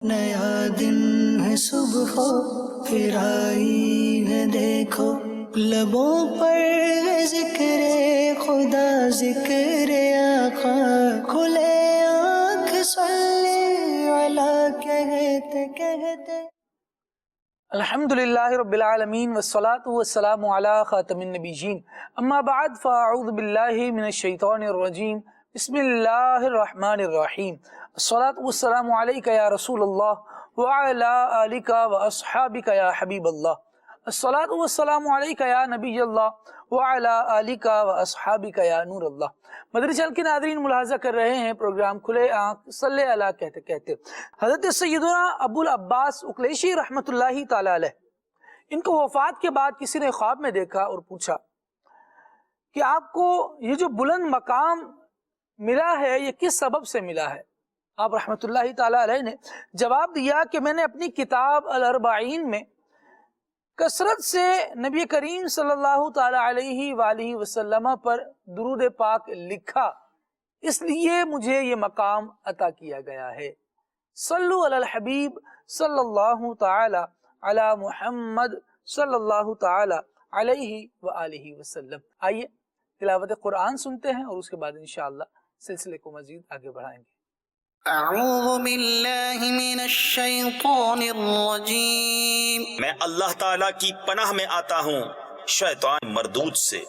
نیا دن ہے صبح پھر آئی ہے دیکھو، لبوں پر ہے ذکر خدا ذکر آقا، کھلے آنکھ صلی علی کہتے کہتے۔ الحمدللہ رب العالمین والصلاة والسلام علی خاتم النبیین، اما بعد فاعوذ باللہ من الشیطان الرجیم، بسم اللہ الرحمن الرحیم۔ الصلاة والسلام علیک یا رسول اللہ وعلی آلک واصحابک یا حبیب اللہ، الصلاة والسلام علیک یا نبی اللہ وعلی آلک واصحابک یا نور اللہ۔ مدنی چینل کے ناظرین ملاحظہ کر رہے ہیں پروگرام کھلے آنکھ صلی اللہ کہتے کہتے۔ حضرت سیدنا ابو العباس اکلیشی رحمۃ اللہ تعالی علیہ، ان کو وفات کے بعد کسی نے خواب میں دیکھا اور پوچھا کہ آپ کو یہ جو بلند مقام ملا ہے یہ کس سبب سے ملا ہے؟ آپ رحمۃ اللہ تعالی علیہ نے جواب دیا کہ میں نے اپنی کتاب الاربعین میں کثرت سے نبی کریم صلی اللہ تعالی علیہ وآلہ وسلم پر درود پاک لکھا، اس لیے مجھے یہ مقام عطا کیا گیا ہے۔ صلو علی الحبیب صلی اللہ تعالی علی محمد صلی اللہ تعالی علیہ وآلہ وسلم۔ آئیے تلاوت قرآن سنتے ہیں اور اس کے بعد انشاءاللہ سلسلے کو مزید آگے بڑھائیں گے۔ اعوذ باللہ من الشیطان الرجیم، میں اللہ تعالیٰ کی پناہ میں آتا ہوں شیطان مردود سے۔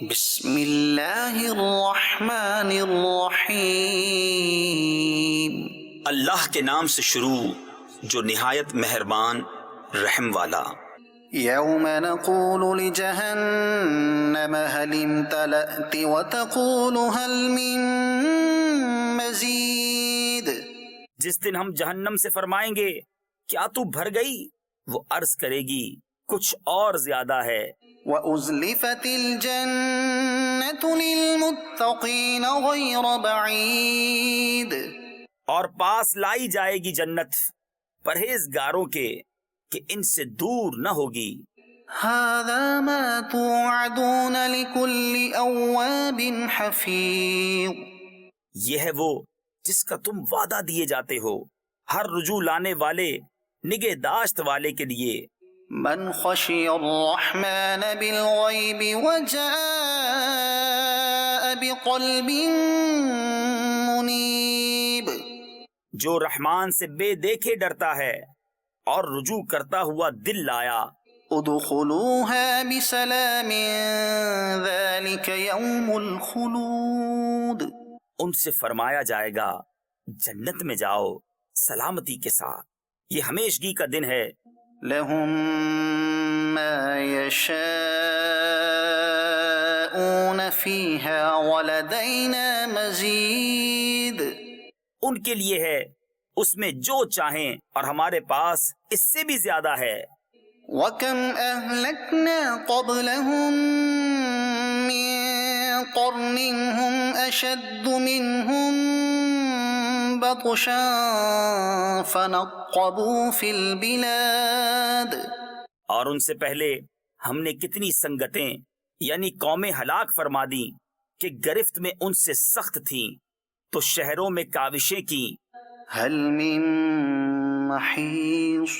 بسم اللہ الرحمن الرحیم، اللہ کے نام سے شروع جو نہایت مہربان رحم والا۔ یوم نقول لجہنم هل امتلأت وتقول هل من مزید، جس دن ہم جہنم سے فرمائیں گے کیا تو بھر گئی، وہ عرض کرے گی کچھ اور زیادہ ہے۔ وَأُزْلِفَتِ الْجَنَّةُ لِلْمُتَّقِينَ غَيْرَ بَعِيدٍ، اور پاس لائی جائے گی جنت پرہیزگاروں کے کہ ان سے دور نہ ہوگی۔ هَذَا مَا تُوعَدُونَ لِكُلِّ أَوَّابٍ حَفِيظٍ، یہ ہے وہ جس کا تم وعدہ دیے جاتے ہو ہر رجوع لانے والے نگہداشت والے کے لیے۔ من خشی الرحمن بالغیب وجاء بقلب منیب، جو رحمان سے بے دیکھے ڈرتا ہے اور رجوع کرتا ہوا دل لایا۔ ادخلوها بسلام ذلك یوم الخلود، ان سے فرمایا جائے گا جنت میں جاؤ سلامتی کے ساتھ، یہ ہمیشگی کا دن ہے۔ لهم ما يشاءون فيها ولدينا مزید، ان کے لیے ہے اس میں جو چاہیں اور ہمارے پاس اس سے بھی زیادہ ہے۔ وَكَمْ أَهْلَكْنَا قَبْلَهُمْ مِنْ قَرْنٍ هُمْ أَشَدُّ مِنْهُمْ بَطْشًا فَنَقَّبُوا فِي الْبِلَادِ، اور ان سے پہلے ہم نے کتنی سنگتیں یعنی قومیں ہلاک فرما دیں کہ گرفت میں ان سے سخت تھیں تو شہروں میں کاوشیں کی۔ هَلْ مِن مَحِيصٍ،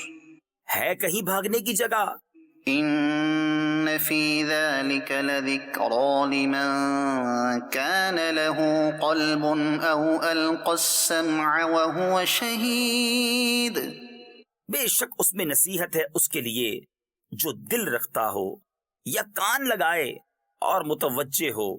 ہے کہیں بھاگنے کی جگہ؟ إن في ذلك لذكرى لمن كان له قلب أو ألقى السمع وهو شهيد، بے شک اس میں نصیحت ہے اس کے لیے جو دل رکھتا ہو یا کان لگائے اور متوجہ ہو۔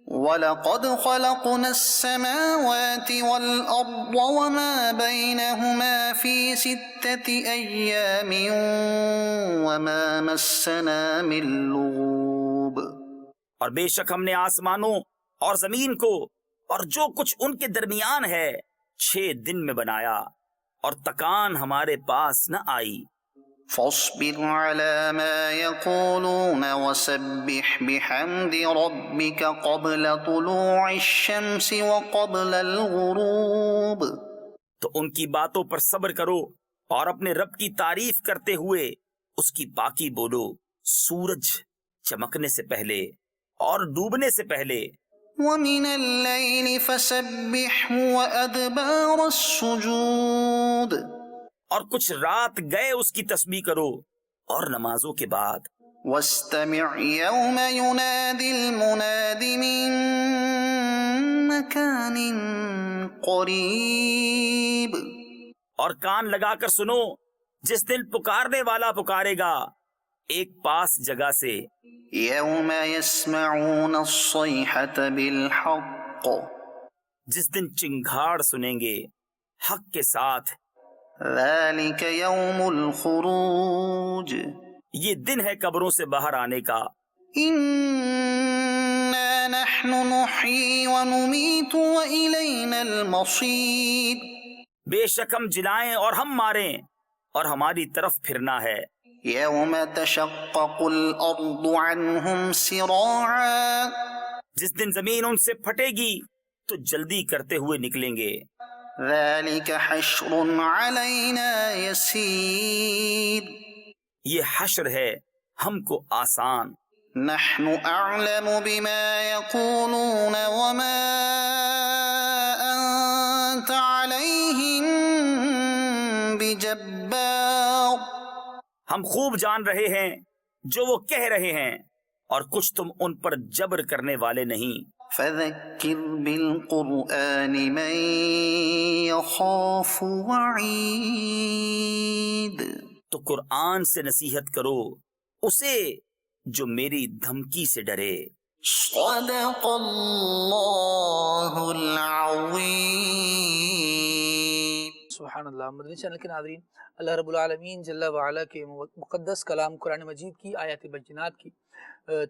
وَلَقَدْ خَلَقْنَا السَّمَاوَاتِ وَالْأَرْضَ وَمَا بَيْنَهُمَا فِي 6 أَيَّامٍ وَمَا مَسَّنَا مِن لُغُوبٍ، اور بے شک ہم نے آسمانوں اور زمین کو اور جو کچھ ان کے درمیان ہے 6 دن میں بنایا اور تکان ہمارے پاس نہ آئی۔ فاصبر على ما يقولون وسبح بحمد ربك قبل طلوع الشمس وقبل الغروب، تو ان کی باتوں پر صبر کرو اور اپنے رب کی تعریف کرتے ہوئے اس کی پاکی بولو سورج چمکنے سے پہلے اور ڈوبنے سے پہلے۔ وَمِنَ اللَّيْلِ فَسَبِّحْهُ وَأَدْبَارَ السُّجُودِ، اور کچھ رات گئے اس کی تسبیح کرو، اور نمازوں کے بعد واستمع يوم ينادي المناد من مكان قريب اور کان لگا کر سنو جس دن پکارنے والا پکارے گا ایک پاس جگہ سے، يوم يسمعون الصيحة بالحق جس دن چنگھاڑ سنیں گے حق کے ساتھ، ذلك يوم الخروج یہ دن ہے قبروں سے باہر آنے کا۔ إنا نحن نحيي ونميت وإلينا المصير بے شک ہم جلائیں اور ہم ماریں اور ہماری طرف پھرنا ہے۔ يوم تشقق الأرض عنهم سراعا جس دن زمین ان سے پھٹے گی تو جلدی کرتے ہوئے نکلیں گے۔ ذلك حشر علينا يسير یہ حشر ہے ہم کو آسان۔ نحن أعلم بما يقولون وما أنت عليهم بجبار ہم خوب جان رہے ہیں جو وہ کہہ رہے ہیں، اور کچھ تم ان پر جبر کرنے والے نہیں۔ فذكر بالقرآن من يخاف وعيد تو قرآن سے نصیحت کرو اسے جو میری دھمکی سے ڈرے۔ صدق اللہ العظیم۔ سبحان اللہ۔ مدنی چینل کے ناظرین، اللہ رب العالمین جل وعلا کے مقدس کلام قرآن مجید کی آیات بینات کی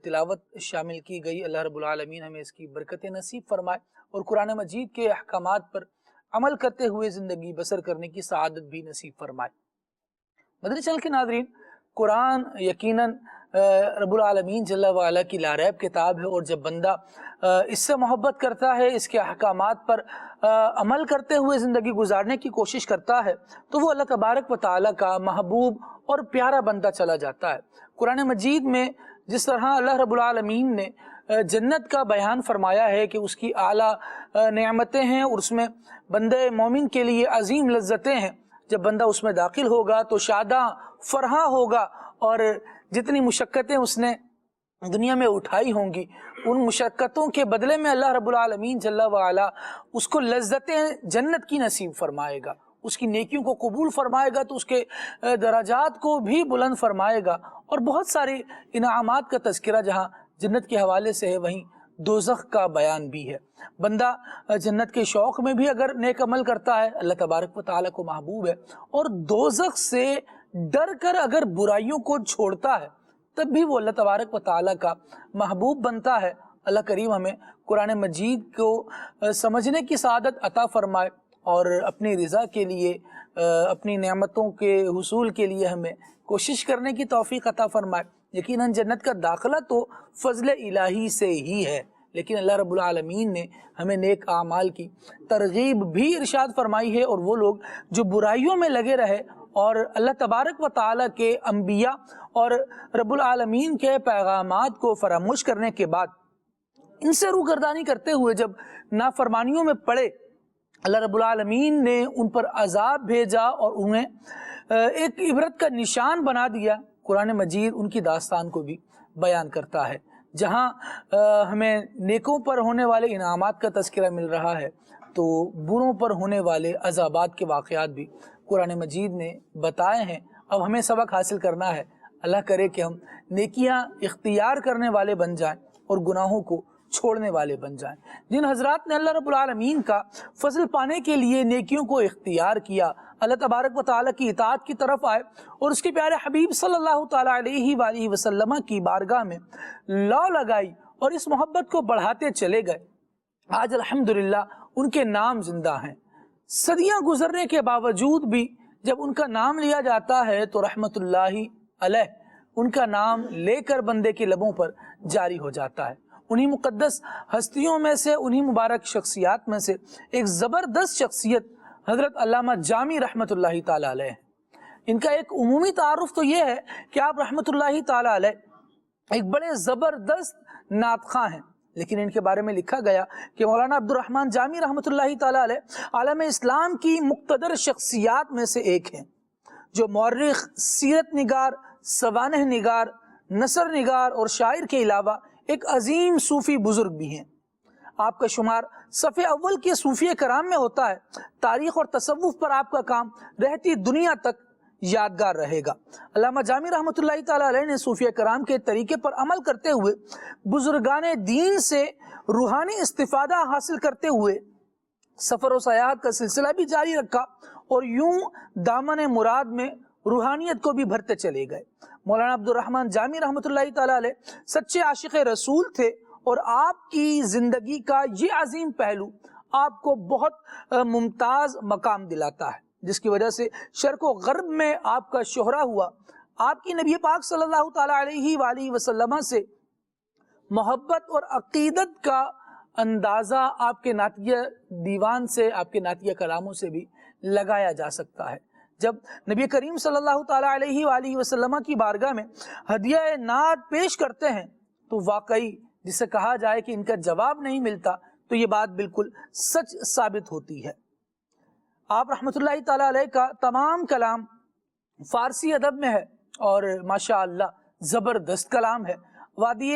تلاوت شامل کی گئی۔ اللہ رب العالمین ہمیں اس کی برکت نصیب فرمائے اور قرآن مجید کے احکامات پر عمل کرتے ہوئے زندگی بسر کرنے کی سعادت بھی نصیب فرمائے۔ مدنی چینل کے ناظرین، قرآن یقیناً رب العالمین جل وعلا کی لاریب کتاب ہے، اور جب بندہ اس سے محبت کرتا ہے، اس کے احکامات پر عمل کرتے ہوئے زندگی گزارنے کی کوشش کرتا ہے، تو وہ اللہ تبارک و تعالیٰ کا محبوب اور پیارا بندہ چلا جاتا ہے۔ قرآن مجید میں جس طرح اللہ رب العالمین نے جنت کا بیان فرمایا ہے کہ اس کی اعلیٰ نعمتیں ہیں اور اس میں بندے مومن کے لیے عظیم لذتیں ہیں، جب بندہ اس میں داخل ہوگا تو شاداں فرحاں ہوگا، اور جتنی مشقتیں اس نے دنیا میں اٹھائی ہوں گی ان مشقتوں کے بدلے میں اللہ رب العالمین جل وعلا اس کو لذتیں جنت کی نصیب فرمائے گا، اس کی نیکیوں کو قبول فرمائے گا، تو اس کے درجات کو بھی بلند فرمائے گا۔ اور بہت سارے انعامات کا تذکرہ جہاں جنت کے حوالے سے ہے، وہیں دوزخ کا بیان بھی ہے۔ بندہ جنت کے شوق میں بھی اگر نیک عمل کرتا ہے، اللہ تبارک و تعالیٰ کو محبوب ہے، اور دوزخ سے ڈر کر اگر برائیوں کو چھوڑتا ہے، تب بھی وہ اللہ تبارک و تعالیٰ کا محبوب بنتا ہے۔ اللہ کریم ہمیں قرآن مجید کو سمجھنے کی سعادت عطا فرمائے، اور اپنی رضا کے لیے، اپنی نعمتوں کے حصول کے لیے ہمیں کوشش کرنے کی توفیق عطا فرمائے۔ یقیناً جنت کا داخلہ تو فضل الہی سے ہی ہے، لیکن اللہ رب العالمین نے ہمیں نیک اعمال کی ترغیب بھی ارشاد فرمائی ہے، اور وہ لوگ جو برائیوں میں لگے رہے اور اللہ تبارک و تعالیٰ کے انبیاء اور رب العالمین کے پیغامات کو فراموش کرنے کے بعد ان سے روگردانی کرتے ہوئے جب نافرمانیوں میں پڑے، اللہ رب العالمین نے ان پر عذاب بھیجا اور انہیں ایک عبرت کا نشان بنا دیا۔ قرآن مجید ان کی داستان کو بھی بیان کرتا ہے۔ جہاں ہمیں نیکوں پر ہونے والے انعامات کا تذکرہ مل رہا ہے، تو بروں پر ہونے والے عذابات کے واقعات بھی قرآن مجید نے بتائے ہیں۔ اب ہمیں سبق حاصل کرنا ہے۔ اللہ کرے کہ ہم نیکیاں اختیار کرنے والے بن جائیں اور گناہوں کو چھوڑنے والے بن جائیں۔ جن حضرات نے اللہ رب العالمین کا فضل پانے کے لیے نیکیوں کو اختیار کیا، اللہ تبارک و تعالیٰ کی اطاعت کی طرف آئے اور اس کے پیارے حبیب صلی اللہ تعالیٰ علیہ وآلہ وسلم کی بارگاہ میں لو لگائی اور اس محبت کو بڑھاتے چلے گئے، آج الحمدللہ ان کے نام زندہ ہیں۔ صدیاں گزرنے کے باوجود بھی جب ان کا نام لیا جاتا ہے تو رحمت اللہ علیہ ان کا نام لے کر بندے کے لبوں پر جاری ہو جاتا ہے۔ انہی مقدس ہستیوں میں سے، انہی مبارک شخصیات میں سے ایک زبردست شخصیت حضرت علامہ جامی رحمت اللہ تعالیٰ علیہ ہیں۔ ان کا ایک عمومی تعارف تو یہ ہے کہ آپ رحمت اللہ تعالیٰ علیہ ایک بڑے زبردست نعت خواں ہیں، لیکن ان کے بارے میں لکھا گیا کہ مولانا عبد الرحمن جامی رحمت اللہ تعالیٰ علیہ عالم اسلام کی مقتدر شخصیات میں سے ایک ہیں۔ جو مورخ، سیرت نگار، سوانح نگار، نثر نگار اور شاعر کے علاوہ ایک عظیم صوفی بزرگ بھی ہیں۔ آپ کا شمار صف اول کے صوفیہ کرام میں ہوتا ہے۔ تاریخ اور تصوف پر آپ کا کام رہتی دنیا تک یادگار رہے گا۔ علامہ جامی رحمۃ اللہ تعالیٰ علیہ نے صوفیہ کرام کے طریقے پر عمل کرتے ہوئے بزرگان دین سے روحانی استفادہ حاصل کرتے ہوئے سفر و سیاحت کا سلسلہ بھی جاری رکھا اور یوں دامن مراد میں روحانیت کو بھی بھرتے چلے گئے۔ مولانا عبد الرحمن جامی رحمۃ اللہ تعالیٰ علیہ سچے عاشق رسول تھے اور آپ کی زندگی کا یہ عظیم پہلو آپ کو بہت ممتاز مقام دلاتا ہے، جس کی وجہ سے شرق و غرب میں آپ کا شہرہ ہوا۔ آپ کی نبی پاک صلی اللہ تعالیٰ علیہ وآلہ وسلم سے محبت اور عقیدت کا اندازہ آپ کے نعتیہ دیوان سے، آپ کے نعتیہ کلاموں سے بھی لگایا جا سکتا ہے۔ جب نبی کریم صلی اللہ تعالیٰ علیہ وآلہ وسلم کی بارگاہ میں ہدیہ نعت پیش کرتے ہیں تو واقعی جسے کہا جائے کہ ان کا جواب نہیں ملتا تو یہ بات بالکل سچ ثابت ہوتی ہے۔ آپ رحمت اللہ تعالیٰ علیہ کا تمام کلام فارسی ادب میں ہے اور ماشاءاللہ زبردست کلام ہے۔ وادی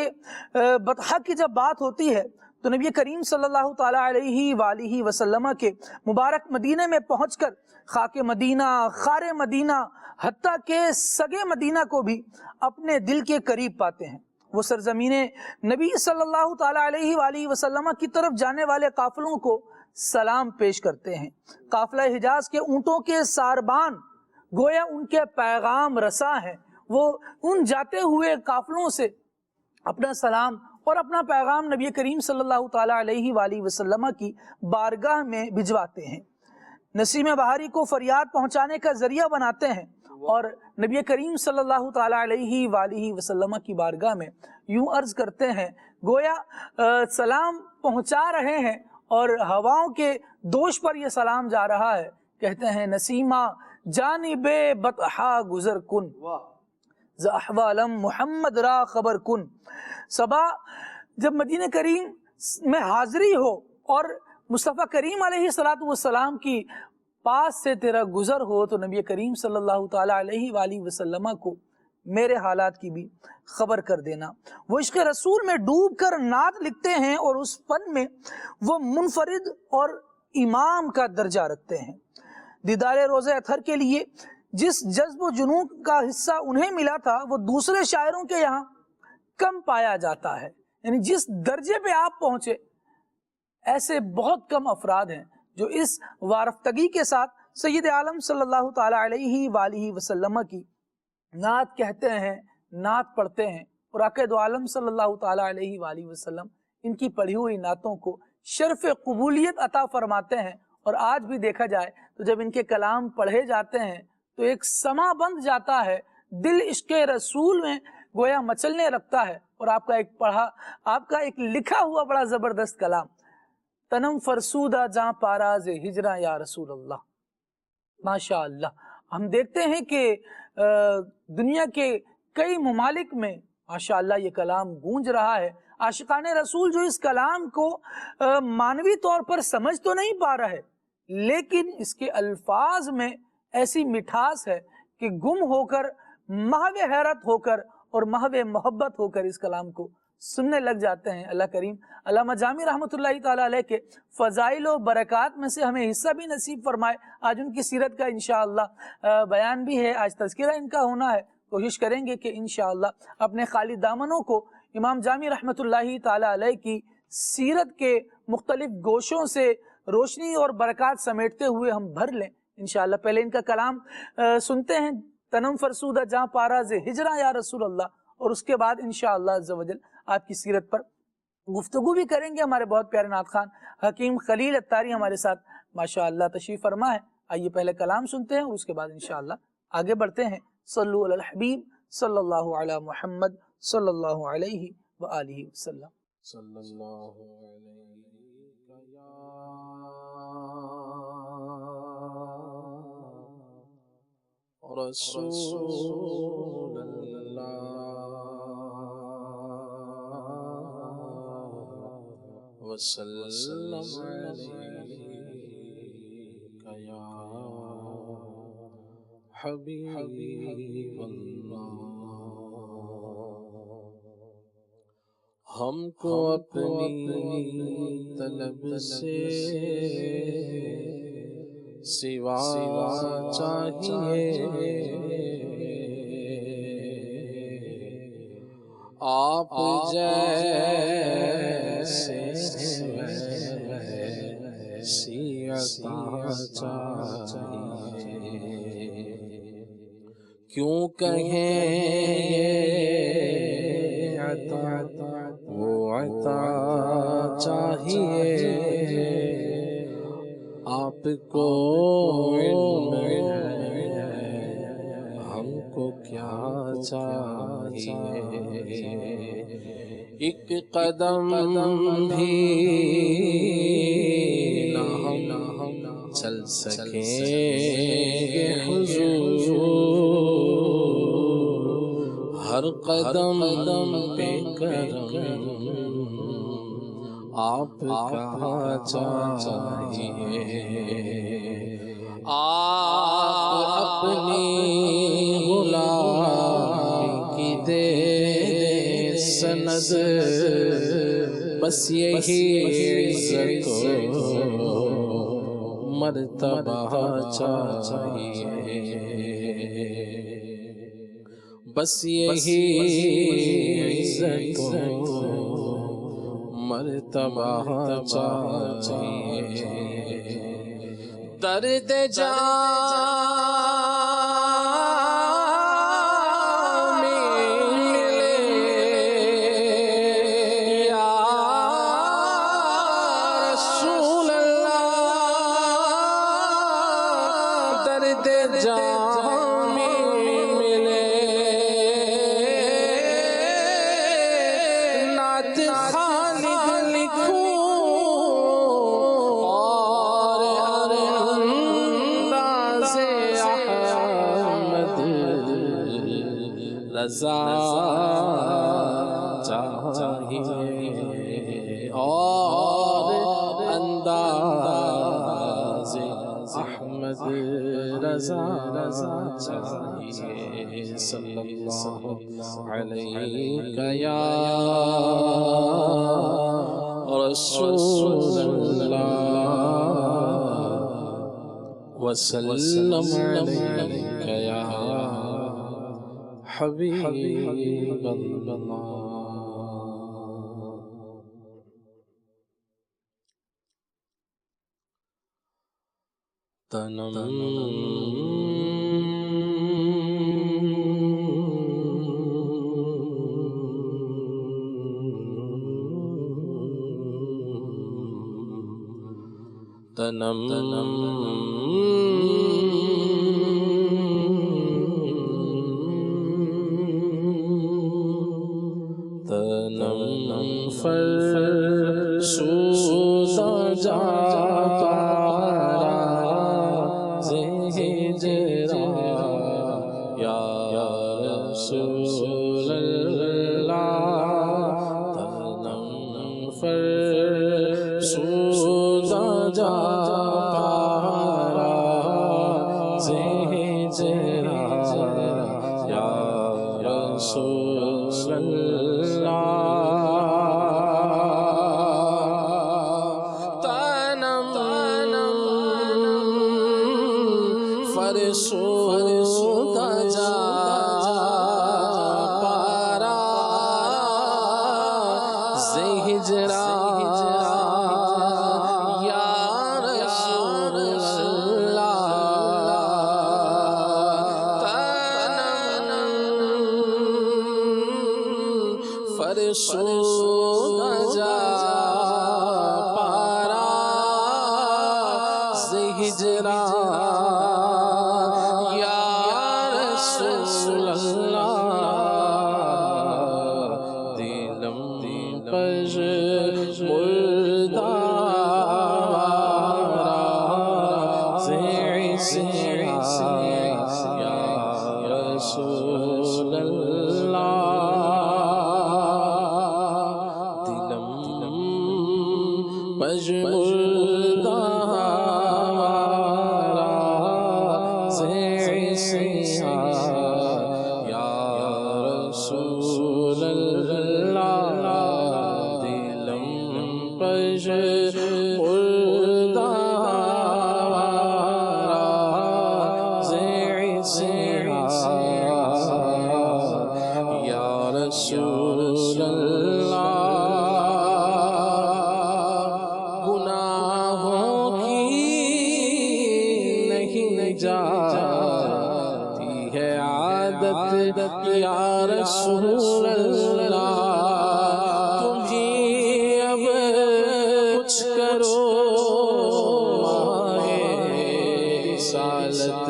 بطحہ کی جب بات ہوتی ہے تو نبی کریم صلی اللہ تعالیٰ علیہ وآلہ وسلم کے مبارک مدینہ میں پہنچ کر خاک مدینہ، خار مدینہ، حتیٰ کہ سگے مدینہ کو بھی اپنے دل کے قریب پاتے ہیں۔ وہ سرزمین نبی صلی اللہ تعالیٰ علیہ وآلہ وسلم کی طرف جانے والے قافلوں کو سلام پیش کرتے ہیں۔ قافلہ حجاز کے اونٹوں کے ساربان گویا ان کے پیغام رساں ہیں، وہ ان جاتے ہوئے قافلوں سے اپنا سلام اور اپنا پیغام نبی کریم صلی اللہ تعالیٰ علیہ وآلہ وسلم کی بارگاہ میں بھجواتے ہیں، نسیم بہاری کو فریاد پہنچانے کا ذریعہ بناتے ہیں اور نبی کریم صلی اللہ تعالیٰ علیہ وآلہ وسلم کی بارگاہ میں یوں عرض کرتے ہیں گویا سلام پہنچا رہے ہیں اور ہواؤں کے دوش پر یہ سلام جا رہا ہے۔ کہتے ہیں نسیمہ جانب بطحا گزر کن، ز احوالم محمد را خبر کن۔ صبا جب مدینہ کریم میں حاضری ہو اور مصطفیٰ کریم علیہ السلام کی پاس سے تیرا گزر ہو تو نبی کریم صلی اللہ تعالیٰ علیہ وآلہ وسلم کو میرے حالات کی بھی خبر کر دینا۔ وہ عشق رسول میں ڈوب کر نعت لکھتے ہیں اور اس فن میں وہ منفرد اور امام کا درجہ رکھتے ہیں۔ دیدار روضہ اطہر کے لیے جس جذب و جنون کا حصہ انہیں ملا تھا وہ دوسرے شاعروں کے یہاں کم پایا جاتا ہے، یعنی جس درجے پہ آپ پہنچے ایسے بہت کم افراد ہیں جو اس وارفتگی کے ساتھ سید عالم صلی اللہ تعالیٰ علیہ وآلہ وسلم کی نعت کہتے ہیں، نعت پڑھتے ہیں اور آقا دو عالم صلی اللہ تعالیٰ علیہ وآلہ وسلم ان کی پڑھی ہوئی نعتوں کو شرف قبولیت عطا فرماتے ہیں۔ اور آج بھی دیکھا جائے تو جب ان کے کلام پڑھے جاتے ہیں تو ایک سما بند جاتا ہے، دل عشق رسول میں گویا مچلنے لگتا ہے۔ اور آپ کا ایک لکھا ہوا بڑا زبردست کلام، تنم فرسودہ جاں پاراز ہجراں یا رسول اللہ، ماشاءاللہ ہم دیکھتے ہیں کہ دنیا کے کئی ممالک میں ماشاءاللہ یہ کلام گونج رہا ہے۔ عاشقان رسول جو اس کلام کو مانوی طور پر سمجھ تو نہیں پا رہے لیکن اس کے الفاظ میں ایسی مٹھاس ہے کہ گم ہو کر، محو حیرت ہو کر اور محو محبت ہو کر اس کلام کو سننے لگ جاتے ہیں۔ اللہ کریم علامہ جامی رحمۃ اللہ تعالیٰ علیہ کے فضائل و برکات میں سے ہمیں حصہ بھی نصیب فرمائے۔ آج ان کی سیرت کا انشاءاللہ بیان بھی ہے، آج تذکرہ ان کا ہونا ہے۔ کوشش کریں گے کہ انشاءاللہ اپنے خالی دامنوں کو امام جامی رحمۃ اللہ تعالیٰ علیہ کی سیرت کے مختلف گوشوں سے روشنی اور برکات سمیٹتے ہوئے ہم بھر لیں انشاءاللہ۔ پہلے ان کا کلام سنتے ہیں، تنم فرسودہ جاں پاراز ہجراں یا رسول اللہ، اور اس کے بعد انشاءاللہ عز و جل آپ کی سیرت پر گفتگو بھی کریں گے۔ ہمارے بہت پیارے نعت خوان حکیم خلیل اتاری ہمارے ساتھ ماشاءاللہ تشریف فرما ہے۔ آئیے پہلے کلام سنتے ہیں اور اس کے بعد انشاءاللہ آگے بڑھتے ہیں۔ صلو علی الحبیب صلی اللہ علی محمد صلی اللہ علیہ وآلہ وسلم۔ صلی اللہ علیہ رسول اللہ وسلم علیہ یا حبیب اللہ ہم کو اپنی طلب سے سوا چاہیے آپ جیسے ویسی عطا چاہیے کیوں کہیں یہ عطا وہ عطا چاہیے آپ کو علم ہے ہم کو کیا چاہیے ایک قدم بھی نہ ہم چل سکیں گے حضور ہر قدم پہ کرم آپ کا چاہیے آپ اپنی غلامی کی دے سند بس یہی عزت و مرتبہ چاہیے بس یہی عزت و مرتبہ چاہیے درد جان ملے یا رسول اللہ درد جان ملے نعت خالد لکھوں اور انداز احمد رضا چاہیے اور انداز احمد رضا چاہیے صلی اللہ علیہ یا رسول اللہ وسلم علیک یا حبیب اللہ تنم تنم فرسودا جاتا ہجرا یا رسول اللہ تنم فرسودا جاتا ہجرا یا رسول اللہ فرسودا جا پارا ہجرا یا رسول اللہ تنم فرسودا جا پارا ہجرا رسول اللہ دلم مجمردہ سے یا رسول اللہ دلم پش مردہ یا رسول اللہ گناہوں کی نہیں جاتی ہے عادت یا رسول اللہ تم ہی اب کچھ کرو ماہ رسالت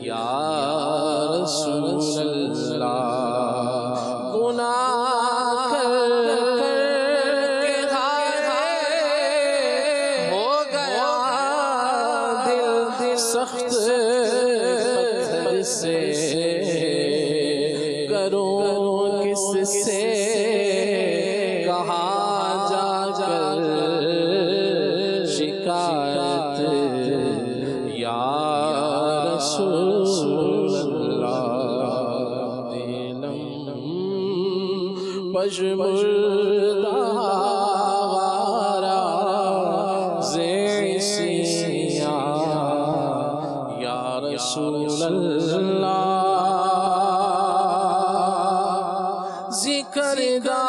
یا رسول اللہ گناہ کر کے ہو گیا دل سخت پتھر سے کروں کس سے کہاں جا کر شکایت یا رسول اللہ دلم پشمردہ یا رسول اللہ ذکر دا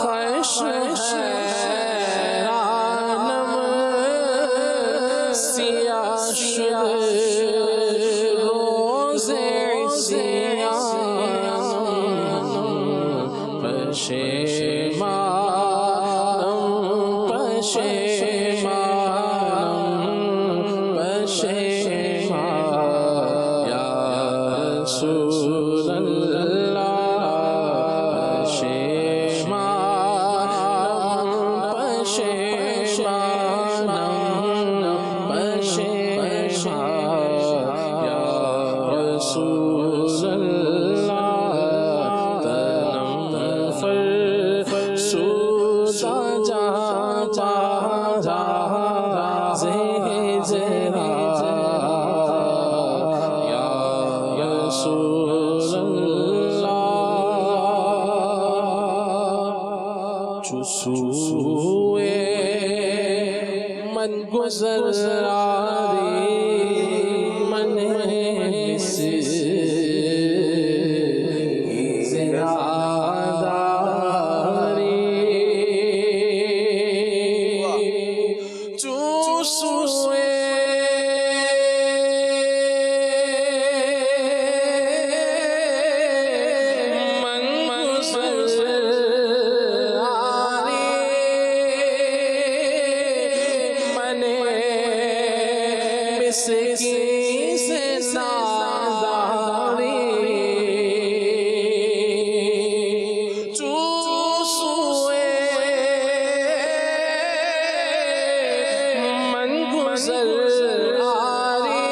خواہش حیرانم سیاہ شد روزے سیاہم پشیمانم پشیمانم یا رسول اللہ پشیمانم پشیمانم یا رسول اللہ تنم فرسودہ جا زہرا یا رسول اللہ چسوئے من گزرا من مسکین سے ناداری چوسوئے من گزر آری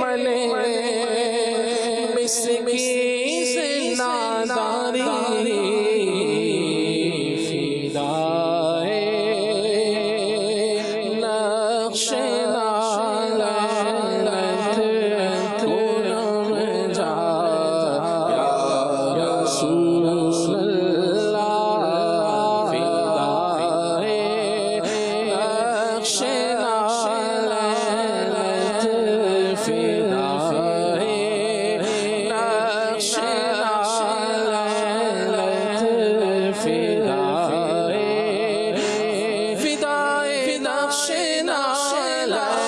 من مسکین سے ناداری فدائے نقش نالت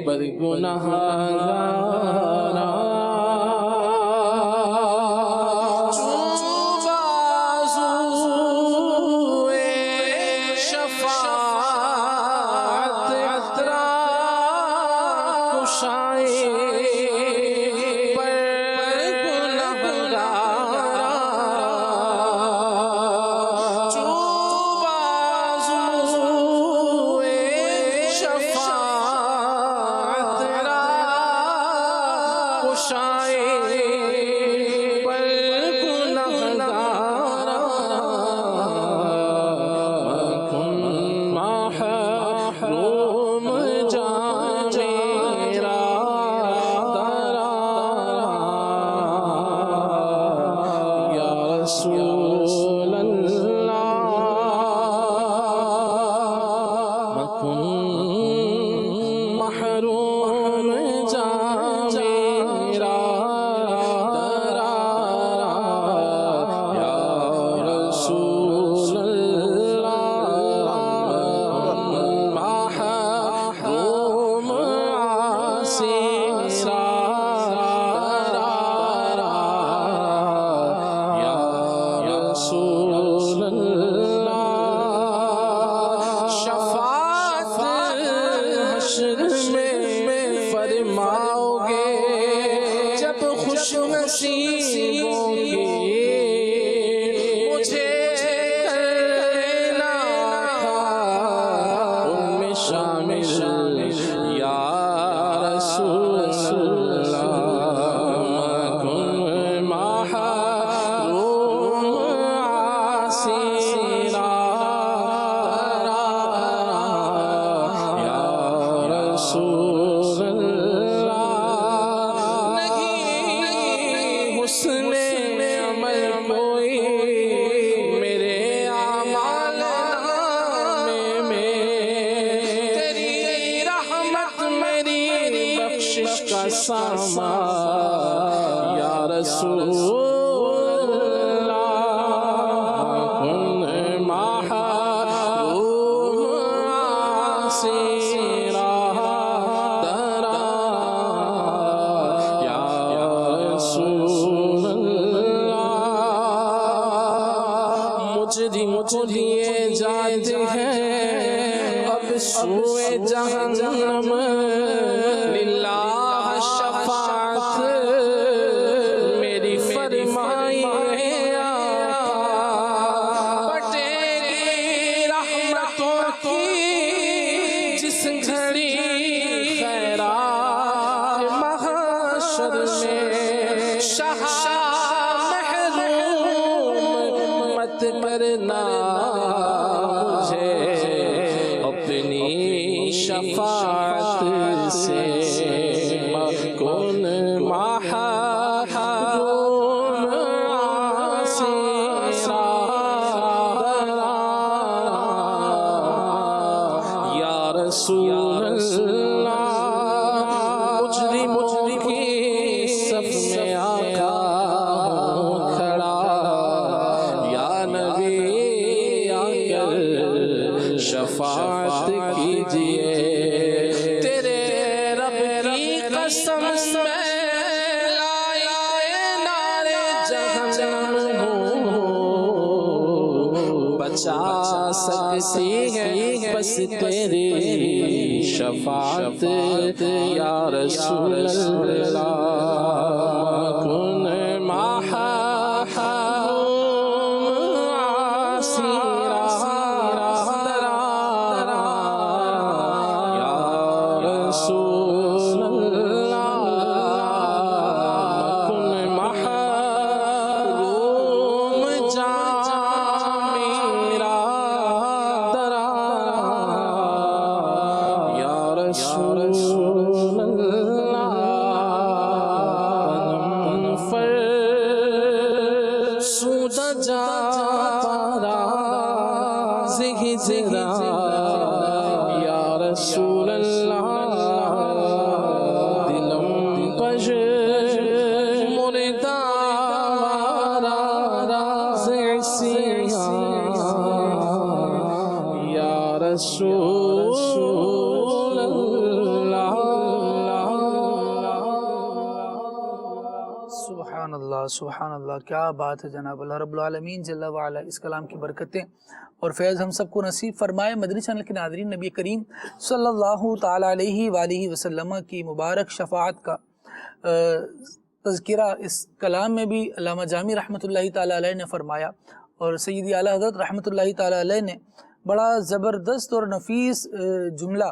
بدگناہگارا یا رسول اللہ کن محروم آسیرہ درا یا رسول اللہ مجرم کو لیے جاتے ہیں اب سوئے جہنم کرنا مجھے اپنی شفاعت سے مکن محروم آسیرہ یا رسول اللہ مجرموں کی صف میں آقا شفاعت کیجئے تیرے رب کی قسم میں لائے نار جہنم بچا سکتی ہے بس تیری شفاعت یا رسول اللہ کن محروم آسیرہ یا رسول اللہ دلم پش مردارا یا رسول اللہ سبحان اللہ سبحان اللہ، کیا بات ہے جناب۔ اللہ رب العالمین جل وعلا اس کلام کی برکتیں اور فیض ہم سب کو نصیب فرمائے۔ مدنی چینل کے ناظرین، نبی کریم صلی اللہ تعالیٰ علیہ وآلہ وسلم کی مبارک شفاعت کا تذکرہ اس کلام میں بھی علامہ جامی رحمۃ اللہ تعالیٰ علیہ نے فرمایا، اور سیدی اعلیٰ حضرت رحمۃ اللہ تعالیٰ علیہ نے بڑا زبردست اور نفیس جملہ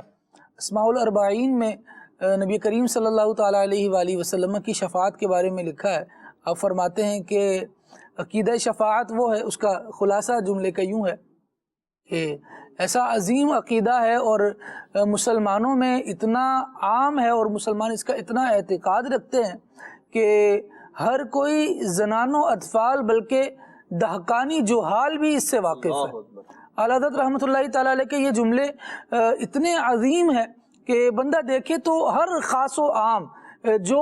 اسماء الاربعین میں نبی کریم صلی اللہ تعالیٰ علیہ وآلہ وسلم کی شفاعت کے بارے میں لکھا ہے۔ آپ فرماتے ہیں کہ عقیدہ شفاعت وہ ہے، اس کا خلاصہ جملے کا یوں ہے کہ ایسا عظیم عقیدہ ہے اور مسلمانوں میں اتنا عام ہے اور مسلمان اس کا اتنا اعتقاد رکھتے ہیں کہ ہر کوئی زنان و اطفال بلکہ دہقانی جوہال بھی اس سے واقف ہے۔ اعلیٰ حضرت رحمۃ اللہ تعالیٰ علیہ کے یہ جملے اتنے عظیم ہیں کہ بندہ دیکھے تو ہر خاص و عام جو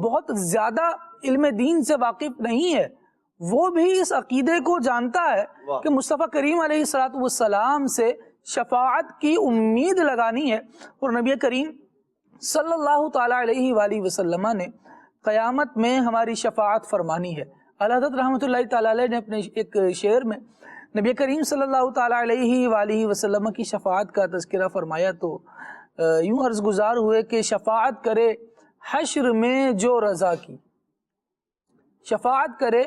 بہت زیادہ علم دین سے واقف نہیں ہے وہ بھی اس عقیدے کو جانتا ہے کہ مصطفیٰ کریم علیہ السلام سے شفاعت کی امید لگانی ہے، اور نبی کریم صلی اللہ تعالیٰ علیہ وآلہ وسلم نے قیامت میں ہماری شفاعت فرمانی ہے۔ اعلیٰ حضرت رحمۃ اللہ تعالیٰ علیہ نے اپنے ایک شعر میں نبی کریم صلی اللہ تعالیٰ علیہ وآلہ وسلم کی شفاعت کا تذکرہ فرمایا تو یوں عرض گزار ہوئے کہ شفاعت کرے حشر میں جو رضا کی، شفاعت کرے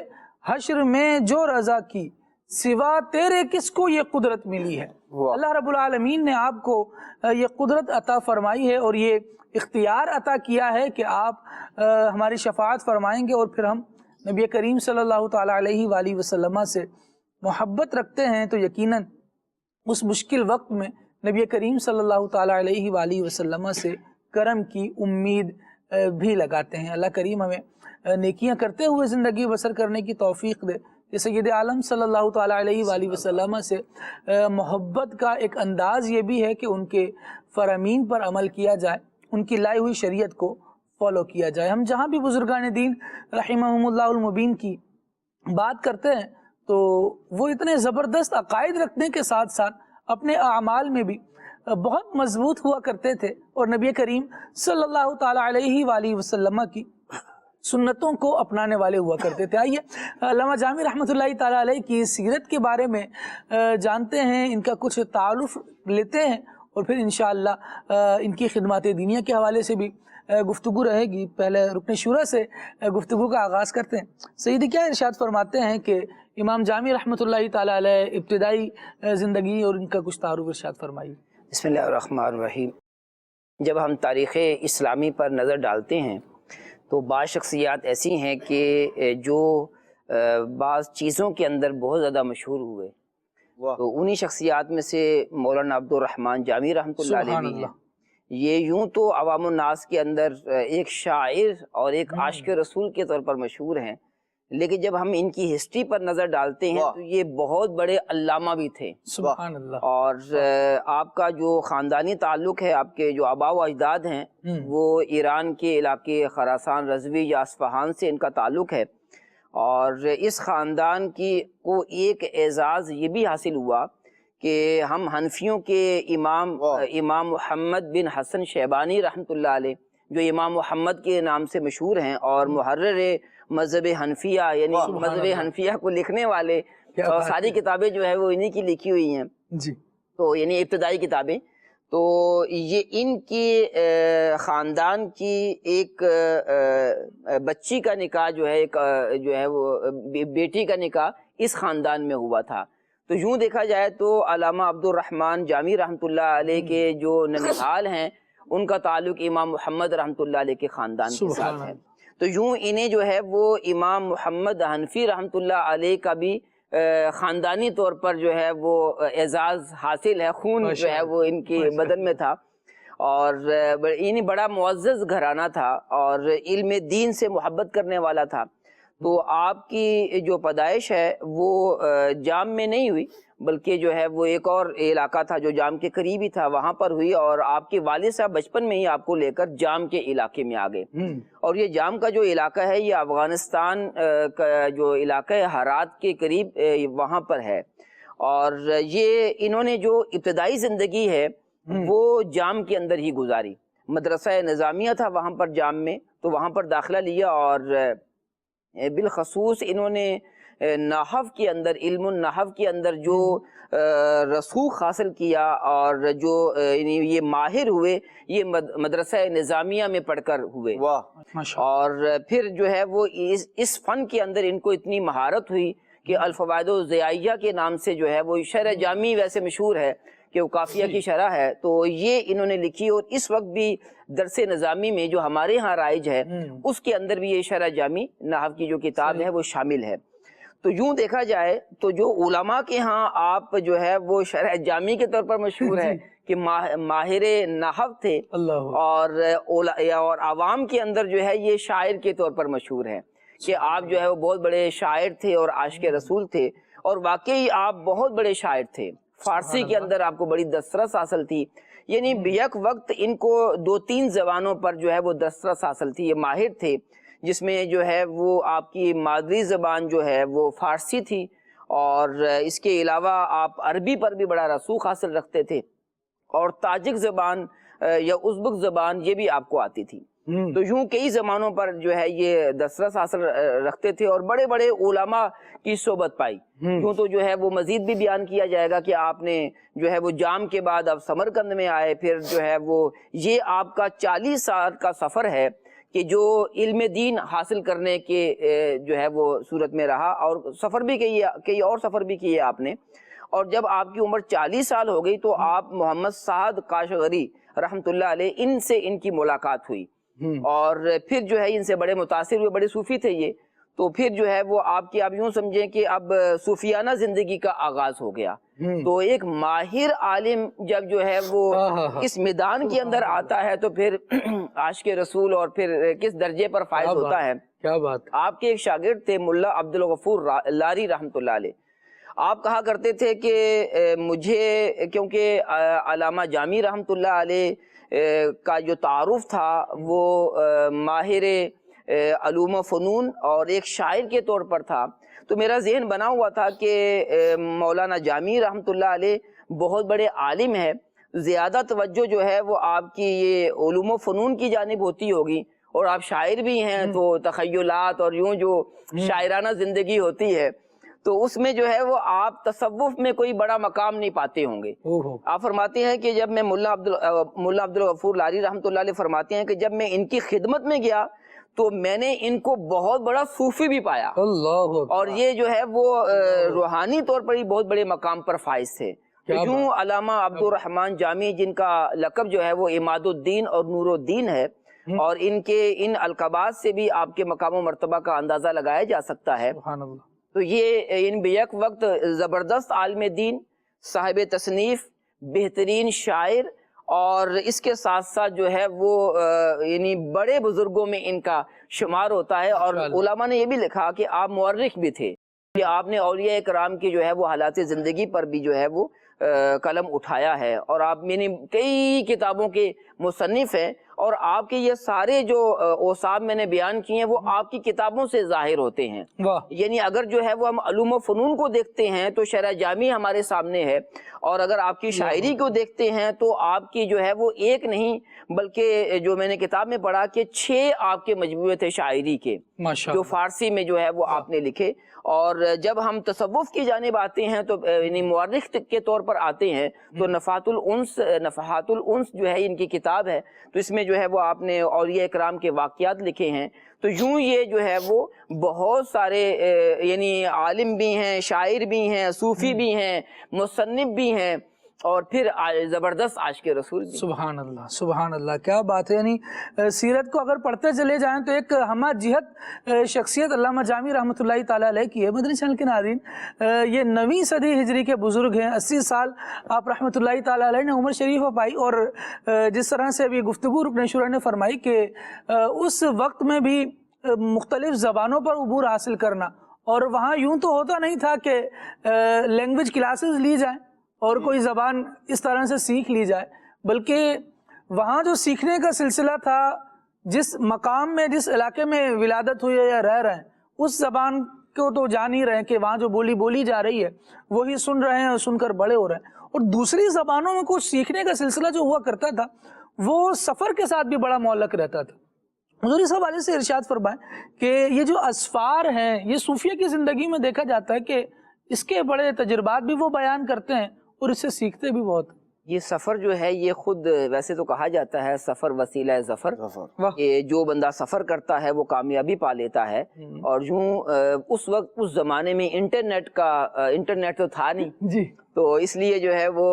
حشر میں جو رضا کی، سوا تیرے کس کو یہ قدرت ملی ہے۔ اللہ رب العالمین نے آپ کو یہ قدرت عطا فرمائی ہے اور یہ اختیار عطا کیا ہے کہ آپ ہماری شفاعت فرمائیں گے، اور پھر ہم نبی کریم صلی اللہ تعالیٰ علیہ وآلہ وسلم سے محبت رکھتے ہیں تو یقیناً اس مشکل وقت میں نبی کریم صلی اللہ تعالیٰ علیہ وآلہ وسلم سے کرم کی امید بھی لگاتے ہیں۔ اللہ کریم ہمیں نیکیاں کرتے ہوئے زندگی بسر کرنے کی توفیق دے کہ سید عالم صلی اللہ تعالیٰ علیہ وآلہ وسلم سے محبت کا ایک انداز یہ بھی ہے کہ ان کے فرامین پر عمل کیا جائے، ان کی لائی ہوئی شریعت کو فالو کیا جائے۔ ہم جہاں بھی بزرگان دین رحمہم اللہ المبین کی بات کرتے ہیں تو وہ اتنے زبردست عقائد رکھنے کے ساتھ ساتھ اپنے اعمال میں بھی بہت مضبوط ہوا کرتے تھے، اور نبی کریم صلی اللہ تعالیٰ علیہ وآلہ وسلم کی سنتوں کو اپنانے والے ہوا کرتے تھے۔ آئیے علامہ جامی رحمۃ اللہ تعالیٰ علیہ کی سیرت کے بارے میں جانتے ہیں، ان کا کچھ تعارف لیتے ہیں، اور پھر انشاءاللہ ان کی خدمات دینیہ کے حوالے سے بھی گفتگو رہے گی۔ پہلے رکن شورا سے گفتگو کا آغاز کرتے ہیں۔ سیدی کیا ارشاد فرماتے ہیں کہ امام جامی رحمۃ اللہ تعالیٰ علیہ ابتدائی زندگی اور ان کا کچھ تعارف ارشاد فرمائی۔ بسم اللہ الرحمن الرحیم۔ جب ہم تاریخ اسلامی پر نظر ڈالتے ہیں تو بعض شخصیات ایسی ہیں کہ جو بعض چیزوں کے اندر بہت زیادہ مشہور ہوئے، تو انہی شخصیات میں سے مولانا عبد الرحمن جامی رحمۃ اللہ علیہ بھی ہیں۔ یہ یوں تو عوام الناس کے اندر ایک شاعر اور ایک عاشق رسول کے طور پر مشہور ہیں، لیکن جب ہم ان کی ہسٹری پر نظر ڈالتے ہیں تو یہ بہت بڑے علامہ بھی تھے۔ سبحان اللہ۔ اور آپ کا جو خاندانی تعلق ہے، آپ کے جو آبا و اجداد ہیں وہ ایران کے علاقے خراسان، رضوی یا اصفہان سے ان کا تعلق ہے، اور اس خاندان کی کو ایک اعزاز یہ بھی حاصل ہوا کہ ہم حنفیوں کے امام محمد بن حسن شیبانی رحمۃ اللہ علیہ، جو امام محمد کے نام سے مشہور ہیں اور محرر مذہب حنفیہ یعنی مذہب حنفیہ کو لکھنے والے، اور ساری کتابیں جو ہے وہ انہی کی لکھی ہوئی ہیں جی، تو یعنی ابتدائی کتابیں، تو یہ ان کی خاندان کی ایک بچی کا نکاح جو ہے وہ بیٹی کا نکاح اس خاندان میں ہوا تھا۔ تو یوں دیکھا جائے تو علامہ عبد الرحمن جامی رحمۃ اللہ علیہ کے جو ننہال ہیں ان کا تعلق امام محمد رحمۃ اللہ علیہ کے خاندان کے ساتھ ہے۔ تو یوں انہیں جو ہے وہ امام محمد حنفی رحمۃ اللہ علیہ کا بھی خاندانی طور پر جو ہے وہ اعزاز حاصل ہے، خون جو ہے وہ ان کے بدن میں تھا، اور انہیں بڑا معزز گھرانہ تھا اور علم دین سے محبت کرنے والا تھا۔ تو آپ کی جو پیدائش ہے وہ جام میں نہیں ہوئی، بلکہ جو ہے وہ ایک اور علاقہ تھا جو جام کے قریب ہی تھا، وہاں پر ہوئی، اور آپ کے والد صاحب بچپن میں ہی آپ کو لے کر جام کے علاقے میں آ گئے۔ اور یہ جام کا جو علاقہ ہے یہ افغانستان کا جو علاقہ ہے ہرات کے قریب وہاں پر ہے، اور یہ انہوں نے جو ابتدائی زندگی ہے وہ جام کے اندر ہی گزاری۔ مدرسہ نظامیہ تھا وہاں پر جام میں، تو وہاں پر داخلہ لیا، اور بالخصوص انہوں نے نحو کے اندر، علم النحو کے اندر جو رسوخ حاصل کیا اور جو یہ ماہر ہوئے، یہ مدرسہ نظامیہ میں پڑھ کر ہوئے. اور پھر جو ہے وہ اس فن کے اندر ان کو اتنی مہارت ہوئی کہ الفوائد الضیائیہ کے نام سے جو ہے وہ شرح جامی ویسے مشہور ہے کہ وہ قافیہ کی شرح ہے، تو یہ انہوں نے لکھی. اور اس وقت بھی درس نظامی میں جو ہمارے ہاں رائج ہے اس کے اندر بھی یہ شرح جامی نحو کی جو کتاب ہے وہ شامل ہے. تو یوں دیکھا جائے تو جو علماء کے ہاں آپ جو ہے وہ شرح جامی کے طور پر مشہور ہے کہ ماہر نحو تھے، اور عوام کے اندر جو ہے یہ شاعر کے طور پر مشہور ہے کہ آپ جو ہے وہ بہت بڑے شاعر تھے اور عاشق رسول تھے. اور واقعی آپ بہت بڑے شاعر تھے. فارسی کے اندر آپ کو بڑی دسترس حاصل تھی، یعنی بیک وقت ان کو 2-3 زبانوں پر جو ہے وہ دسترس حاصل تھی. یہ ماہر تھے، جس میں جو ہے وہ آپ کی مادری زبان جو ہے وہ فارسی تھی، اور اس کے علاوہ آپ عربی پر بھی بڑا رسوخ حاصل رکھتے تھے، اور تاجک زبان یا ازبک زبان یہ بھی آپ کو آتی تھی. تو یوں کئی زبانوں پر جو ہے یہ دسترس حاصل رکھتے تھے اور بڑے بڑے علماء کی صحبت پائی. یوں تو جو ہے وہ مزید بھی بیان کیا جائے گا کہ آپ نے جو ہے وہ جام کے بعد اب سمرقند میں آئے، پھر جو ہے وہ یہ آپ کا 40 سال کا سفر ہے کہ جو علم دین حاصل کرنے کے جو ہے وہ صورت میں رہا، اور سفر بھی کئی اور سفر بھی کیے آپ نے. اور جب آپ کی عمر 40 سال ہو گئی تو آپ محمد سعد کاشغری رحمۃ اللہ علیہ ان سے ان کی ملاقات ہوئی، اور پھر جو ہے ان سے بڑے متاثر ہوئے. بڑے صوفی تھے یہ. تو پھر جو ہے وہ آپ یوں سمجھیں کہ اب صوفیانہ زندگی کا آغاز ہو گیا. تو ایک ماہر عالم جب جو ہے وہ اس میدان کے اندر آتا ہے تو پھر عاشق رسول اور پھر کس درجے پر فائز ہوتا ہے. کیا بات. آپ کے ایک شاگرد تھے ملا عبد الغفور لاری رحمۃ اللہ علیہ. آپ کہا کرتے تھے کہ مجھے، کیونکہ علامہ جامی رحمۃ اللہ علیہ کا جو تعارف تھا وہ ماہر علوم و فنون اور ایک شاعر کے طور پر تھا، تو میرا ذہن بنا ہوا تھا کہ مولانا جامی رحمۃ اللہ علیہ بہت بڑے عالم ہے، زیادہ توجہ جو ہے وہ آپ کی یہ علوم و فنون کی جانب ہوتی ہوگی، اور آپ شاعر بھی ہیں تو تخیلات اور یوں جو شاعرانہ زندگی ہوتی ہے تو اس میں جو ہے وہ آپ تصوف میں کوئی بڑا مقام نہیں پاتے ہوں گے. آپ فرماتے ہیں کہ جب میں ملا عبد الغفور لاری رحمۃ اللہ علیہ فرماتے ہیں کہ جب میں ان کی خدمت میں گیا تو میں نے ان کو بہت بڑا صوفی بھی پایا، اور یہ جو ہے وہ روحانی طور پر ہی بہت بڑے مقام پر فائز تھے. یوں علامہ عبد الرحمن جامی، جن کا لقب جو ہے وہ عماد الدین اور نور الدین ہے، اور ان کے ان القابات سے بھی آپ کے مقام و مرتبہ کا اندازہ لگایا جا سکتا ہے. تو یہ ان بیک وقت زبردست عالم دین، صاحب تصنیف، بہترین شاعر، اور اس کے ساتھ ساتھ جو ہے وہ یعنی بڑے بزرگوں میں ان کا شمار ہوتا ہے. اور علماء نے یہ بھی لکھا کہ آپ مورخ بھی تھے، کہ آپ نے اولیاء کرام کی جو ہے وہ حالات زندگی پر بھی جو ہے وہ قلم اٹھایا ہے، اور آپ میں نے کئی کتابوں کے مصنف ہیں، اور آپ کے یہ سارے جو اوصاف میں نے بیان کیے ہیں وہ آپ کی کتابوں سے ظاہر ہوتے ہیں. یعنی اگر جو ہے وہ ہم علوم و فنون کو دیکھتے ہیں تو شرح جامی ہمارے سامنے ہے، اور اگر آپ کی شاعری کو دیکھتے ہیں تو آپ کی جو ہے وہ ایک نہیں بلکہ جو میں نے کتاب میں پڑھا کہ 6 آپ کے مجموعے تھے شاعری کے، جو فارسی میں جو ہے وہ آپ نے لکھے. اور جب ہم تصوف کی جانب آتے ہیں تو یعنی مورخ کے طور پر آتے ہیں تو نفحات الانس جو ہے ان کی کتاب ہے، تو اس میں جو ہے وہ آپ نے اولیاء اکرام کے واقعات لکھے ہیں. تو یوں یہ جو ہے وہ بہت سارے یعنی عالم بھی ہیں، شاعر بھی ہیں، صوفی بھی ہیں، مصنف بھی ہیں، اور پھر زبردست عاشق رسول بھی. سبحان اللہ، سبحان اللہ، کیا بات ہے. یعنی سیرت کو اگر پڑھتے چلے جائیں تو ایک ہمہ جہت شخصیت علامہ جامی رحمۃ اللہ تعالیٰ علیہ کی ہے. مدنی چینل کے ناظرین، یہ 9ویں صدی ہجری کے بزرگ ہیں. 80 سال آپ رحمۃ اللہ تعالیٰ علیہ نے عمر شریف پائی، اور جس طرح سے ابھی گفتگو رکن شورا نے فرمائی کہ اس وقت میں بھی مختلف زبانوں پر عبور حاصل کرنا، اور وہاں یوں تو ہوتا نہیں تھا کہ لینگویج کلاسز لی جائیں اور کوئی زبان اس طرح سے سیکھ لی جائے، بلکہ وہاں جو سیکھنے کا سلسلہ تھا، جس مقام میں جس علاقے میں ولادت ہوئی ہے یا رہ رہے ہیں، اس زبان کو تو جان ہی رہے ہیں کہ وہاں جو بولی جا رہی ہے وہی سن رہے ہیں اور سن کر بڑے ہو رہے ہیں. اور دوسری زبانوں میں کچھ سیکھنے کا سلسلہ جو ہوا کرتا تھا وہ سفر کے ساتھ بھی بڑا معلق رہتا تھا. حضور اس حوالے سے ارشاد فرمائیں کہ یہ جو اسفار ہیں یہ صوفیہ کی زندگی میں دیکھا جاتا ہے کہ اس کے بڑے تجربات بھی وہ بیان کرتے ہیں اور اس سے سیکھتے بھی بہت. یہ سفر جو ہے یہ خود ویسے تو کہا جاتا ہے سفر وسیلہ ظفر، کہ جو بندہ سفر کرتا ہے وہ کامیابی پا لیتا ہے. اور یوں اس وقت اس زمانے میں انٹرنیٹ تو تھا نہیں جی، تو اس لیے جو ہے وہ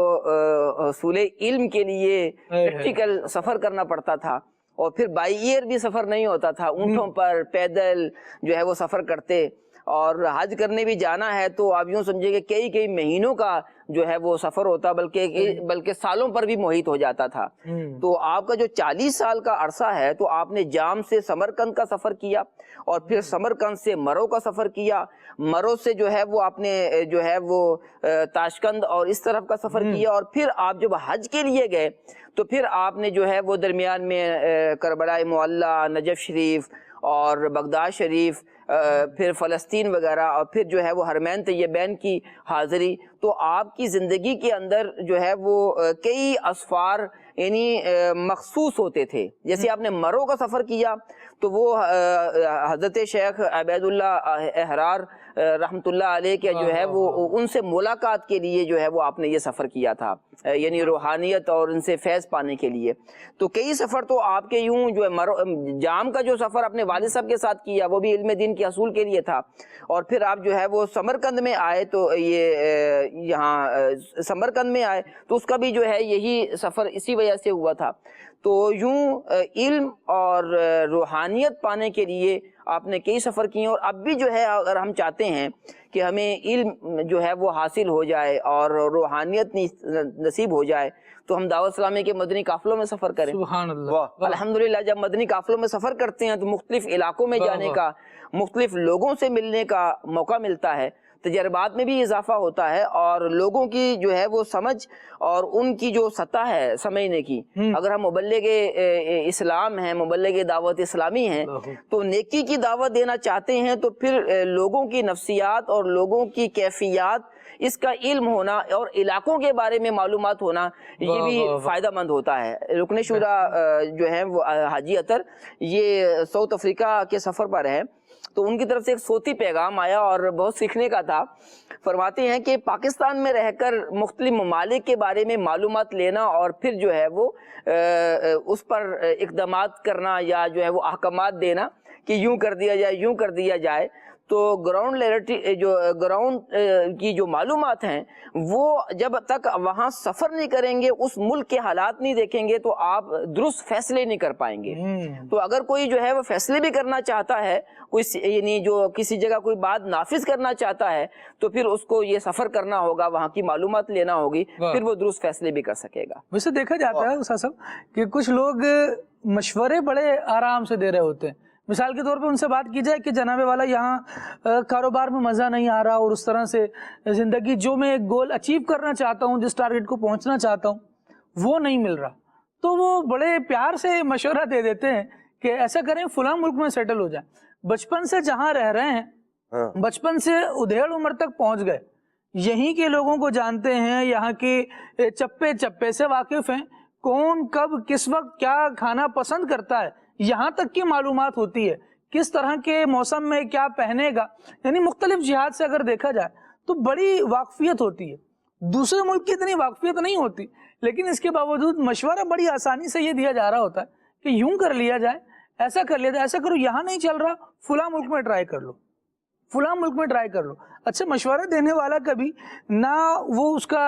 حصول علم کے لیے پریکٹیکل سفر کرنا پڑتا تھا. اور پھر بائی ایئر بھی سفر نہیں ہوتا تھا، اونٹوں پر پیدل جو ہے وہ سفر کرتے. اور حج کرنے بھی جانا ہے تو آپ یوں سمجھے کہ کئی مہینوں کا جو ہے وہ سفر ہوتا، بلکہ سالوں پر بھی محیط ہو جاتا تھا. تو آپ کا جو 40 سال کا عرصہ ہے تو آپ نے جام سے سمرقند کا سفر کیا، اور پھر سمرقند سے مرو کا سفر کیا، مرو سے جو ہے وہ آپ نے جو ہے وہ تاشقند اور اس طرف کا سفر کیا. اور پھر آپ جب حج کے لیے گئے تو پھر آپ نے جو ہے وہ درمیان میں کربلا معلی، نجف شریف اور بغداد شریف، پھر فلسطین وغیرہ، اور پھر جو ہے وہ حرمین طیبین کی حاضری. تو آپ کی زندگی کے اندر جو ہے وہ کئی اسفار یعنی مخصوص ہوتے تھے. جیسے آپ نے مرو کا سفر کیا تو وہ حضرت شیخ عبید اللہ احرار رحمۃ اللہ علیہ کے جو ہے وہ ان سے ملاقات کے لیے جو ہے وہ آپ نے یہ سفر کیا تھا، یعنی روحانیت اور ان سے فیض پانے کے لیے. تو کئی سفر تو آپ کے یوں جو ہے جام کا جو سفر اپنے والد صاحب کے ساتھ کیا وہ بھی علم دین کے حصول کے لیے تھا. اور پھر آپ جو ہے وہ سمرقند میں آئے تو یہ یہاں سمرقند میں آئے تو اس کا بھی جو ہے یہی سفر اسی وجہ سے ہوا تھا. تو یوں علم اور روحانیت پانے کے لیے آپ نے کئی سفر کیے. اور اب بھی جو ہے اگر ہم چاہتے ہیں کہ ہمیں علم جو ہے وہ حاصل ہو جائے اور روحانیت نصیب ہو جائے تو ہم دعوت اسلامی کے مدنی قافلوں میں سفر کریں. سبحان اللہ. الحمدللہ جب مدنی قافلوں میں سفر کرتے ہیں تو مختلف علاقوں میں جانے کا، مختلف لوگوں سے ملنے کا موقع ملتا ہے، تجربات میں بھی اضافہ ہوتا ہے، اور لوگوں کی جو ہے وہ سمجھ اور ان کی جو سطح ہے سمجھنے کی. اگر ہم مبلغ اسلام ہیں، مبلغ دعوت اسلامی ہیں، تو نیکی کی دعوت دینا چاہتے ہیں تو پھر لوگوں کی نفسیات اور لوگوں کی کیفیات اس کا علم ہونا اور علاقوں کے بارے میں معلومات ہونا یہ بھی فائدہ مند ہوتا ہے. رکن شورا جو ہے وہ حاجی اطہر یہ ساؤتھ افریقہ کے سفر پر ہیں تو ان کی طرف سے ایک صوتی پیغام آیا اور بہت سیکھنے کا تھا. فرماتے ہیں کہ پاکستان میں رہ کر مختلف ممالک کے بارے میں معلومات لینا اور پھر جو ہے وہ اس پر اقدامات کرنا یا جو ہے وہ احکامات دینا کہ یوں کر دیا جائے، یوں کر دیا جائے. تو گراؤنڈ کی جو معلومات ہیں وہ جب تک وہاں سفر نہیں کریں گے، اس ملک کے حالات نہیں دیکھیں گے تو آپ درست فیصلے نہیں کر پائیں گے. تو اگر کوئی جو ہے وہ فیصلے بھی کرنا چاہتا ہے، کوئی یعنی جو کسی جگہ کوئی بات نافذ کرنا چاہتا ہے تو پھر اس کو یہ سفر کرنا ہوگا، وہاں کی معلومات لینا ہوگی، پھر وہ درست فیصلے بھی کر سکے گا. ویسے دیکھا جاتا ہے استاد صاحب کہ کچھ لوگ مشورے بڑے آرام سے دے رہے ہوتے ہیں. مثال کے طور پہ ان سے بات کی جائے کہ جناب والا یہاں کاروبار میں مزہ نہیں آ رہا اور اس طرح سے زندگی جو میں ایک گول اچیو کرنا چاہتا ہوں، جس ٹارگٹ کو پہنچنا چاہتا ہوں وہ نہیں مل رہا، تو وہ بڑے پیار سے مشورہ دے دیتے ہیں کہ ایسا کریں فلاں ملک میں سیٹل ہو جائیں. بچپن سے جہاں رہ رہے ہیں، بچپن سے ادھیڑ عمر تک پہنچ گئے، یہیں کے لوگوں کو جانتے ہیں، یہاں کے چپے چپے سے واقف ہیں، کون کب کس وقت کیا کھانا پسند کرتا ہے یہاں تک کی معلومات ہوتی ہے، کس طرح کے موسم میں کیا پہنے گا، یعنی مختلف جہات سے اگر دیکھا جائے تو بڑی واقفیت ہوتی ہے. دوسرے ملک کی اتنی واقفیت نہیں ہوتی، لیکن اس کے باوجود مشورہ بڑی آسانی سے یہ دیا جا رہا ہوتا ہے کہ یوں کر لیا جائے، ایسا کر لیا جائے، ایسا کرو، یہاں نہیں چل رہا فلاں ملک میں ٹرائی کر لو، فلاں ملک میں ٹرائی کر لو. اچھا، مشورہ دینے والا کبھی نہ وہ اس کا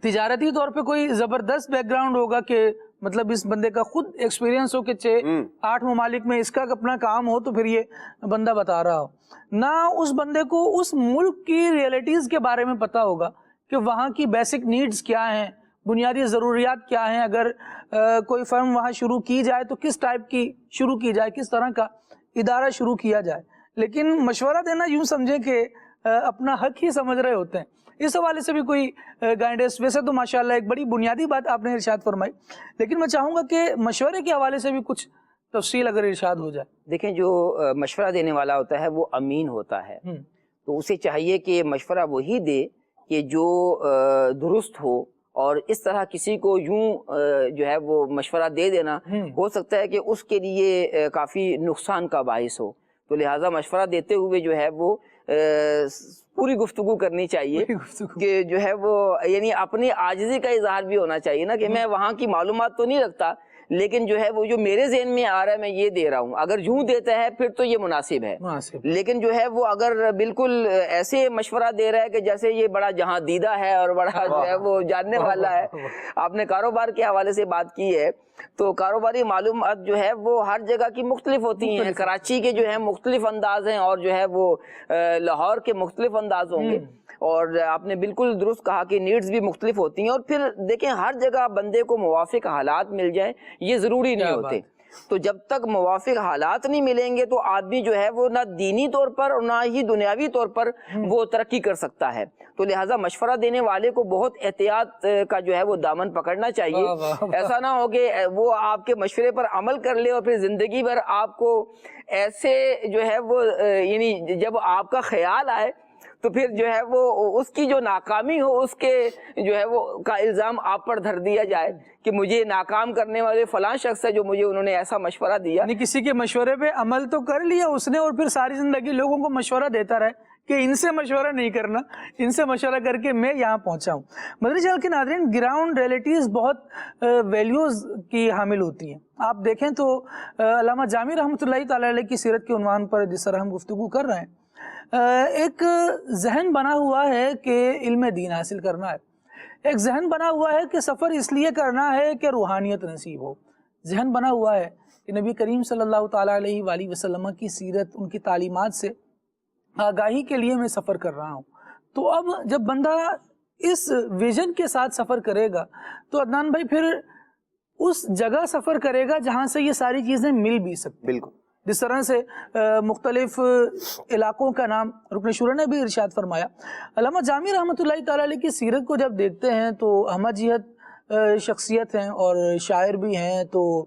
تجارتی طور پہ کوئی زبردست بیک گراؤنڈ ہوگا کہ مطلب اس بندے کا خود ایکسپیرینس ہو کہ 6-8 ممالک میں اس کا اپنا کام ہو تو پھر یہ بندہ بتا رہا ہو، نہ اس بندے کو اس ملک کی ریئلٹیز کے بارے میں پتا ہوگا کہ وہاں کی بیسک نیڈز کیا ہیں، بنیادی ضروریات کیا ہیں، اگر کوئی فرم وہاں شروع کی جائے تو کس ٹائپ کی شروع کی جائے، کس طرح کا ادارہ شروع کیا جائے. لیکن مشورہ دینا یوں سمجھیں کہ اپنا حق ہی سمجھ رہے ہوتے ہیں. اس حوالے سے بھی کوئی گائیڈنس؟ ویسے تو ماشاءاللہ ایک بڑی بنیادی بات آپ نے ارشاد فرمائی، لیکن میں چاہوں گا کہ مشورے کے حوالے سے بھی کچھ تفصیل اگر ارشاد ہو جائے. دیکھیں، جو مشورہ دینے والا ہوتا ہے وہ امین ہوتا ہے، تو اسے چاہیے کہ مشورہ وہی دے کہ جو درست ہو اور اس طرح کسی کو یوں جو ہے وہ مشورہ دے دینا ہو سکتا ہے کہ اس کے لیے کافی نقصان کا باعث ہو. تو لہٰذا مشورہ دیتے ہوئے جو ہے وہ پوری گفتگو کرنی چاہیے کہ جو ہے وہ یعنی اپنی عاجزی کا اظہار بھی ہونا چاہیے نا کہ میں وہاں کی معلومات تو نہیں رکھتا لیکن جو ہے وہ جو میرے ذہن میں آ رہا ہے میں یہ دے رہا ہوں. اگر یوں دیتا ہے پھر تو یہ مناسب ہے. لیکن جو ہے وہ اگر بالکل ایسے مشورہ دے رہا ہے کہ جیسے یہ بڑا جہاں دیدہ ہے اور بڑا جو ہے وہ جاننے والا ہے. آپ نے کاروبار کے حوالے سے بات کی ہے تو کاروباری معلومات جو ہے وہ ہر جگہ کی مختلف ہوتی ہیں. کراچی کے جو ہیں مختلف انداز ہیں اور جو ہے وہ لاہور کے مختلف انداز ہوں گے. اور آپ نے بالکل درست کہا کہ نیڈز بھی مختلف ہوتی ہیں. اور پھر دیکھیں ہر جگہ بندے کو موافق حالات مل جائیں یہ ضروری نہیں ہوتے. تو جب تک موافق حالات نہیں ملیں گے تو آدمی جو ہے وہ نہ دینی طور پر اور نہ ہی دنیاوی طور پر وہ ترقی کر سکتا ہے. تو لہٰذا مشورہ دینے والے کو بہت احتیاط کا جو ہے وہ دامن پکڑنا چاہیے. ایسا نہ ہو کہ وہ آپ کے مشورے پر عمل کر لے اور پھر زندگی بھر آپ کو ایسے جو ہے وہ یعنی جب آپ کا خیال آئے تو پھر جو ہے وہ اس کی جو ناکامی ہو اس کے جو ہے وہ کا الزام آپ پر دھر دیا جائے کہ مجھے ناکام کرنے والے فلاں شخص ہے جو مجھے انہوں نے ایسا مشورہ دیا. یعنی کسی کے مشورے پہ عمل تو کر لیا اس نے اور پھر ساری زندگی لوگوں کو مشورہ دیتا رہے کہ ان سے مشورہ نہیں کرنا, ان سے مشورہ کر کے میں یہاں پہنچا ہوں. مدنی چینل کے ناظرین, گراؤنڈ ریئلٹیز بہت ویلیوز کی حامل ہوتی ہیں. آپ دیکھیں تو علامہ جامی رحمۃ اللہ تعالی علیہ کی سیرت کے عنوان پر جس طرح ہم گفتگو کر رہے ہیں, ایک ذہن بنا ہوا ہے کہ علم دین حاصل کرنا ہے, ایک ذہن بنا ہوا ہے کہ سفر اس لیے کرنا ہے کہ روحانیت نصیب ہو, ذہن بنا ہوا ہے کہ نبی کریم صلی اللہ تعالیٰ علیہ وآلہ وسلم کی سیرت, ان کی تعلیمات سے آگاہی کے لیے میں سفر کر رہا ہوں. تو اب جب بندہ اس ویژن کے ساتھ سفر کرے گا تو عدنان بھائی پھر اس جگہ سفر کرے گا جہاں سے یہ ساری چیزیں مل بھی سکتی. بالکل جس طرح سے مختلف علاقوں کا نام رکن شورا نے بھی ارشاد فرمایا. علامہ جامی رحمۃ اللہ تعالیٰ علیہ کی سیرت کو جب دیکھتے ہیں تو احمد جہت شخصیت ہیں اور شاعر بھی ہیں, تو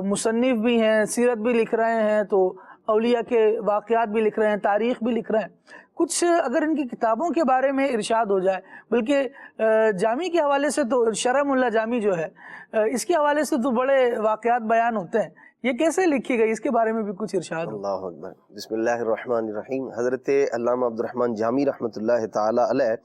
مصنف بھی ہیں, سیرت بھی لکھ رہے ہیں, تو اولیاء کے واقعات بھی لکھ رہے ہیں, تاریخ بھی لکھ رہے ہیں. کچھ اگر ان کی کتابوں کے بارے میں ارشاد ہو جائے, بلکہ جامی کے حوالے سے تو شرح اللہ جامی جو ہے اس کے حوالے سے تو بڑے واقعات بیان ہوتے ہیں, یہ کیسے لکھی گئی اس کے بارے میں بھی کچھ ارشاد ہو. اللہ اکبر. بسم اللہ الرحمن الرحیم. حضرت علامہ عبد الرحمن جامی رحمۃ اللہ تعالی علیہ,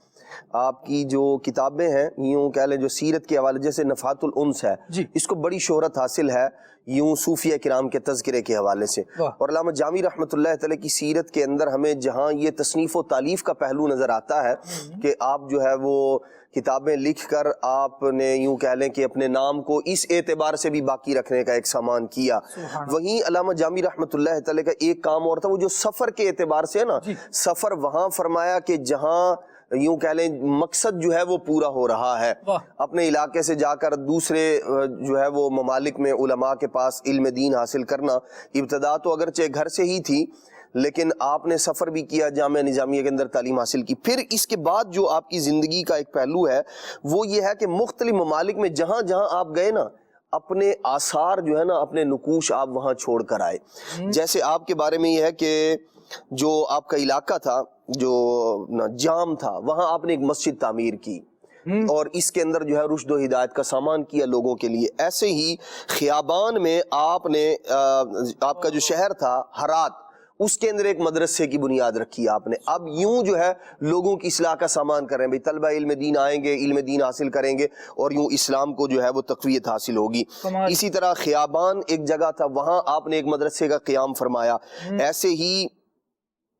آپ کی جو کتابیں ہیں یوں کہہ لیں جو سیرت کے حوالے, جیسے نفحات الانس ہے جی, اس کو بڑی شہرت حاصل ہے یوں صوفیہ کرام کے تذکرے کے حوالے سے. اور علامہ جامی رحمۃ اللہ تعالی کی سیرت کے اندر ہمیں جہاں یہ تصنیف و تالیف کا پہلو نظر آتا ہے کہ آپ جو ہے وہ کتابیں لکھ کر آپ نے یوں کہہ لیں کہ اپنے نام کو اس اعتبار سے بھی باقی رکھنے کا ایک سامان کیا. وہیں علامہ جامی رحمۃ اللہ تعالی کا ایک کام اور تھا, وہ جو سفر کے اعتبار سے نا, سفر وہاں فرمایا کہ جہاں یوں کہہ لیں مقصد جو ہے وہ پورا ہو رہا ہے, اپنے علاقے سے جا کر دوسرے جو ہے وہ ممالک میں علماء کے پاس علم دین حاصل کرنا. ابتدا تو اگرچہ گھر سے ہی تھی لیکن آپ نے سفر بھی کیا, جامعہ نظامیہ کے اندر تعلیم حاصل کی. پھر اس کے بعد جو آپ کی زندگی کا ایک پہلو ہے وہ یہ ہے کہ مختلف ممالک میں جہاں جہاں آپ گئے نا, اپنے آثار جو ہے نا, اپنے نقوش آپ وہاں چھوڑ کر آئے. جیسے آپ کے بارے میں یہ ہے کہ جو آپ کا علاقہ تھا جو جام تھا, وہاں آپ نے ایک مسجد تعمیر کی اور اس کے اندر جو ہے رشد و ہدایت کا سامان کیا لوگوں کے لیے. ایسے ہی خیابان میں آپ نے آپ کا جو شہر تھا ہرات, اس کے اندر ایک مدرسے کی بنیاد رکھی آپ نے. اب یوں جو ہے لوگوں کی اصلاح کا سامان کر رہے ہیں, بھئی طلبہ علم دین آئیں گے, علم دین حاصل کریں گے اور یوں اسلام کو جو ہے وہ تقویت حاصل ہوگی. اسی طرح خیابان ایک جگہ تھا, وہاں آپ نے ایک مدرسے کا قیام فرمایا. ایسے ہی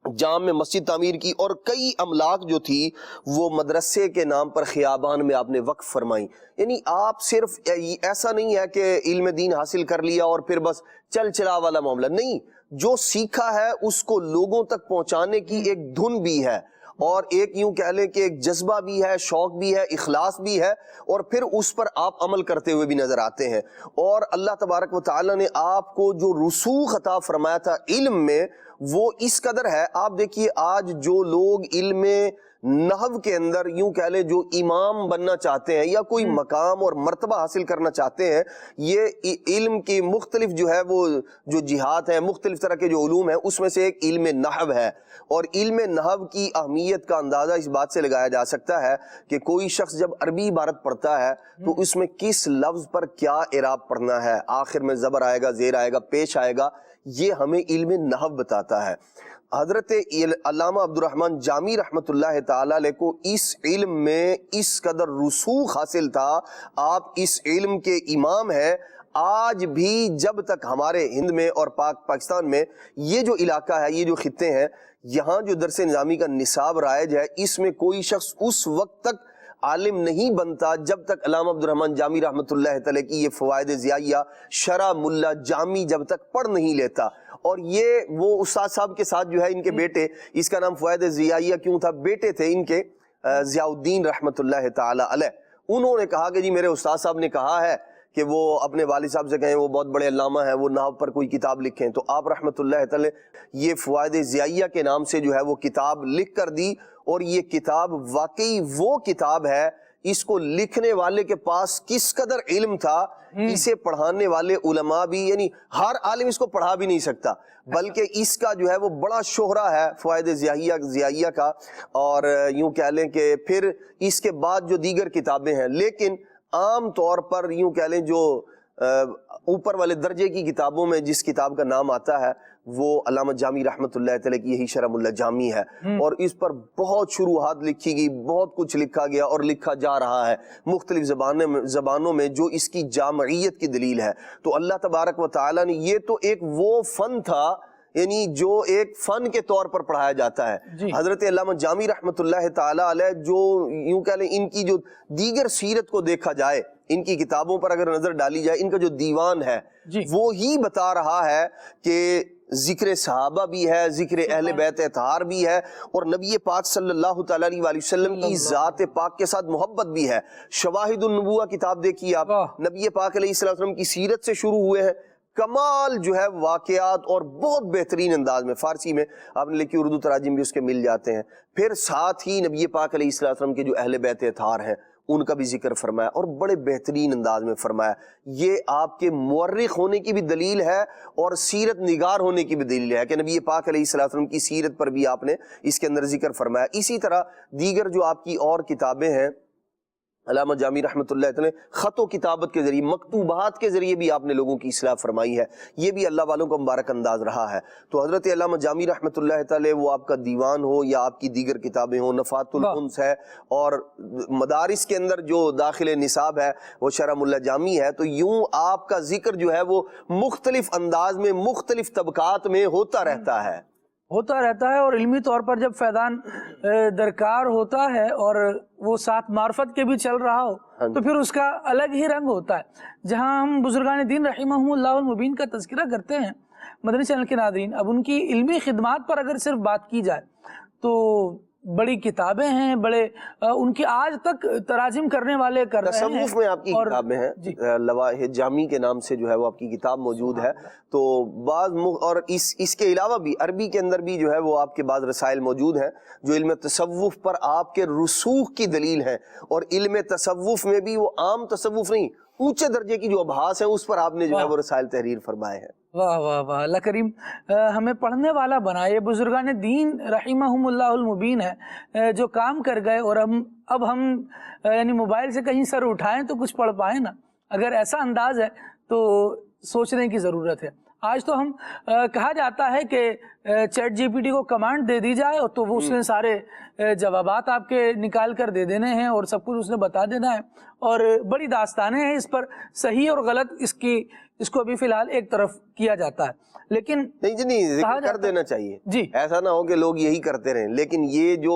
جام میں مسجد تعمیر کی اور کئی املاک جو تھی وہ مدرسے کے نام پر خیابان میں آپ نے وقف فرمائی. یعنی آپ صرف ایسا نہیں ہے کہ علم دین حاصل کر لیا اور پھر بس چل چلا والا معاملہ نہیں, جو سیکھا ہے اس کو لوگوں تک پہنچانے کی ایک دھن بھی ہے اور ایک یوں کہہ لیں کہ ایک جذبہ بھی ہے, شوق بھی ہے, اخلاص بھی ہے, اور پھر اس پر آپ عمل کرتے ہوئے بھی نظر آتے ہیں. اور اللہ تبارک و تعالی نے آپ کو جو رسوخ عطا فرمایا تھا علم میں وہ اس قدر ہے. آپ دیکھیے آج جو لوگ علم نحو کے اندر یوں کہہ لیں جو امام بننا چاہتے ہیں یا کوئی مقام اور مرتبہ حاصل کرنا چاہتے ہیں، یہ علم کی مختلف جو ہے وہ جو جہات ہیں، مختلف طرح کے جو علوم ہیں، اس میں سے ایک علم نحو ہے۔ اور علم نحو کی اہمیت کا اندازہ اس بات سے لگایا جا سکتا ہے کہ کوئی شخص جب عربی عبارت پڑھتا ہے تو اس میں کس لفظ پر کیا اعراب پڑھنا ہے، آخر میں زبر آئے گا، زیر آئے گا، پیش آئے گا، یہ ہمیں علم نحو بتاتا ہے۔ حضرت علامہ عبدالرحمن جامی رحمۃ اللہ تعالی علیہ کو اس علم میں اس قدر رسوخ حاصل تھا، آپ اس علم کے امام ہیں۔ آج بھی جب تک ہمارے ہند میں اور پاکستان میں یہ جو علاقہ ہے، یہ جو خطے ہیں، یہاں جو درس نظامی کا نصاب رائج ہے، اس میں کوئی شخص اس وقت تک عالم نہیں بنتا جب تک علامہ عبدالرحمن جامی رحمۃ اللہ تعالی کی یہ فوائد ضیائیہ شرح ملا جامی جب تک پڑھ نہیں لیتا۔ اور یہ وہ استاد صاحب کے ساتھ جو ہے ان کے بیٹے، اس کا نام فوائد ضیائیہ کیوں تھا، بیٹے تھے ان کے ضیاء الدین رحمۃ اللہ تعالی علیہ، انہوں نے کہا کہ جی میرے استاد صاحب نے کہا ہے کہ وہ اپنے والد صاحب سے کہیں، وہ بہت بڑے علامہ ہیں، وہ نحو پر کوئی کتاب لکھیں، تو آپ رحمۃ اللہ تعالی یہ فوائد ضیائیہ کے نام سے جو ہے وہ کتاب لکھ کر دی۔ اور یہ کتاب واقعی وہ کتاب ہے، اس کو لکھنے والے کے پاس کس قدر علم تھا، اسے پڑھانے والے علماء بھی، یعنی ہر عالم اس کو پڑھا بھی نہیں سکتا، بلکہ اس کا جو ہے وہ بڑا شہرہ ہے فوائد ضیائیہ کا۔ اور یوں کہہ لیں کہ پھر اس کے بعد جو دیگر کتابیں ہیں، لیکن عام طور پر یوں کہہ لیں جو اوپر والے درجے کی کتابوں میں جس کتاب کا نام آتا ہے وہ علامہ جامی رحمۃ اللہ تعالی کی یہی شرح ملا جامی ہے، اور اس پر بہت شروحات لکھی گئی، بہت کچھ لکھا گیا اور لکھا جا رہا ہے مختلف زبانوں میں، جو اس کی جامعیت کی دلیل ہے۔ تو اللہ تبارک و تعالی نے، یہ تو ایک وہ فن تھا، یعنی جو ایک فن کے طور پر پڑھایا جاتا ہے۔ حضرت علامہ جامی رحمۃ اللہ تعالی علیہ جو یوں کہہ لیں ان کی جو دیگر سیرت کو دیکھا جائے، ان کی کتابوں پر اگر نظر ڈالی جائے، ان کا جو دیوان ہے وہ ہی بتا رہا ہے کہ ذکر صحابہ بھی ہے، ذکر اہل بیت اطہار بھی ہے، اور نبی پاک صلی اللہ تعالی علیہ وسلم کی ذات پاک کے ساتھ محبت بھی ہے۔ شواہد النبوہ کتاب دیکھیے آپ، نبی پاک علیہ السلام کی سیرت سے شروع ہوئے ہیں، کمال جو ہے واقعات اور بہت بہترین انداز میں، فارسی میں آپ نے لکھی، اردو تراجم بھی اس کے مل جاتے ہیں۔ پھر ساتھ ہی نبی پاک علیہ السلام کے جو اہل بیت اطہار ہیں ان کا بھی ذکر فرمایا، اور بڑے بہترین انداز میں فرمایا۔ یہ آپ کے مورخ ہونے کی بھی دلیل ہے اور سیرت نگار ہونے کی بھی دلیل ہے کہ نبی پاک علیہ السلام کی سیرت پر بھی آپ نے اس کے اندر ذکر فرمایا۔ اسی طرح دیگر جو آپ کی اور کتابیں ہیں، علامہ جامی رحمۃ اللہ تعالی خط و کتابت کے ذریعے، مکتوبات کے ذریعے بھی آپ نے لوگوں کی اصلاح فرمائی ہے، یہ بھی اللہ والوں کا مبارک انداز رہا ہے۔ تو حضرت علامہ جامی رحمۃ اللہ تعالی، وہ آپ کا دیوان ہو یا آپ کی دیگر کتابیں ہوں، نفات الانس ہے، اور مدارس کے اندر جو داخل نصاب ہے وہ شرح ملا جامی ہے، تو یوں آپ کا ذکر جو ہے وہ مختلف انداز میں، مختلف طبقات میں ہوتا رہتا ہے۔ اور علمی طور پر جب فیضان درکار ہوتا ہے اور وہ ساتھ معرفت کے بھی چل رہا ہو تو پھر اس کا الگ ہی رنگ ہوتا ہے۔ جہاں ہم بزرگان دین رحمہم اللہ المبین کا تذکرہ کرتے ہیں مدنی چینل کے ناظرین، اب ان کی علمی خدمات پر اگر صرف بات کی جائے تو بڑی کتابیں ہیں، بڑے ان کی آج تک تراجم کرنے والے کر رہے ہیں۔ تصوف میں آپ کی کتابیں ہیں، لواح جامی کے نام سے جو ہے وہ آپ کی کتاب موجود ہے، تو بعض اور اس کے علاوہ بھی عربی کے اندر بھی جو ہے وہ آپ کے بعض رسائل موجود ہیں جو علم تصوف پر آپ کے رسوخ کی دلیل ہیں، اور علم تصوف میں بھی وہ عام تصوف نہیں، اونچے درجے کی جو ابحاث ہیں اس پر آپ نے جو ہے وہ رسائل تحریر فرمائے ہیں۔ واہ واہ واہ، اللہ کریم ہمیں پڑھنے والا بنائے۔ بزرگان دین رحمہم اللہ المبین ہے جو کام کر گئے، اور اب ہم یعنی موبائل سے کہیں سر اٹھائیں تو کچھ پڑھ پائیں نا، اگر ایسا انداز ہے تو سوچنے کی ضرورت ہے۔ آج تو ہم کہا جاتا ہے کہ چیٹ جی پی ٹی کو کمانڈ دے دی جائے اور تو وہ اس نے سارے جوابات آپ کے نکال کر دے دینے ہیں اور سب کچھ اس نے بتا دینا ہے، اور بڑی داستانیں ہیں اس پر، صحیح اور غلط اس کو ابھی فی الحال ایک طرف کیا جاتا ہے، لیکن نہیں ذکر کر دینا چاہیے جی، ایسا نہ ہو کہ لوگ یہی کرتے رہیں۔ لیکن یہ جو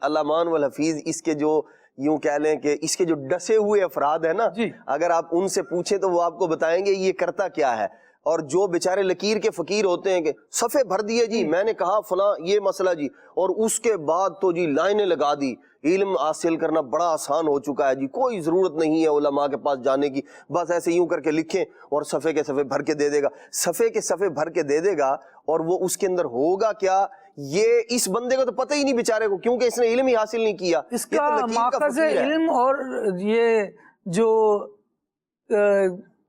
علامان والحفیظ، اس کے جو یوں کہہ لیں کہ اس کے جو ڈسے ہوئے افراد ہیں نا، اگر آپ ان سے پوچھیں تو وہ آپ کو بتائیں گے یہ کرتا کیا ہے۔ اور جو بیچارے لکیر کے فقیر ہوتے ہیں کہ صفحے بھر دیے جی، میں نے کہا فلاں یہ مسئلہ جی، اور اس کے بعد تو جی لائنیں لگا دی، علم حاصل کرنا بڑا آسان ہو چکا ہے جی، کوئی ضرورت نہیں ہے علماء کے پاس جانے کی، بس ایسے یوں کر کے لکھیں اور صفحے کے صفحے بھر کے دے دے گا، صفحے کے صفحے بھر کے دے دے گا، اور وہ اس کے اندر ہوگا کیا یہ اس بندے کو تو پتہ ہی نہیں بیچارے کو، کیونکہ اس نے علم ہی حاصل نہیں کیا. اس کا ماخذ علم اور یہ جو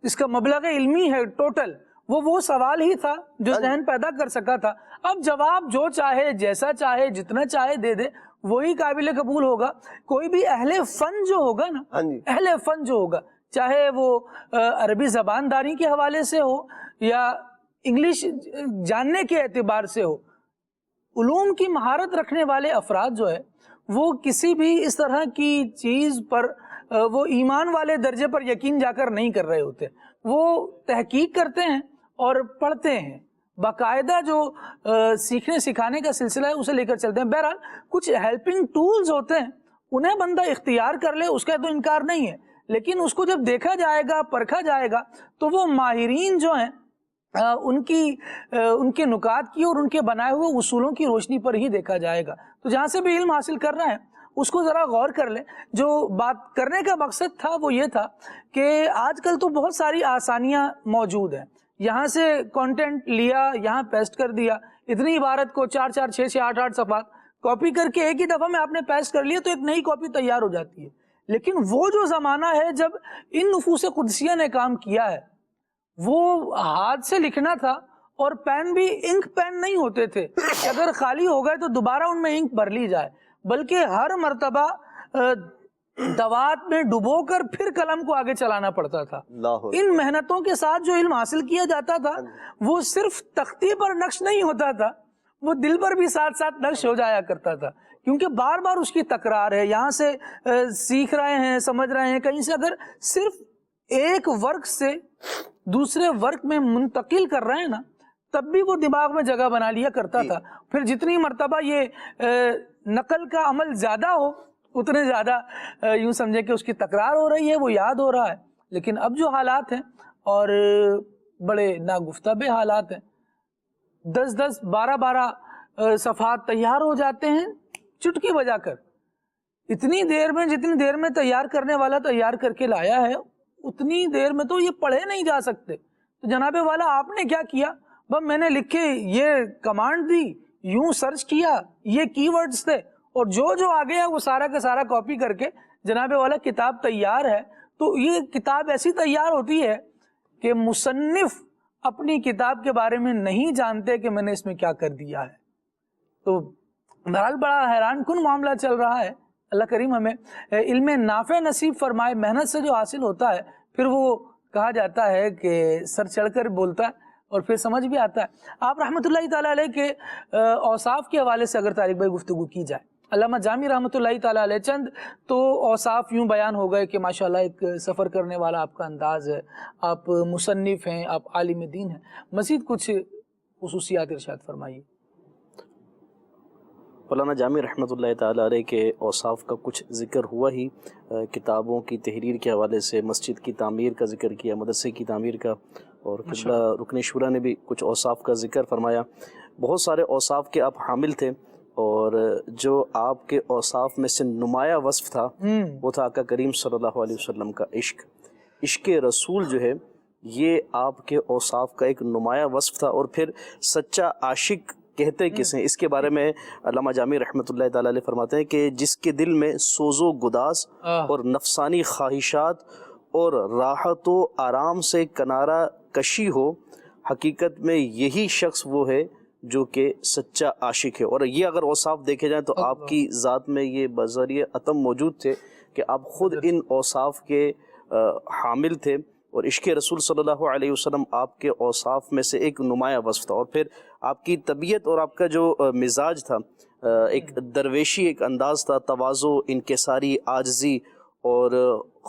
اس کا مبلغ علمی ہے ٹوٹل، وہ سوال ہی تھا جو ذہن پیدا کر سکا تھا. اب جواب جو چاہے، جیسا چاہے، جتنا چاہے دے دے، وہی قابل قبول ہوگا. کوئی بھی اہل فن جو ہوگا نا، اہل فن جو ہوگا، چاہے وہ عربی زبان داری کے حوالے سے ہو یا انگلش جاننے کے اعتبار سے ہو، علوم کی مہارت رکھنے والے افراد جو ہے وہ کسی بھی اس طرح کی چیز پر وہ ایمان والے درجے پر یقین جا کر نہیں کر رہے ہوتے. وہ تحقیق کرتے ہیں اور پڑھتے ہیں، باقاعدہ جو سیکھنے سکھانے کا سلسلہ ہے اسے لے کر چلتے ہیں. بہرحال کچھ ہیلپنگ ٹولز ہوتے ہیں، انہیں بندہ اختیار کر لے، اس کا تو انکار نہیں ہے، لیکن اس کو جب دیکھا جائے گا، پرکھا جائے گا، تو وہ ماہرین جو ہیں ان کے نکات کی اور ان کے بنائے ہوئے اصولوں کی روشنی پر ہی دیکھا جائے گا. تو جہاں سے بھی علم حاصل کر رہے ہیں اس کو ذرا غور کر لیں. جو بات کرنے کا مقصد تھا وہ یہ تھا کہ آج کل تو بہت ساری آسانیاں موجود ہیں. یہاں سے کانٹینٹ لیا، یہاں پیسٹ کر دیا، اتنی عبارت کو 4 4 6 6 8 8 صفحات کاپی کر کے ایک ہی دفعہ میں آپ نے پیسٹ کر لیا تو ایک نئی کاپی تیار ہو جاتی ہے. لیکن وہ جو زمانہ ہے جب ان نفوس قدسیہ نے کام کیا ہے، وہ ہاتھ سے لکھنا تھا اور پین بھی انک پین نہیں ہوتے تھے کہ اگر خالی ہو گئے تو دوبارہ ان میں انک بھر لی جائے، بلکہ ہر مرتبہ دوات میں ڈبو کر پھر قلم کو آگے چلانا پڑتا تھا. ان محنتوں کے ساتھ جو علم حاصل کیا جاتا تھا وہ صرف تختی پر نقش نہیں ہوتا تھا، وہ دل پر بھی ساتھ ساتھ نقش ہو جایا کرتا تھا، کیونکہ بار بار اس کی تکرار ہے. یہاں سے سیکھ رہے ہیں، سمجھ رہے ہیں، کہیں سے اگر صرف ایک ورک سے دوسرے ورک میں منتقل کر رہے ہیں نا، تب بھی وہ دماغ میں جگہ بنا لیا کرتا تھا. پھر جتنی مرتبہ یہ نقل کا عمل زیادہ ہو اتنے زیادہ یوں سمجھے کہ اس کی تکرار ہو رہی ہے، وہ یاد ہو رہا ہے. لیکن اب جو حالات ہیں اور بڑے ناگفتہ حالات ہیں، 10 10 12 12 صفحات تیار ہو جاتے ہیں چٹکی بجا کر. اتنی دیر میں جتنی دیر میں تیار کرنے والا تیار کر کے لایا ہے اتنی دیر میں تو یہ پڑھے نہیں جا سکتے. تو جناب والا آپ نے کیا کیا؟ بس میں نے لکھے، یہ کمانڈ دی، یوں سرچ کیا، یہ کی ورڈز تھے، اور جو آ گیا وہ سارا کا سارا کاپی کر کے جناب والا کتاب تیار ہے. تو یہ کتاب ایسی تیار ہوتی ہے کہ مصنف اپنی کتاب کے بارے میں نہیں جانتے کہ میں نے اس میں کیا کر دیا ہے. تو بہرحال بڑا حیران کن معاملہ چل رہا ہے. اللہ کریم ہمیں علم نافع نصیب فرمائے. محنت سے جو حاصل ہوتا ہے پھر وہ کہا جاتا ہے کہ سر چڑھ کر بولتا ہے اور پھر سمجھ بھی آتا ہے. آپ رحمۃ اللہ تعالیٰ علیہ کے اوصاف کے حوالے سے اگر طارق بھائی گفتگو کی جائے، علامہ جامی رحمۃ اللہ تعالیٰ علیہ چند تو اوصاف یوں بیان ہو گئے کہ ماشاءاللہ ایک سفر کرنے والا آپ کا انداز ہے، آپ مصنف ہیں، آپ عالم دین ہیں. مزید کچھ خصوصیات ارشاد فرمائیے. مولانا جامی رحمۃ اللہ تعالیٰ علیہ کے اوصاف کا کچھ ذکر ہوا ہی. کتابوں کی تحریر کے حوالے سے مسجد کی تعمیر کا ذکر کیا، مدرسے کی تعمیر کا، اور قبلہ رکن شورا نے بھی کچھ اوصاف کا ذکر فرمایا. بہت سارے اوصاف کے آپ حامل تھے، اور جو آپ کے اوصاف میں سے نمایاں وصف تھا وہ تھا آقا کریم صلی اللہ علیہ وسلم کا عشق. عشق رسول جو ہے یہ آپ کے اوصاف کا ایک نمایاں وصف تھا. اور پھر سچا عاشق کہتے کس ہیں، اس کے بارے میں علامہ جامی رحمۃ اللہ تعالیٰ علیہ فرماتے ہیں کہ جس کے دل میں سوز و گداز اور نفسانی خواہشات اور راحت و آرام سے کنارہ کشی ہو، حقیقت میں یہی شخص وہ ہے جو کہ سچا عاشق ہے. اور یہ اگر اوصاف دیکھے جائیں تو آپ کی ذات میں یہ بذریعہ عتم موجود تھے کہ آپ خود ان اوصاف کے حامل تھے، اور عشق رسول صلی اللہ علیہ وسلم آپ کے اوصاف میں سے ایک نمایاں وصف تھا. اور پھر آپ کی طبیعت اور آپ کا جو مزاج تھا، ایک درویشی ایک انداز تھا، تواضع، انکساری، عاجزی اور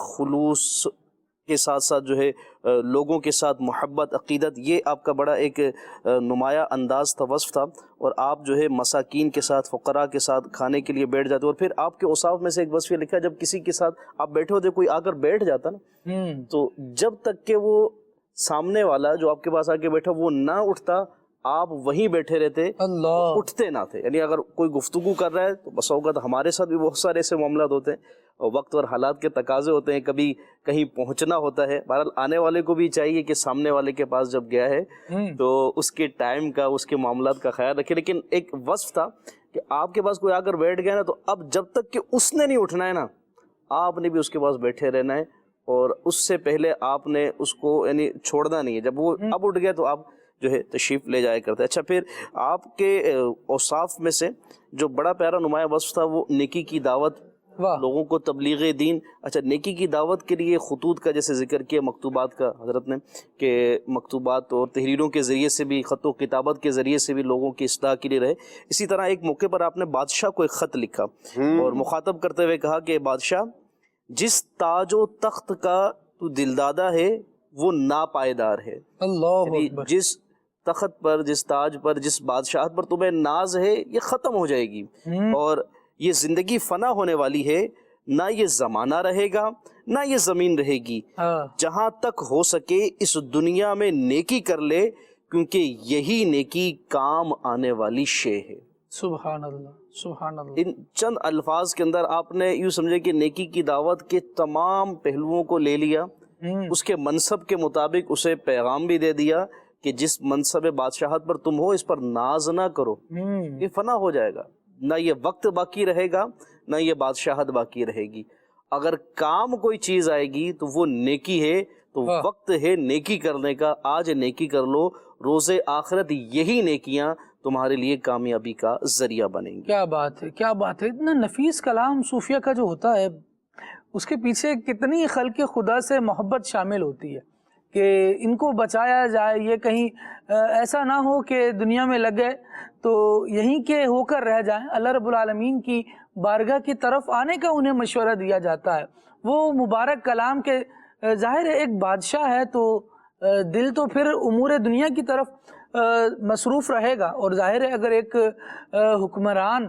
خلوص کے ساتھ ساتھ جو ہے لوگوں کے ساتھ محبت، عقیدت، یہ آپ کا بڑا ایک نمایاں انداز تھا، وصف تھا. اور آپ جو ہے مساکین کے ساتھ، فقراء کے ساتھ کھانے کے لیے بیٹھ جاتے. اور پھر آپ کے اوصاف میں سے ایک وصف یہ لکھا ہے، جب کسی کے ساتھ آپ بیٹھے ہوتے، کوئی آ کر بیٹھ جاتا نا، تو جب تک کہ وہ سامنے والا جو آپ کے پاس آ کے بیٹھا وہ نہ اٹھتا، آپ وہیں بیٹھے رہتے، اللہ، اٹھتے نہ تھے. یعنی اگر کوئی گفتگو کر رہا ہے تو بس اوقات ہمارے ساتھ بھی بہت سارے ایسے معاملات ہوتے ہیں اور وقت اور حالات کے تقاضے ہوتے ہیں، کبھی کہیں پہنچنا ہوتا ہے. بہرحال آنے والے کو بھی چاہیے کہ سامنے والے کے پاس جب گیا ہے تو اس کے ٹائم کا، اس کے معاملات کا خیال رکھے. لیکن ایک وصف تھا کہ آپ کے پاس کوئی آ کر بیٹھ گیا نا تو اب جب تک کہ اس نے نہیں اٹھنا ہے نا، آپ نے بھی اس کے پاس بیٹھے رہنا ہے اور اس سے پہلے آپ نے اس کو یعنی چھوڑنا نہیں ہے. جب وہ اب اٹھ گیا تو آپ جو ہے تشریف لے جایا کرتے. اچھا، پھر آپ کے اوصاف میں سے جو بڑا پیارا نمایاں وصف تھا وہ نیکی کی دعوت، لوگوں کو تبلیغ دین. اچھا، نیکی کی دعوت کے لیے خطوط کا جیسے ذکر کیا، مکتوبات کا حضرت نے، کہ مکتوبات اور تحریروں کے ذریعے سے بھی، خط و کتابت کے ذریعے سے بھی لوگوں کی اصلاح کے لیے رہے. اسی طرح ایک موقع پر آپ نے بادشاہ کو ایک خط لکھا اور مخاطب کرتے ہوئے کہا کہ بادشاہ، جس تاج و تخت کا تو دلدادہ ہے وہ ناپائیدار ہے. اللہ اکبر. جس تخت پر، جس تاج پر، جس بادشاہت پر تمہیں ناز ہے یہ ختم ہو جائے گی اور یہ زندگی فنا ہونے والی ہے. نہ یہ زمانہ رہے گا نہ یہ زمین رہے گی. جہاں تک ہو سکے اس دنیا میں نیکی کر لے، کیونکہ یہی نیکی کام آنے والی شے ہے. سبحان اللہ، سبحان اللہ. ان چند الفاظ کے اندر آپ نے یوں سمجھے کہ نیکی کی دعوت کے تمام پہلوؤں کو لے لیا، اس کے منصب کے مطابق اسے پیغام بھی دے دیا کہ جس منصب بادشاہت پر تم ہو اس پر ناز نہ کرو، یہ فنا ہو جائے گا. نہ یہ وقت باقی رہے گا نہ یہ بادشاہت باقی رہے گی. اگر کام کوئی چیز آئے گی تو وہ نیکی ہے، تو وقت ہے نیکی کرنے کا. آج نیکی کر لو، روز آخرت یہی نیکیاں تمہارے لیے کامیابی کا ذریعہ بنیں گی. کیا بات ہے، کیا بات ہے. اتنا نفیس کلام صوفیہ کا جو ہوتا ہے اس کے پیچھے کتنی خلق خدا سے محبت شامل ہوتی ہے کہ ان کو بچایا جائے. یہ کہیں ایسا نہ ہو کہ دنیا میں لگ گئے تو یہیں کے ہو کر رہ جائیں. اللہ رب العالمین کی بارگاہ کی طرف آنے کا انہیں مشورہ دیا جاتا ہے. وہ مبارک کلام کے ظاہر ہے ایک بادشاہ ہے تو دل تو پھر امور دنیا کی طرف مصروف رہے گا، اور ظاہر ہے اگر ایک حکمران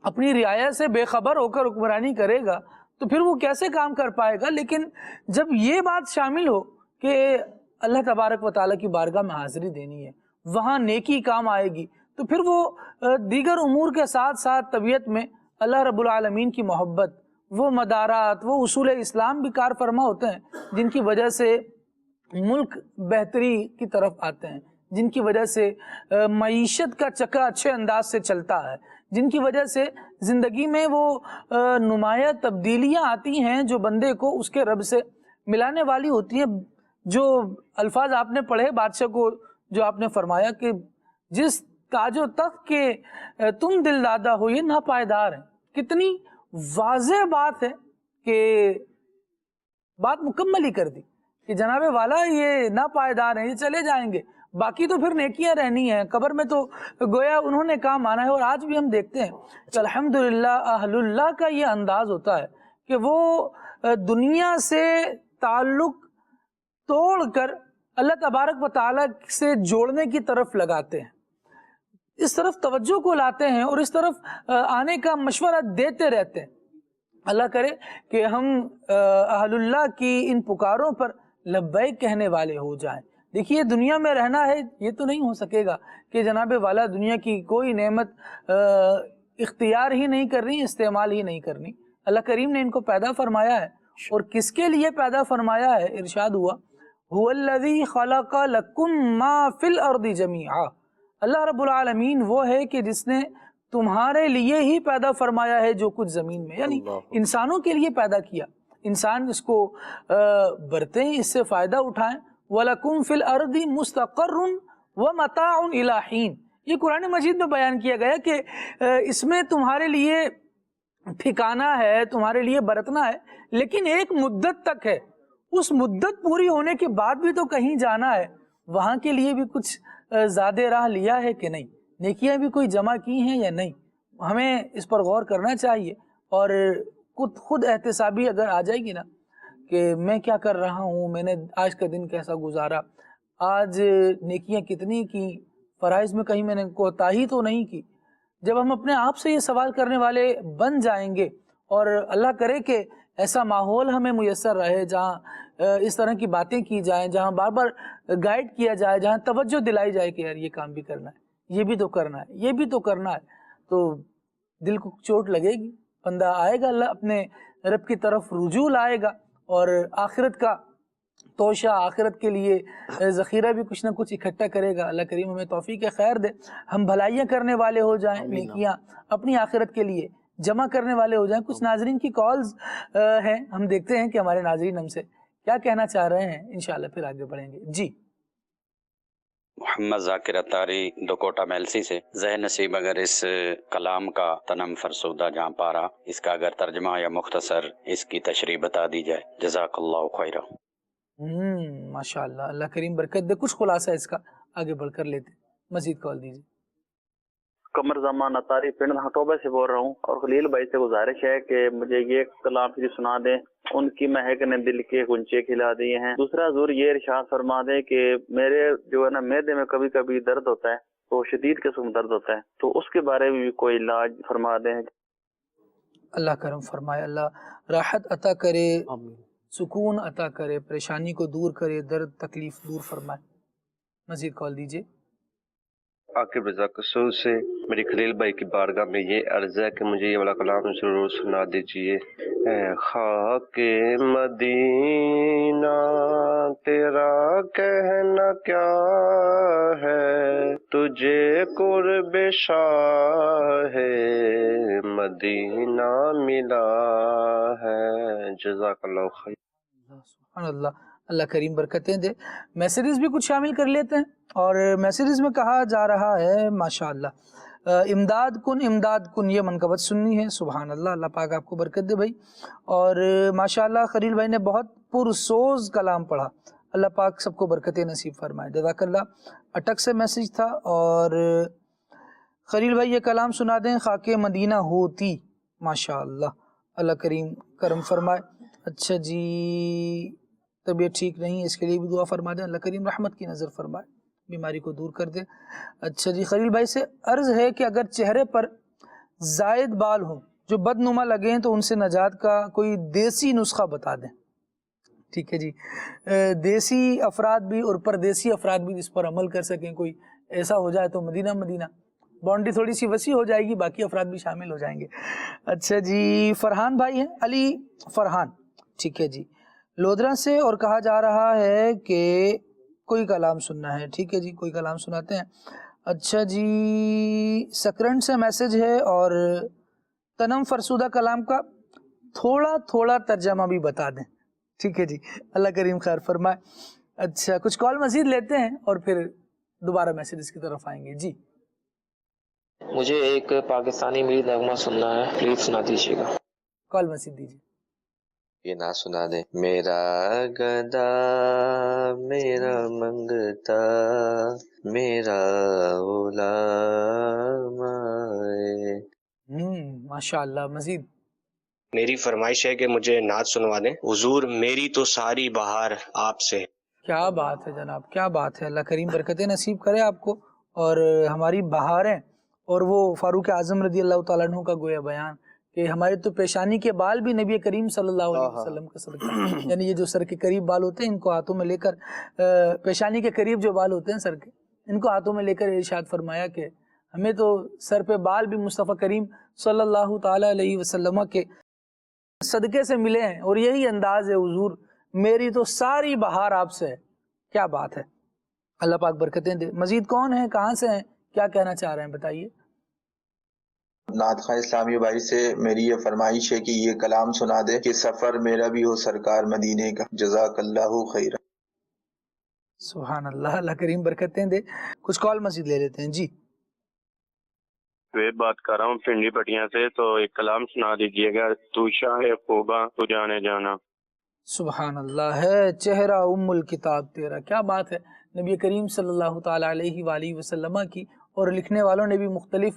اپنی رعایا سے بے خبر ہو کر حکمرانی کرے گا تو پھر وہ کیسے کام کر پائے گا. لیکن جب یہ بات شامل ہو کہ اللہ تبارک و تعالیٰ کی بارگاہ میں حاضری دینی ہے، وہاں نیکی کام آئے گی، تو پھر وہ دیگر امور کے ساتھ ساتھ طبیعت میں اللہ رب العالمین کی محبت، وہ مدارات، وہ اصول اسلام بھی کار فرما ہوتے ہیں جن کی وجہ سے ملک بہتری کی طرف آتے ہیں، جن کی وجہ سے معیشت کا چکا اچھے انداز سے چلتا ہے، جن کی وجہ سے زندگی میں وہ نمایاں تبدیلیاں آتی ہیں جو بندے کو اس کے رب سے ملانے والی ہوتی ہیں. جو الفاظ آپ نے پڑھے بادشاہ کو، جو آپ نے فرمایا کہ جس تاج و تخت کے تم دل دادا ہو یہ ناپائیدار ہے، کتنی واضح بات ہے کہ بات مکمل ہی کر دی کہ جناب والا یہ ناپائیدار ہیں، یہ چلے جائیں گے، باقی تو پھر نیکیاں رہنی ہیں. قبر میں تو گویا انہوں نے کام آنا ہے. اور آج بھی ہم دیکھتے ہیں کہ الحمدللہ اہل اللہ کا یہ انداز ہوتا ہے کہ وہ دنیا سے تعلق توڑ کر اللہ تبارک و تعالیٰ سے جوڑنے کی طرف لگاتے ہیں، اس طرف توجہ کو لاتے ہیں اور اس طرف آنے کا مشورہ دیتے رہتے ہیں. اللہ کرے کہ ہم اہل اللہ کی ان پکاروں پر لبیک کہنے والے ہو جائیں. دیکھیے دنیا میں رہنا ہے، یہ تو نہیں ہو سکے گا کہ جناب والا دنیا کی کوئی نعمت اختیار ہی نہیں کرنی، استعمال ہی نہیں کرنی. اللہ کریم نے ان کو پیدا فرمایا ہے، اور کس کے لیے پیدا فرمایا ہے؟ ارشاد ہوا هو الذی خلق لکم ما فی الارض جمیعا. اللہ رب العالمین وہ ہے کہ جس نے تمہارے لیے ہی پیدا فرمایا ہے جو کچھ زمین میں، یعنی انسانوں کے لیے پیدا کیا. انسان اس کو برتیں، اس سے فائدہ اٹھائیں. وَلَكُمْ فِي الْأَرْضِ مُسْتَقَرٌ وَمَتَاعٌ إِلَىٰ حِينٍ. یہ قرآن مجید میں بیان کیا گیا کہ اس میں تمہارے لیے ٹھکانہ ہے، تمہارے لیے برتنا ہے، لیکن ایک مدت تک ہے. اس مدت پوری ہونے کے بعد بھی تو کہیں جانا ہے. وہاں کے لیے بھی کچھ زیادہ راہ لیا ہے کہ نہیں؟ نیکیاں بھی کوئی جمع کی ہیں یا نہیں؟ ہمیں اس پر غور کرنا چاہیے. اور خود احتسابی اگر آ جائے گی نا کہ میں کیا کر رہا ہوں، میں نے آج کا دن کیسا گزارا، آج نیکیاں کتنی کی، فرائض میں کہیں میں نے کوتاہی تو نہیں کی. جب ہم اپنے آپ سے یہ سوال کرنے والے بن جائیں گے، اور اللہ کرے کہ ایسا ماحول ہمیں میسر رہے جہاں اس طرح کی باتیں کی جائیں، جہاں بار بار گائیڈ کیا جائے، جہاں توجہ دلائی جائے کہ یار یہ کام بھی کرنا ہے، یہ بھی تو کرنا ہے، یہ بھی تو کرنا ہے، تو دل کو چوٹ لگے گی، بندہ آئے گا اللہ اپنے رب کی طرف رجوع لائے گا، اور آخرت کا توشہ، آخرت کے لیے ذخیرہ بھی کچھ نہ کچھ اکٹھا کرے گا۔ اللہ کریم ہمیں توفیق خیر دے، ہم بھلائیاں کرنے والے ہو جائیں، نیکیاں اپنی آخرت کے لیے جمع کرنے والے ہو جائیں۔ کچھ ناظرین کی کالز ہیں، ہم دیکھتے ہیں کہ ہمارے ناظرین ہم سے کیا کہنا چاہ رہے ہیں، انشاءاللہ پھر آگے بڑھیں گے۔ جی محمد ذاکر اتاری دوکوٹا میلسی سے، ذہن نصیب اگر اس کلام کا تنم فرسودہ جہاں پارا، اس کا اگر ترجمہ یا مختصر اس کی تشریح بتا دی جائے، جزاک اللہ خیرہ۔ ماشاءاللہ، اللہ کریم برکت دے۔ کچھ خلاصہ اس کا آگے بڑھ کر لیتے، مزید کال دیجیے۔ قمر زمان اتاری پنڈ ہٹوبہ سے بول رہا ہوں، اور خلیل بھائی سے گزارش ہے کہ مجھے یہ کلام پھر سنا دیں، ان کی مہک نے دل کے گنچے کھلا دیے ہیں۔ دوسرا حضور یہ ارشاد فرما دیں کہ میرے جو ہے نا معدے میں کبھی کبھی درد ہوتا ہے، تو شدید قسم درد ہوتا ہے، تو اس کے بارے میں بھی کوئی علاج فرما دیں۔ اللہ کرم فرمائے، اللہ راحت عطا کرے، سکون عطا کرے، پریشانی کو دور کرے، درد تکلیف دور فرمائے۔ مزید کال دیجیے۔ عاقب رضا قصور سے، میری خلیل بھائی کی بارگاہ میں یہ عرض ہے کہ مجھے یہ والا کلام ضرور سنا دیجیے۔ اے خاک مدینہ تیرا کہنا کیا ہے، تجھے قرب شاہ مدینہ ملا ہے۔ جزاک اللہ خیر۔ سبحان اللہ، اللہ کریم برکتیں دے۔ میسیجز بھی کچھ شامل کر لیتے ہیں، اور میسیجز میں کہا جا رہا ہے ماشاءاللہ امداد کن یہ منقبت سننی ہے۔ سبحان اللہ، اللہ پاک آپ کو برکت دے بھائی۔ اور ماشاءاللہ خلیل بھائی نے بہت پرسوز کلام پڑھا، اللہ پاک سب کو برکت نصیب فرمائے، جزاک اللہ۔ اٹک سے میسیج تھا، اور خلیل بھائی یہ کلام سنا دیں، خاک مدینہ ہوتی، ماشاءاللہ، اللہ کریم کرم فرمائے۔ اچھا جی، طبیعت ٹھیک نہیں، اس کے لیے بھی دعا فرما دیں، اللہ کریم رحمت کی نظر فرمائے، بیماری کو دور کر دے۔ اچھا جی، خلیل بھائی سے عرض ہے کہ اگر چہرے پر زائد بال ہوں جو بدنما لگیں تو ان سے نجات کا کوئی دیسی نسخہ بتا دیں۔ ٹھیک ہے جی، دیسی افراد بھی اور پردیسی افراد بھی جس پر عمل کر سکیں، کوئی ایسا ہو جائے تو مدینہ باؤنڈری تھوڑی سی وسیع ہو جائے گی، باقی افراد بھی شامل ہو جائیں گے۔ اچھا جی، فرحان بھائی ہیں، علی فرحان، ٹھیک ہے جی، لودرا سے، اور کہا جا رہا ہے کہ کوئی کلام سننا ہے۔ ٹھیک ہے جی، کوئی کلام سناتے ہیں۔ اچھا جی، سکرنٹ سے میسج ہے، اور تنم فرسودہ کلام کا تھوڑا تھوڑا ترجمہ بھی بتا دیں۔ ٹھیک ہے جی، اللہ کریم خیر فرمائے۔ اچھا، کچھ کال مزید لیتے ہیں اور پھر دوبارہ میسیجز کی طرف آئیں گے۔ جی، مجھے ایک پاکستانی میری نغمہ سننا ہے، پلیز سنا دیجیے گا۔ کال مزید دیجیے۔ یہ نہ سنا دیں، میرا گدا میرا منگتا میرا غلام آئے۔ ماشاءاللہ، مزید۔ میری فرمائش ہے کہ مجھے نعت سنوا دیں، حضور میری تو ساری بہار آپ سے۔ کیا بات ہے جناب، کیا بات ہے، اللہ کریم برکتیں نصیب کرے آپ کو، اور ہماری بہاریں، اور وہ فاروق اعظم رضی اللہ تعالیٰ عنہ کا گویا بیان کہ ہمارے تو پیشانی کے بال بھی نبی کریم صلی اللہ علیہ وسلم کا صدقہ، یعنی یہ جو سر کے قریب بال ہوتے ہیں ان کو ہاتھوں میں لے کر، پیشانی کے قریب جو بال ہوتے ہیں سر کے، ان کو ہاتھوں میں لے کر ارشاد فرمایا کہ ہمیں تو سر پہ بال بھی مصطفیٰ کریم صلی اللہ تعالیٰ علیہ وسلم کے صدقے سے ملے ہیں، اور یہی انداز ہے حضور میری تو ساری بہار آپ سے ہے۔ کیا بات ہے، اللہ پاک برکتیں دے۔ مزید کون ہیں، کہاں سے ہیں، کیا کہنا چاہ رہے ہیں، بتائیے۔ نعت خواہ اسلامی بھائی سے میری یہ فرمائش ہے کہ یہ کلام سنا دے کہ سفر میرا بھی ہو سرکار مدینے کا۔ جزاک اللہ خیر۔ سبحان اللہ، اللہ کریم برکتیں دے۔ کچھ کال مزید لے لیتے ہیں۔ جی، میں بات کر رہا ہوں پنڈی پٹیاں سے، تو ایک کلام سنا دیجیے گا، تو شاہ خوباں تو جانے جانا۔ سبحان اللہ، ہے چہرہ ام الکتاب تیرا، کیا بات ہے، نبی کریم صلی اللہ تعالیٰ علیہ وآلہ وسلم کی، اور لکھنے والوں نے بھی مختلف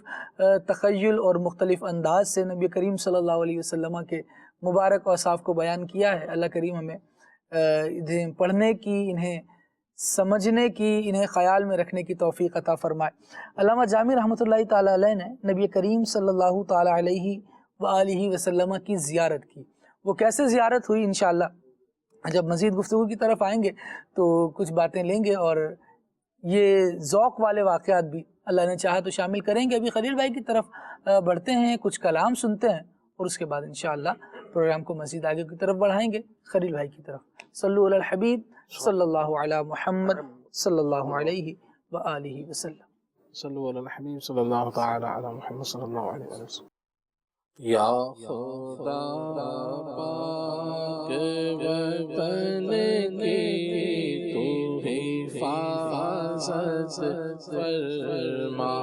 تخیل اور مختلف انداز سے نبی کریم صلی اللہ علیہ وسلم کے مبارک اوصاف کو بیان کیا ہے۔ اللہ کریم ہمیں انہیں پڑھنے کی، انہیں سمجھنے کی، انہیں خیال میں رکھنے کی توفیق عطا فرمائے۔ علامہ جامی رحمۃ اللہ تعالیٰ علیہ نے نبی کریم صلی اللہ تعالیٰ علیہ وآلہ وسلم کی زیارت کی۔ وہ کیسے زیارت ہوئی انشاءاللہ جب مزید گفتگو کی طرف آئیں گے تو کچھ باتیں لیں گے اور یہ ذوق والے واقعات بھی اللہ نے چاہا تو شامل کریں گے. ابھی خلیل بھائی کی طرف بڑھتے ہیں, کچھ کلام سنتے ہیں اور اس کے بعد انشاءاللہ پروگرام کو مزید آگے کی طرف بڑھائیں گے. خلیل بھائی کی طرف. صلو علی الحبیب صلی اللہ علی محمد صلی اللہ علیہ وآلہ وسلم. صلو علی الحبیب صلی اللہ تعالی علی محمد صلی اللہ علیہ وسلم. یا خدا پاک وطن کی تو حفاظت فرما,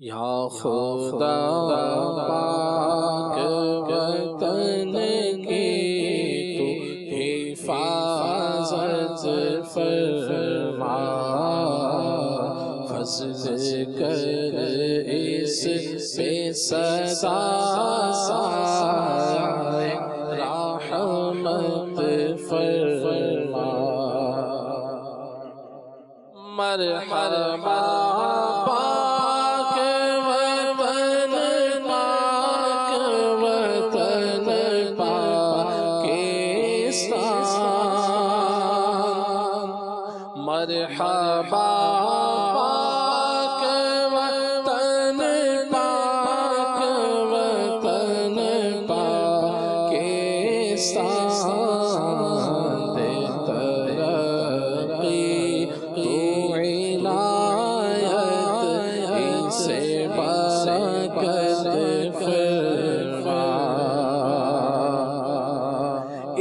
یا خدا پاک وطن کی تو حفاظت فرما, فضل کر اس پہ سدا رحمت فرما, مرحبا پاک وطن پاکستان, مرحبا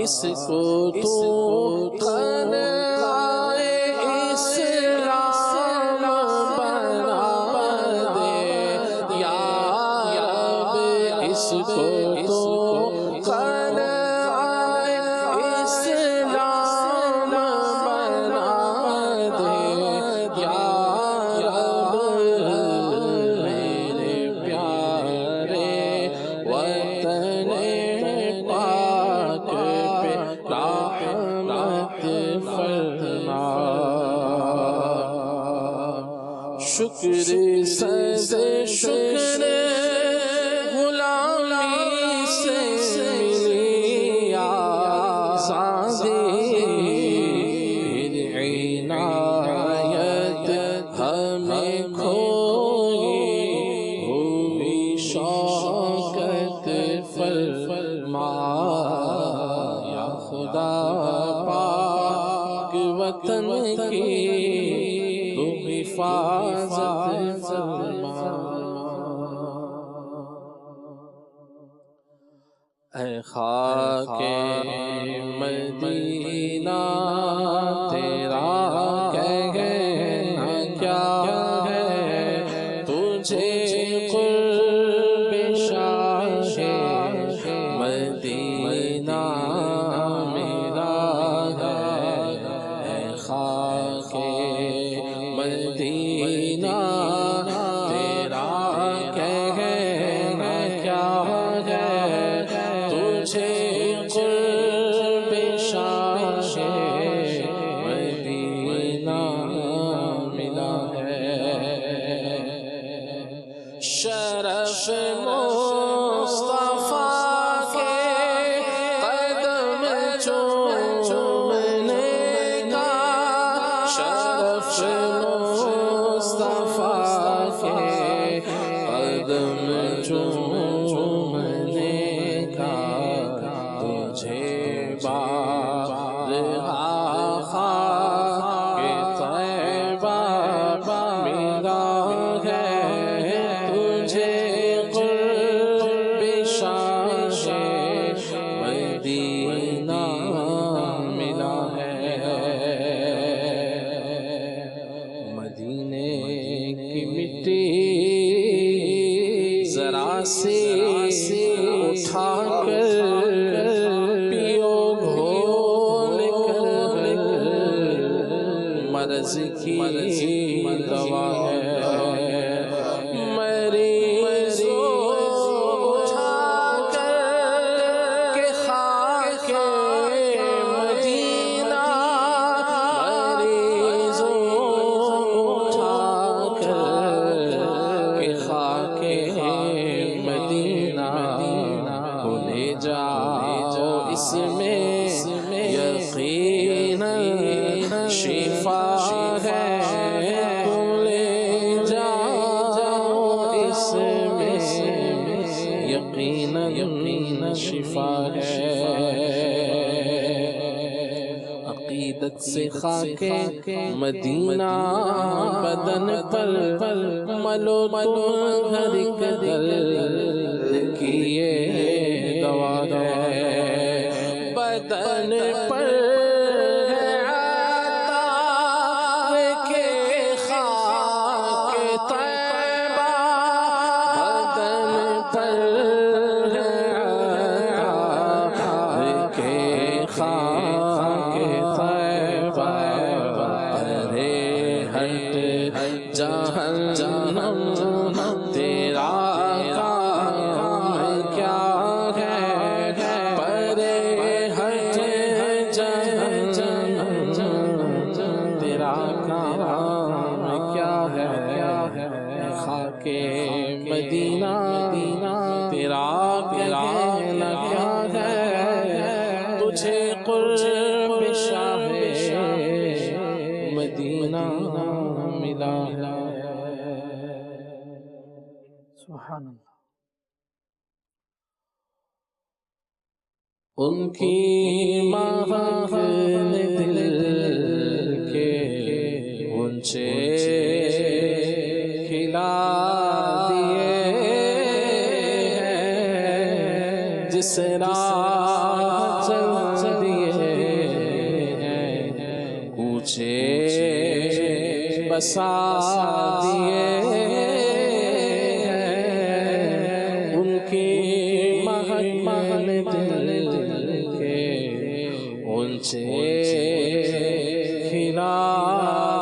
اس کو تو قلعہ اسلام بنا دے یا رب, اس کو تو قلعہ اسلام بنا دے یا رب, میرے پیارے وطن شکر سے شکر غلامی سے ملی آزادی, پھر عنایت ہمیں کھوئی ہوئی شوکت فرما, یا خدا پاک وطن کی حفاظت فرما. اے خاک مدینہ تیرا کہنا کیا ہے, تجھے قرب شاہ مدینہ میرا ہے. اے خاک مدینہ تیرا کہنا کیا ہے, تجھے قرب شاہ مدینہ ملا ہے. شرف مصطفیٰ کے قدم چومنے کا, شرف مصطفیٰ کے قدم چومنے کا, تجھے بارہا خاک طیبہ ملا ہے, تجھے قرب شاہ مدینہ ملا ہے. مدینے کی مٹی ذرا سی اٹھا کر پیو گھول کر, مرض کی دوا ہے. مریض اٹھا کر کہ خاک مدینہ, مریض اٹھا کر کہ خاک مدینہ اس میں یقیناً شفا ہے، لے جاؤ اس میں یقیناً شفا ہے۔ عقیدت سے خاک مدینہ بدن پر ملو تم ہر ایک دل کی یہ دوا ہے، بدن پر ہے عطار کے خاک طیبہ، بدن پر ہے عطار کے خاک طیبہ، پرے ہٹ جہنم تیرا کام کیا ہے، پرے ہٹ جہنم تیرا کام کیا ہے، خاک مدینہ تیرا کہنا کیا ہے، تجھے قرب شاہ مدینہ ملا ہے۔ سبحان اللہ۔ ان کی محفل دل کے غنچے کھلا دیے ہیں، جس راہ چل دیے ہیں کوچے بسا دیے ہیں، ان کی محفل دل کے غنچے کھلا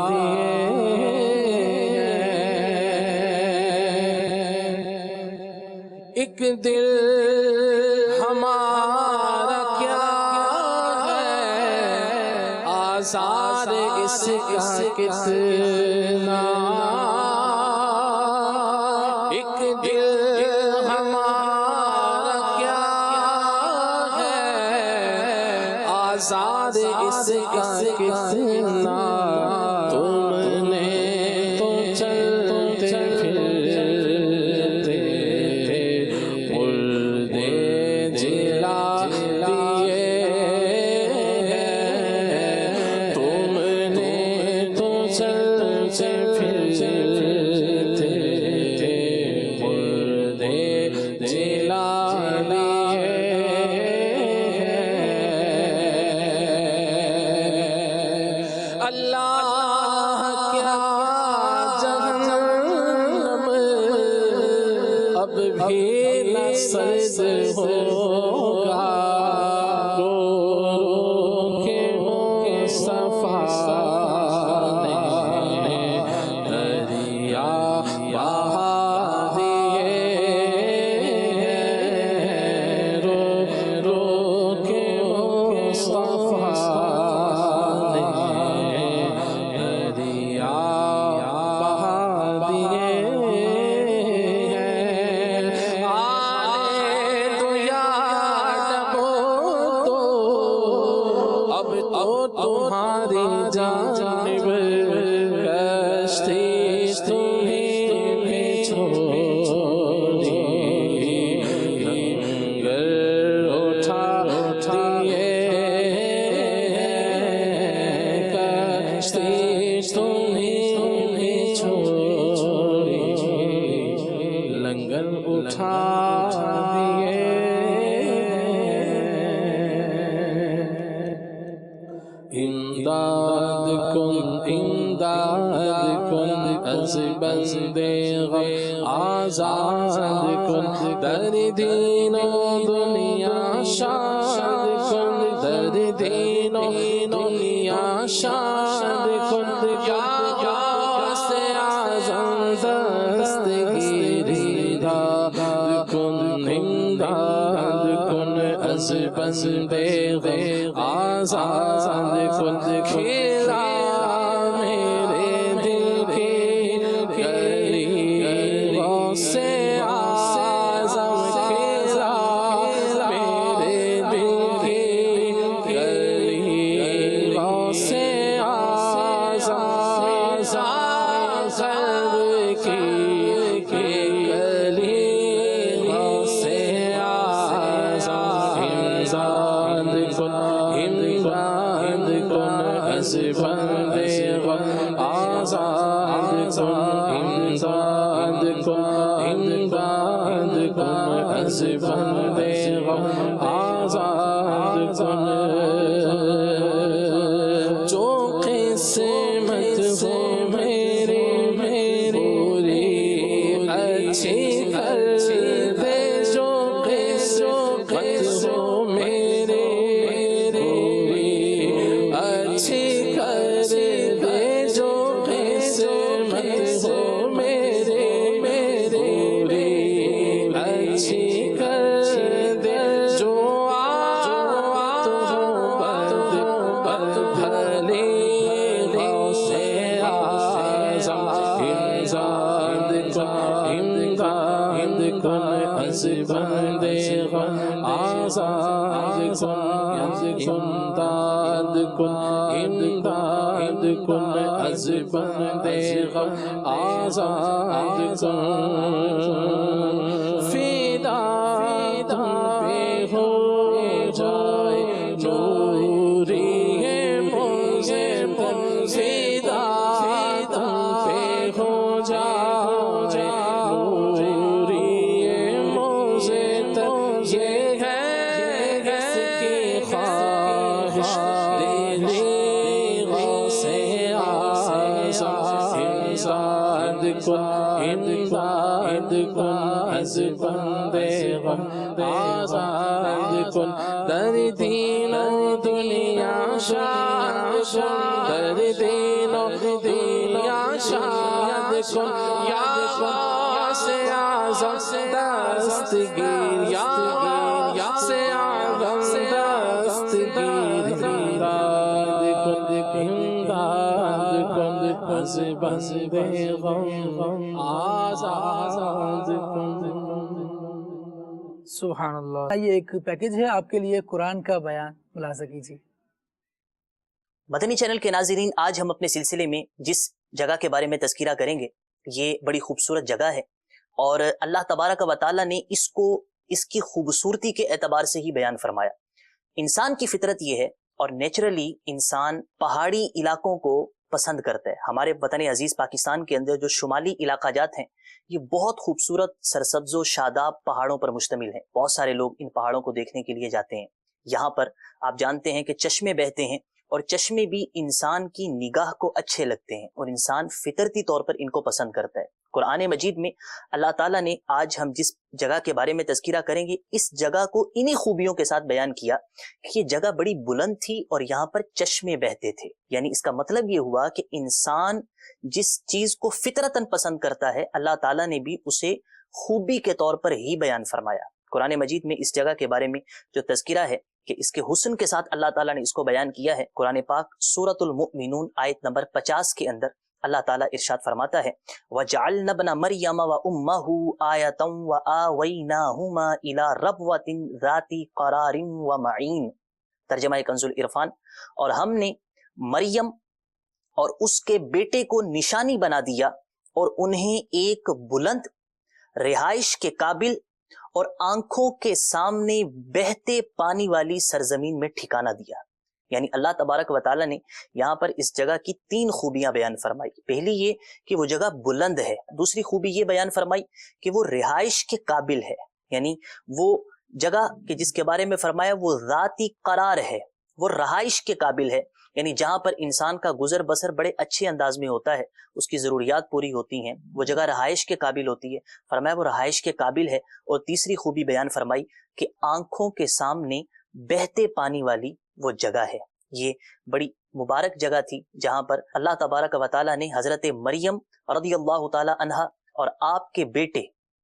دیے ہیں، ایک دل ہمارا کیا ہے، آزار اس کا کتنا، ایک دل ہمارا کیا ہے، آزار اس کا کتنا، تم نے تو چلتے پھرتے مردے جلا دیے ہیں، تم نے تو چلتے پھرتے مردے جلا دیے ہیں، اللہ کیا جہنم اب بھی نہ سرد ہوگا، رو رو کے مصطفیٰ نے دریا بہا دیے ہیں، رو رو کے مصطفیٰ نے دریا بہا دیے ہیں، آنے تو یاد ہو تو اب تو تمہاری جانب کشتی تمہیں بھی چھوڑی، لنگر اٹھا دیے ہیں، کشتی تمہیں بھی چھوڑی، لنگر اٹھا دیے ہیں، امداد کن از بندے غم آزاد کن، در دین و دنیا شاد کن، در دین و دنیا شاد کن، یا غوث اعظم دستگیری داد کن، امداد کن از بندے غم آزاد کن، کھیلا میرے دل کی گلی غوث اعظم، کھیلا میرے دل کی از بند غم آزاد کن، امداد کن، امداد کن، از بند غم آزاد کن. جو قسمت ہو میری پوری اچھی کر دے، جو قسمت ہو میری پوری اچھی کر دے، جو قسمت ہو میری پوری اچھی کر دے. جو آت ہو بد بھلی غوث اعظم، امداد کن، امداد کن، از بند غم آزاد کن، امداد کن، امداد کن، از بند غم آزاد کن. فدا تم پہ ہو جائے نوری موزے پر، فدا تم پہ ہو جائے نوری موزے پر. یہ ہے اس کی خواہش دلی غوث اعظم، امداد کن، امداد کن، از بند غم آزاد کن. در دین و دنیا شاد کن، در دین و دنیا شاد کن، یا غوث اعظم دستگیر، یا غوث اعظم دستگیر. امداد کن، امداد کن، از بند غم آزاد کن. سبحان اللہ. یہ ایک پیکج ہے آپ کے لیے قرآن کا بیان، ملاحظہ کیجیے. مدنی چینل کے ناظرین، آج ہم اپنے سلسلے میں جس جگہ کے بارے میں تذکرہ کریں گے یہ بڑی خوبصورت جگہ ہے، اور اللہ تبارک و تعالیٰ نے اس کو اس کی خوبصورتی کے اعتبار سے ہی بیان فرمایا. انسان کی فطرت یہ ہے، اور نیچرلی انسان پہاڑی علاقوں کو پسند کرتا ہے. ہمارے وطن عزیز پاکستان کے اندر جو شمالی علاقہ جات ہیں یہ بہت خوبصورت سرسبز و شاداب پہاڑوں پر مشتمل ہیں. بہت سارے لوگ ان پہاڑوں کو دیکھنے کے لیے جاتے ہیں. یہاں پر آپ جانتے ہیں کہ چشمے بہتے ہیں، اور چشمے بھی انسان کی نگاہ کو اچھے لگتے ہیں، اور انسان فطرتی طور پر ان کو پسند کرتا ہے. قرآن مجید میں اللہ تعالیٰ نے آج ہم جس جگہ کے بارے میں تذکرہ کریں گے اس جگہ کو انہی خوبیوں کے ساتھ بیان کیا کہ یہ جگہ بڑی بلند تھی اور یہاں پر چشمے بہتے تھے. یعنی اس کا مطلب یہ ہوا کہ انسان جس چیز کو فطرتاً پسند کرتا ہے اللہ تعالیٰ نے بھی اسے خوبی کے طور پر ہی بیان فرمایا. قرآن مجید میں اس جگہ کے بارے میں جو تذکرہ ہے کہ اس کے حسن کے ساتھ اللہ تعالیٰ نے اس کو بیان کیا ہے. قرآن پاک سورۃ المؤمنون آیت نمبر 50 کے اندر اللہ تعالیٰ ارشاد فرماتا ہے وَجَعَلْنَا ابْنَ مَرْيَمَ وَأُمَّهُ آیَةً وَآوَيْنَاهُمَا إِلَى رَبْوَةٍ ذَاتِ قَرَارٍ وَمَعِینٍ. ترجمہ کنز العرفان. اور ہم نے مریم اور اس کے بیٹے کو نشانی بنا دیا اور انہیں ایک بلند رہائش کے قابل اور آنکھوں کے سامنے بہتے پانی والی سرزمین میں ٹھکانہ دیا. یعنی اللہ تبارک و تعالیٰ نے یہاں پر اس جگہ کی 3 خوبیاں بیان فرمائی. پہلی یہ کہ وہ جگہ بلند ہے. دوسری خوبی یہ بیان فرمائی کہ وہ رہائش کے قابل ہے، یعنی وہ جگہ کہ جس کے بارے میں فرمایا وہ ذاتی قرار ہے، وہ رہائش کے قابل ہے، یعنی جہاں پر انسان کا گزر بسر بڑے اچھے انداز میں ہوتا ہے، اس کی ضروریات پوری ہوتی ہیں، وہ جگہ رہائش کے قابل ہوتی ہے. فرمایا وہ رہائش کے قابل ہے. اور تیسری خوبی بیان فرمائی کہ آنکھوں کے سامنے بہتے پانی والی وہ جگہ ہے. یہ بڑی مبارک جگہ تھی جہاں پر اللہ تبارک و تعالیٰ نے حضرت مریم رضی اللہ تعالی عنہا اور آپ کے بیٹے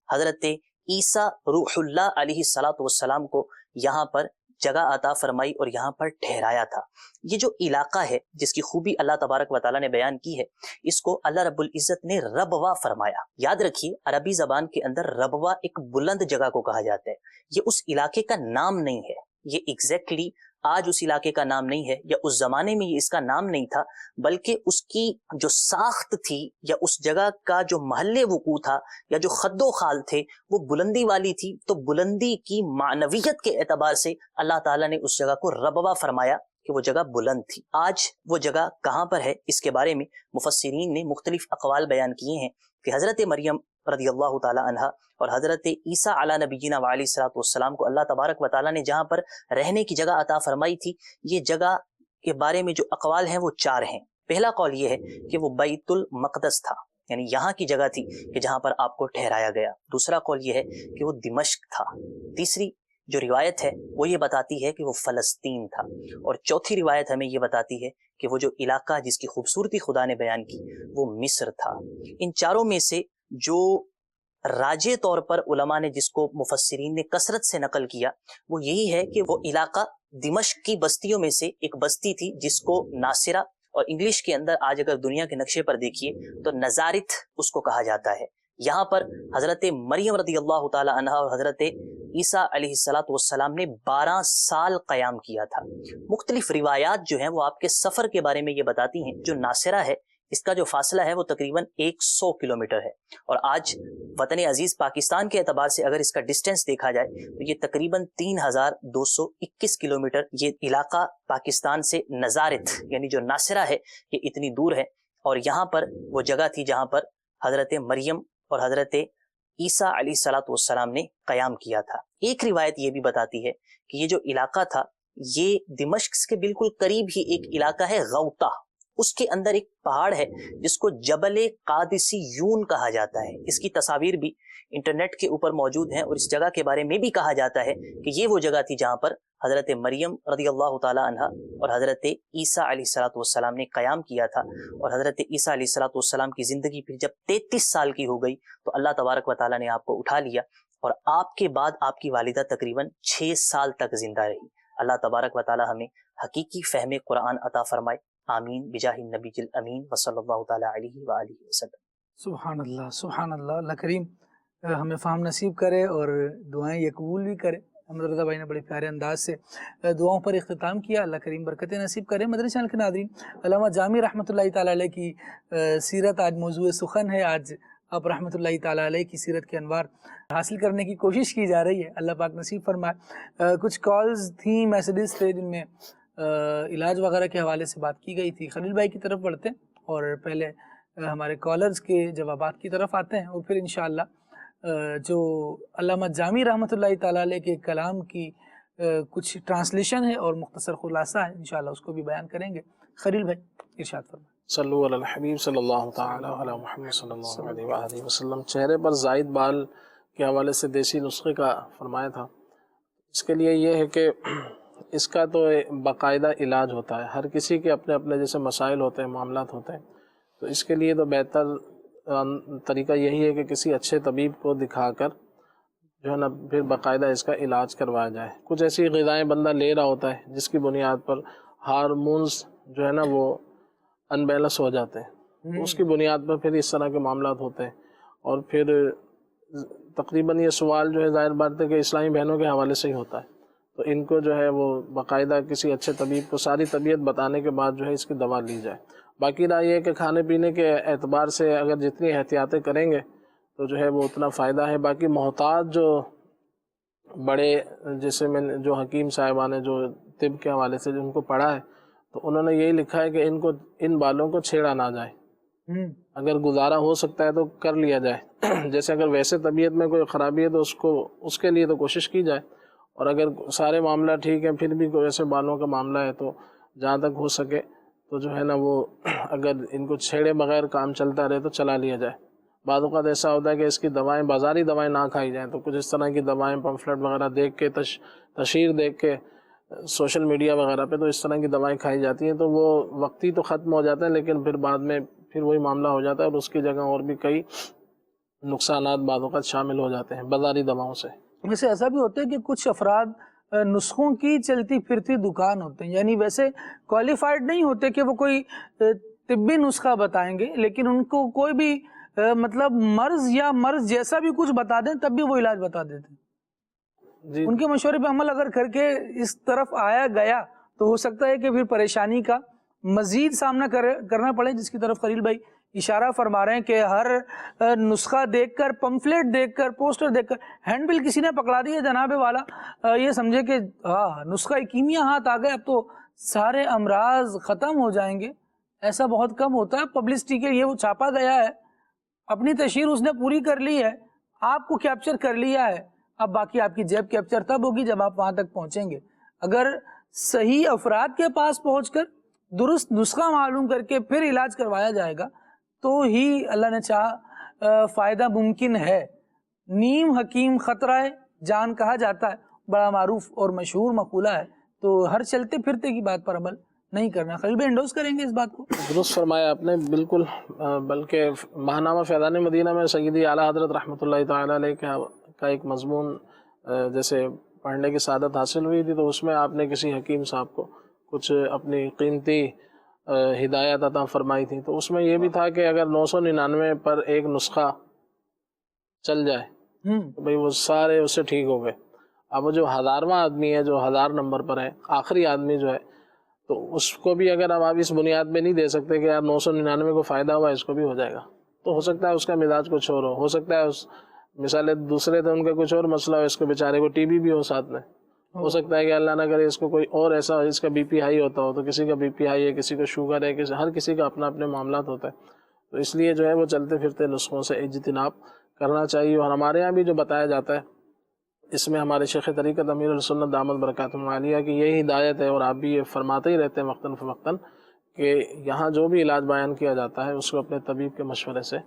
حضرت عیسیٰ روح اللہ علیہ السلام کو یہاں پر جگہ عطا فرمائی اور یہاں پر ٹھہرایا تھا. یہ جو علاقہ ہے جس کی خوبی اللہ تبارک و تعالیٰ نے بیان کی ہے اس کو اللہ رب العزت نے ربوہ فرمایا. یاد رکھیے عربی زبان کے اندر ربوہ ایک بلند جگہ کو کہا جاتا ہے. یہ اس علاقے کا نام نہیں ہے، یہ ایگزیکٹلی آج اس علاقے کا نام نہیں ہے یا اس زمانے میں یہ اس کا نام نہیں تھا، بلکہ اس کی جو ساخت تھی یا اس جگہ کا جو محل وقوع تھا یا جو خد و خال تھے وہ بلندی والی تھی. تو بلندی کی معنویت کے اعتبار سے اللہ تعالیٰ نے اس جگہ کو ربوہ فرمایا کہ وہ جگہ بلند تھی. آج وہ جگہ کہاں پر ہے اس کے بارے میں مفسرین نے مختلف اقوال بیان کیے ہیں کہ حضرت مریم رضی اللہ تعالی عنہا اور حضرت عیسیٰ علی نبینا وعلیہ الصلوۃ والسلام کو اللہ تبارک و تعالیٰ نے جہاں پر رہنے کی جگہ عطا فرمائی تھی، یہ جگہ کے بارے میں جو اقوال ہیں وہ 4 ہیں. پہلا قول یہ ہے کہ وہ بیت المقدس تھا، یعنی یہاں کی جگہ تھی کہ جہاں پر آپ کو ٹھہرایا گیا. دوسرا قول یہ ہے کہ وہ دمشق تھا. تیسری جو روایت ہے وہ یہ بتاتی ہے کہ وہ فلسطین تھا. اور چوتھی روایت ہمیں یہ بتاتی ہے کہ وہ جو علاقہ جس کی خوبصورتی خدا نے بیان کی وہ مصر تھا. ان چاروں میں سے جو راجع طور پر علماء نے جس کو مفسرین نے کثرت سے نقل کیا وہ یہی ہے کہ وہ علاقہ دمشق کی بستیوں میں سے ایک بستی تھی جس کو ناصرہ، اور انگلش کے اندر آج اگر دنیا کے نقشے پر دیکھیے تو نزارت اس کو کہا جاتا ہے. یہاں پر حضرت مریم رضی اللہ تعالی عنہا اور حضرت عیسیٰ علیہ الصلوۃ والسلام نے 12 سال قیام کیا تھا. مختلف روایات جو ہیں وہ آپ کے سفر کے بارے میں یہ بتاتی ہیں. جو ناصرہ ہے اس کا جو فاصلہ ہے وہ تقریباً 100 کلومیٹر ہے، اور آج وطن عزیز پاکستان کے اعتبار سے اگر اس کا ڈسٹینس دیکھا جائے تو یہ تقریباً 3221 کلومیٹر یہ علاقہ پاکستان سے نزارت یعنی جو ناصرہ ہے یہ اتنی دور ہے. اور یہاں پر وہ جگہ تھی جہاں پر حضرت مریم اور حضرت عیسیٰ علیہ الصلوۃ والسلام نے قیام کیا تھا. ایک روایت یہ بھی بتاتی ہے کہ یہ جو علاقہ تھا یہ دمشق کے بالکل قریب ہی ایک علاقہ ہے غوطہ، اس کے اندر ایک پہاڑ ہے جس کو جبل قادسیون کہا جاتا ہے. اس کی تصاویر بھی انٹرنیٹ کے اوپر موجود ہیں، اور اس جگہ کے بارے میں بھی کہا جاتا ہے کہ یہ وہ جگہ تھی جہاں پر حضرت مریم رضی اللہ تعالی عنہا اور حضرت عیسیٰ علیہ الصلوۃ والسلام نے قیام کیا تھا. اور حضرت عیسیٰ علیہ الصلوۃ والسلام کی زندگی پھر جب 33 سال کی ہو گئی تو اللہ تبارک و تعالیٰ نے آپ کو اٹھا لیا، اور آپ کے بعد آپ کی والدہ تقریباً 6 سال تک زندہ رہی. اللہ تبارک و تعالیٰ ہمیں حقیقی فہم قرآن عطا فرمائے. آمین بجاہ النبی الامین وصلی اللہ تعالی علیہ وآلہ وسلم. سبحان اللہ سبحان اللہ. اللہ کریم ہمیں فہم نصیب کرے اور دعائیں یہ قبول بھی کرے. احمد رضا بھائی نے بڑے پیارے انداز سے دعاؤں پر اختتام کیا. اللہ کریم برکتیں نصیب کرے. مدنی چینل کے ناظرین، علامہ جامی رحمۃ اللہ تعالی علیہ کی سیرت آج موضوع سخن ہے. آج آپ رحمۃ اللہ تعالی علیہ کی سیرت کے انوار حاصل کرنے کی کوشش کی جا رہی ہے. اللہ پاک نصیب فرمائے. کچھ کالز تھیں، میسیجز تھے جن میں علاج وغیرہ کے حوالے سے بات کی گئی تھی. خلیل بھائی کی طرف بڑھتے ہیں اور پہلے ہمارے کالرز کے جوابات کی طرف آتے ہیں، اور پھر انشاءاللہ جو علامہ جامی رحمۃ اللہ تعالی علیہ کے کلام کی کچھ ٹرانسلیشن ہے اور مختصر خلاصہ ہے، انشاءاللہ اس کو بھی بیان کریں گے. خلیل بھائی ارشاد فرمائیں. صلو علی الحبیب صلی اللہ تعالی علی محمد صلی اللہ علیہ وآلہ وسلم. چہرے پر زائد بال کے حوالے سے دیسی نسخے کا فرمایا تھا. اس کے لیے یہ ہے کہ اس کا تو باقاعدہ علاج ہوتا ہے. ہر کسی کے اپنے اپنے جیسے مسائل ہوتے ہیں، معاملات ہوتے ہیں، تو اس کے لیے تو بہتر طریقہ یہی ہے کہ کسی اچھے طبیب کو دکھا کر جو ہے نا پھر باقاعدہ اس کا علاج کروایا جائے. کچھ ایسی غذائیں بندہ لے رہا ہوتا ہے جس کی بنیاد پر ہارمونز جو ہے نا وہ ان بیلنس ہو جاتے ہیں، اس کی بنیاد پر پھر اس طرح کے معاملات ہوتے ہیں. اور پھر تقریباً یہ سوال جو ہے ظاہر بات ہے کہ اسلامی بہنوں کے حوالے سے ہی ہوتا ہے. تو ان کو جو ہے وہ باقاعدہ کسی اچھے طبیب کو ساری طبیعت بتانے کے بعد جو ہے اس کی دوا لی جائے. باقی رہا یہ کہ کھانے پینے کے اعتبار سے اگر جتنی احتیاطیں کریں گے تو جو ہے وہ اتنا فائدہ ہے. باقی محتاط جو بڑے جیسے میں جو حکیم صاحبان نے جو طب کے حوالے سے ان کو پڑھا ہے تو انہوں نے یہی لکھا ہے کہ ان بالوں کو چھیڑا نہ جائے. اگر گزارا ہو سکتا ہے تو کر لیا جائے. جیسے اگر ویسے طبیعت میں کوئی خرابی ہے تو اس کے لیے تو کوشش کی جائے. اور اگر سارے معاملہ ٹھیک ہیں پھر بھی کوئی ایسے بالوں کا معاملہ ہے تو جہاں تک ہو سکے تو جو ہے نا وہ اگر ان کو چھیڑے بغیر کام چلتا رہے تو چلا لیا جائے. بعض اوقات ایسا ہوتا ہے کہ اس کی دوائیں بازاری دوائیں نہ کھائی جائیں، تو کچھ اس طرح کی دوائیں پمفلٹ وغیرہ دیکھ کے تشہیر دیکھ کے سوشل میڈیا وغیرہ پہ تو اس طرح کی دوائیں کھائی جاتی ہیں تو وہ وقتی تو ختم ہو جاتے ہیں لیکن پھر بعد میں پھر وہی معاملہ ہو جاتا ہے اور اس کی جگہ اور بھی کئی نقصانات بعض اوقات شامل ہو جاتے ہیں بازاری دواؤں سے. ویسے ایسا بھی ہوتا ہے کہ کچھ افراد نسخوں کی چلتی پھرتی دکان ہوتے ہیں، یعنی ویسے کوالیفائڈ نہیں ہوتے کہ وہ کوئی طبی نسخہ بتائیں گے، لیکن ان کو کوئی بھی مطلب مرض یا مرض جیسا بھی کچھ بتا دیں تب بھی وہ علاج بتا دیتے ہیں. ان کے مشورے پہ عمل اگر کر کے اس طرف آیا گیا تو ہو سکتا ہے کہ پھر پریشانی کا مزید سامنا کرنا پڑے، جس کی طرف خلیل بھائی اشارہ فرما رہے ہیں کہ ہر نسخہ دیکھ کر، پمفلیٹ دیکھ کر، پوسٹر دیکھ کر ہینڈ بل کسی نے پکڑا دی ہے جناب والا، یہ سمجھے کہ ہاں نسخہ کیمیا ہاتھ آ گئے، اب تو سارے امراض ختم ہو جائیں گے. ایسا بہت کم ہوتا ہے. پبلسٹی کے یہ وہ چھاپا گیا ہے، اپنی تشہیر اس نے پوری کر لی ہے، آپ کو کیپچر کر لیا ہے، اب باقی آپ کی جیب کیپچر تب ہوگی جب آپ وہاں تک پہنچیں گے. اگر صحیح افراد کے پاس پہنچ کر درست نسخہ معلوم کر کے پھر علاج کروایا جائے گا تو ہی اللہ نے چاہا فائدہ ممکن ہے. نیم حکیم خطرہ جان کہا جاتا ہے، بڑا معروف اور مشہور مقولہ ہے. تو ہر چلتے پھرتے کی بات پر عمل نہیں کرنا. خلیل بھائی انڈوز کریں گے اس بات کو؟ درست فرمایا آپ نے بالکل. بلکہ ماہنامہ فیضان مدینہ میں سیدی اعلیٰ حضرت رحمۃ اللہ تعالیٰ علیہ کا ایک مضمون جیسے پڑھنے کی سعادت حاصل ہوئی تھی، تو اس میں آپ نے کسی حکیم صاحب کو کچھ اپنی قیمتی ہدایت عطا فرمائی تھی. تو اس میں یہ بھی تھا کہ اگر 999 پر ایک نسخہ چل جائے تو بھئی وہ سارے اس سے ٹھیک ہو گئے. اب وہ جو 1000واں آدمی ہے، جو 1000 نمبر پر ہے، آخری آدمی جو ہے، تو اس کو بھی اگر آپ اس بنیاد پہ نہیں دے سکتے کہ یار 999 کو فائدہ ہوا، اس کو بھی ہو جائے گا، تو ہو سکتا ہے اس کا مزاج کچھ اور ہو سکتا ہے اس مثالیں دوسرے تھے ان کا کچھ اور مسئلہ ہو، اس کو بیچارے کو ٹی بی بھی ہو ساتھ میں، ہو سکتا ہے کہ اللہ نہ کرے اس کو کوئی اور ایسا، اس کا بی پی ہائی ہوتا ہو، تو کسی کا بی پی ہائی ہے، کسی کو شوگر ہے، ہر کسی کا اپنا اپنے معاملات ہوتا ہے. تو اس لیے جو ہے وہ چلتے پھرتے نسخوں سے اجتناب کرنا چاہیے. اور ہمارے یہاں بھی جو بتایا جاتا ہے، اس میں ہمارے شیخ طریقت امیر السنت دامت برکاتہم العالیہ کی یہی ہدایت ہے، اور آپ بھی یہ فرماتے ہی رہتے ہیں وقتاً فوقتاً کہ یہاں جو بھی علاج بیان کیا جاتا ہے اس کو اپنے طبیب کے مشورے سے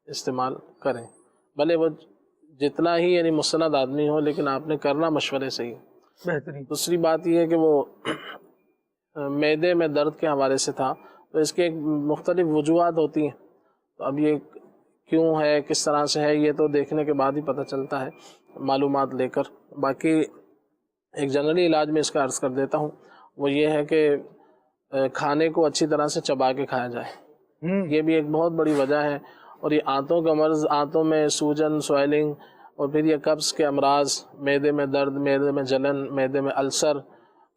استعمال کریں، بھلے وہ جتنا ہی یعنی مستند آدمی ہو، لیکن آپ نے کرنا مشورے سے ہی. بہترین. دوسری بات یہ ہے کہ وہ معدے میں درد کے حوالے سے تھا، تو اس کے ایک مختلف وجوہات ہوتی ہیں. تو اب یہ کیوں ہے، کس طرح سے ہے، یہ تو دیکھنے کے بعد ہی پتہ چلتا ہے معلومات لے کر. باقی ایک جنرلی علاج میں اس کا عرض کر دیتا ہوں، وہ یہ ہے کہ کھانے کو اچھی طرح سے چبا کے کھایا جائے. یہ بھی ایک بہت بڑی وجہ ہے. اور یہ آنتوں کا مرض، آنتوں میں سوجن، سویلنگ، اور پھر یہ قبض کے امراض، معدے میں درد، معدے میں جلن، معدے میں السر،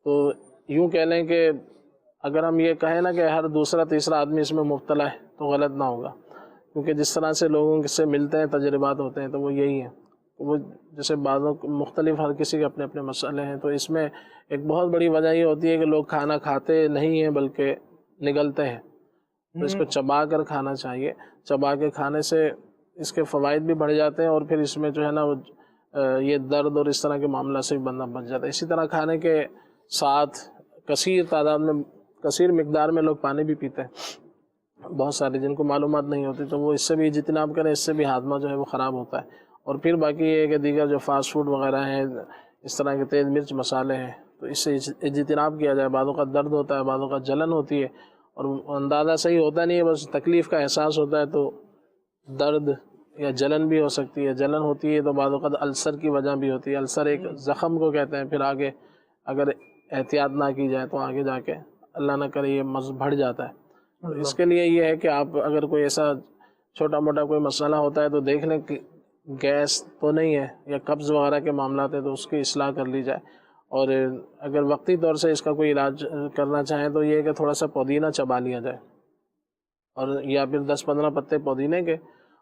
تو یوں کہہ لیں کہ اگر ہم یہ کہیں نا کہ ہر دوسرا تیسرا آدمی اس میں مبتلا ہے تو غلط نہ ہوگا، کیونکہ جس طرح سے لوگوں سے ملتے ہیں، تجربات ہوتے ہیں، تو وہ یہی ہیں. وہ جیسے بعضوں مختلف، ہر کسی کے اپنے اپنے مسئلے ہیں. تو اس میں ایک بہت بڑی وجہ یہ ہوتی ہے کہ لوگ کھانا کھاتے نہیں ہیں بلکہ نگلتے ہیں. تو اس کو چبا کر کھانا چاہیے. چبا کے کھانے سے اس کے فوائد بھی بڑھ جاتے ہیں، اور پھر اس میں جو ہے نا وہ یہ درد اور اس طرح کے معاملہ سے بھی بندہ بچ جاتا ہے. اسی طرح کھانے کے ساتھ کثیر تعداد میں، کثیر مقدار میں لوگ پانی بھی پیتے ہیں، بہت سارے جن کو معلومات نہیں ہوتی، تو وہ اس سے بھی اجتناب کریں، اس سے بھی ہاضمہ جو ہے وہ خراب ہوتا ہے. اور پھر باقی یہ ہے کہ دیگر جو فاسٹ فوڈ وغیرہ ہیں، اس طرح کے تیز مرچ مسالے ہیں، تو اس سے اجتناب کیا جائے. بعضوں کا درد ہوتا ہے، بعضوں کا جلن ہوتی ہے، اور اندازہ صحیح ہوتا نہیں ہے، بس تکلیف کا احساس ہوتا ہے، تو درد یا جلن بھی ہو سکتی ہے. جلن ہوتی ہے تو بعض اوقات السر کی وجہ بھی ہوتی ہے. السر ایک زخم کو کہتے ہیں. پھر آگے اگر احتیاط نہ کی جائے تو آگے جا کے اللہ نہ کرے یہ مرض بڑھ جاتا ہے. تو اس کے لیے یہ ہے کہ آپ اگر کوئی ایسا چھوٹا موٹا کوئی مسئلہ ہوتا ہے تو دیکھ لیں کہ گیس تو نہیں ہے یا قبض وغیرہ کے معاملات ہیں، تو اس کی اصلاح کر لی جائے. اور اگر وقتی طور سے اس کا کوئی علاج کرنا چاہیں تو یہ ہے کہ تھوڑا سا پودینہ چبا لیا جائے، اور یا پھر 10-15 پتے پودینے کے،